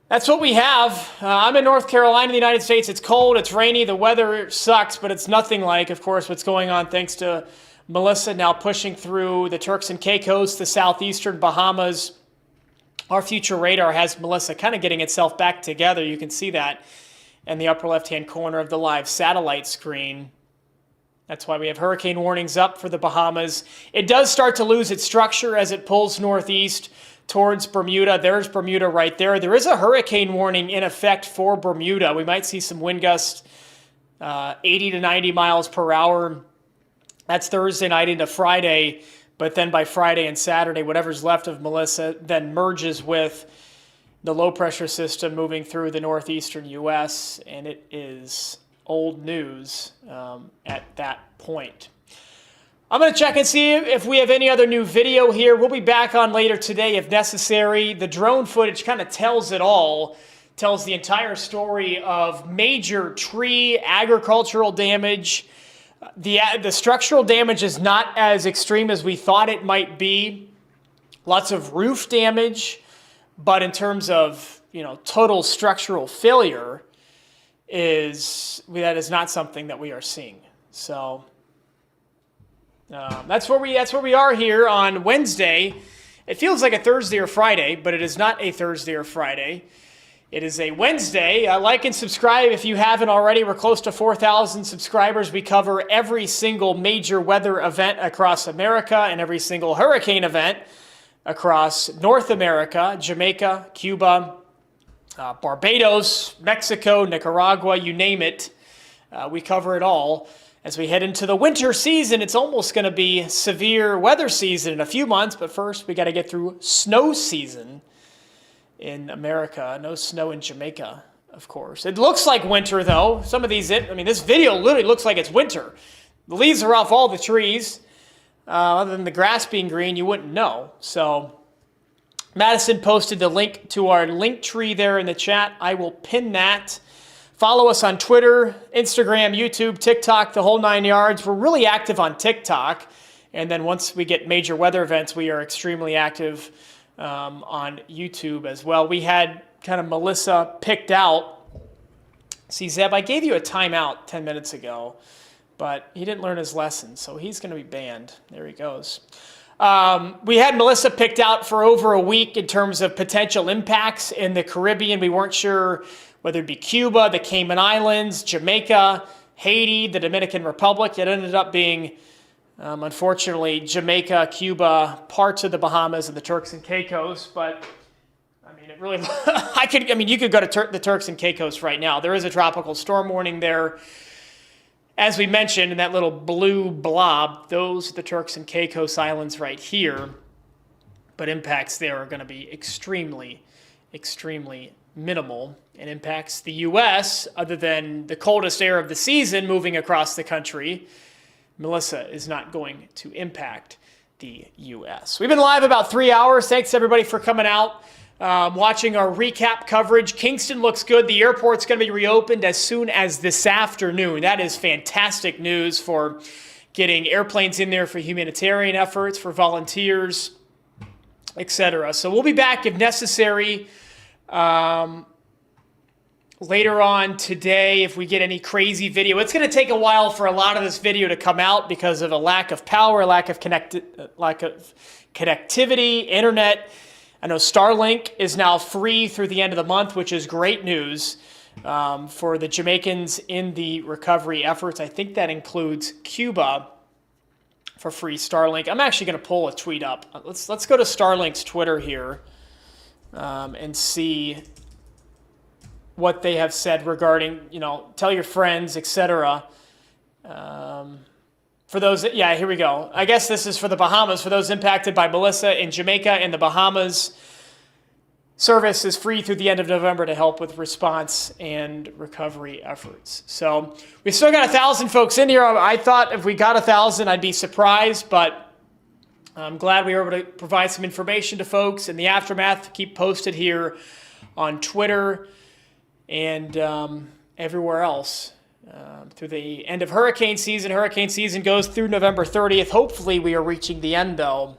that's what we have. I'm in North Carolina, the United States. It's cold, it's rainy, the weather sucks, but it's nothing like, of course, what's going on thanks to Melissa now pushing through the Turks and Caicos, the southeastern Bahamas. Our future radar has Melissa kind of getting itself back together. You can see that in the upper left-hand corner of the live satellite screen. That's why we have hurricane warnings up for the Bahamas. It does start to lose its structure as it pulls northeast towards Bermuda. There's Bermuda right there. There is a hurricane warning in effect for Bermuda. We might see some wind gusts 80 to 90 miles per hour. That's Thursday night into Friday, but then by Friday and Saturday, whatever's left of Melissa then merges with the low pressure system moving through the northeastern U.S., and it is old news at that point. I'm going to check and see if we have any other new video here. We'll be back on later today if necessary. The drone footage kind of tells it all, tells the entire story of major tree agricultural damage. The structural damage is not as extreme as we thought it might be. Lots of roof damage, but in terms of total structural failure, that is not something that we are seeing. So that's where we are here on Wednesday. It feels like a Thursday or Friday, but it is not a Thursday or Friday. It is a Wednesday. Like and subscribe if you haven't already. We're close to 4,000 subscribers. We cover every single major weather event across America and every single hurricane event across North America, Jamaica, Cuba, Barbados, Mexico, Nicaragua, you name it. We cover it all. As we head into the winter season, it's almost going to be severe weather season in a few months, but first we got to get through snow season in America. No snow in Jamaica, of course. It looks like winter, though. Some of these, this video literally looks like it's winter. The leaves are off all the trees. Other than the grass being green, you wouldn't know. So Madison posted the link to our link tree there in the chat. I will pin that. Follow us on Twitter, Instagram, YouTube, TikTok, the whole 9 yards. We're really active on TikTok. And then once we get major weather events, we are extremely active on YouTube as well. We had kind of Melissa picked out. See, Zeb, I gave you a timeout 10 minutes ago but he didn't learn his lesson, so he's going to be banned. There he goes. We had Melissa picked out for over a week in terms of potential impacts in the Caribbean. We weren't sure whether it be Cuba, the Cayman Islands, Jamaica, Haiti, the Dominican Republic. It ended up being, unfortunately, Jamaica, Cuba, parts of the Bahamas, and the Turks and Caicos. But I mean, it really, you could go to the Turks and Caicos right now. There is a tropical storm warning there. As we mentioned in that little blue blob, those are the Turks and Caicos Islands right here. But impacts there are going to be extremely, extremely minimal, and impacts the U.S. other than the coldest air of the season moving across the country. Melissa is not going to impact the U.S. We've been live about 3 hours. Thanks everybody for coming out, watching our recap coverage. Kingston looks good. The airport's going to be reopened as soon as this afternoon. That is fantastic news for getting airplanes in there for humanitarian efforts, for volunteers, etc. So we'll be back if necessary later on today if we get any crazy video. It's going to take a while for a lot of this video to come out because of a lack of power, lack of connectivity, internet. I know Starlink is now free through the end of the month, which is great news for the Jamaicans in the recovery efforts. I think that includes Cuba for free Starlink. I'm actually going to pull a tweet up. Let's go to Starlink's Twitter here and see what they have said regarding, tell your friends, etc. For those, yeah, here we go. I guess this is for the Bahamas. For those impacted by Melissa in Jamaica and the Bahamas, service is free through the end of November to help with response and recovery efforts. So we've still got 1,000 folks in here. I thought if we got 1,000, I'd be surprised, but I'm glad we were able to provide some information to folks. In the aftermath, keep posted here on Twitter and everywhere else. Through the end of hurricane season. Hurricane season goes through November 30th. Hopefully we are reaching the end, though.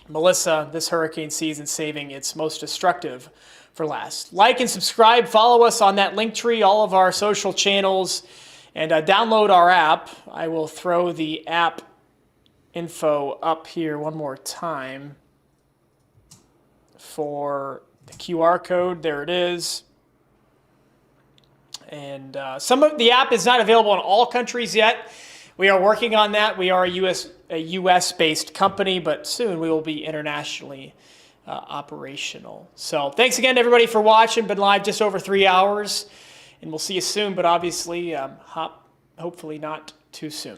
Melissa, this hurricane season, saving its most destructive for last. Like and subscribe. Follow us on that link tree, all of our social channels, and download our app. I will throw the app info up here one more time for the QR code. There it is. And some of the app is not available in all countries yet. We are working on that. We are a US-based company, but soon we will be internationally operational. So thanks again to everybody for watching. Been live just over 3 hours, and we'll see you soon, but obviously hopefully not too soon.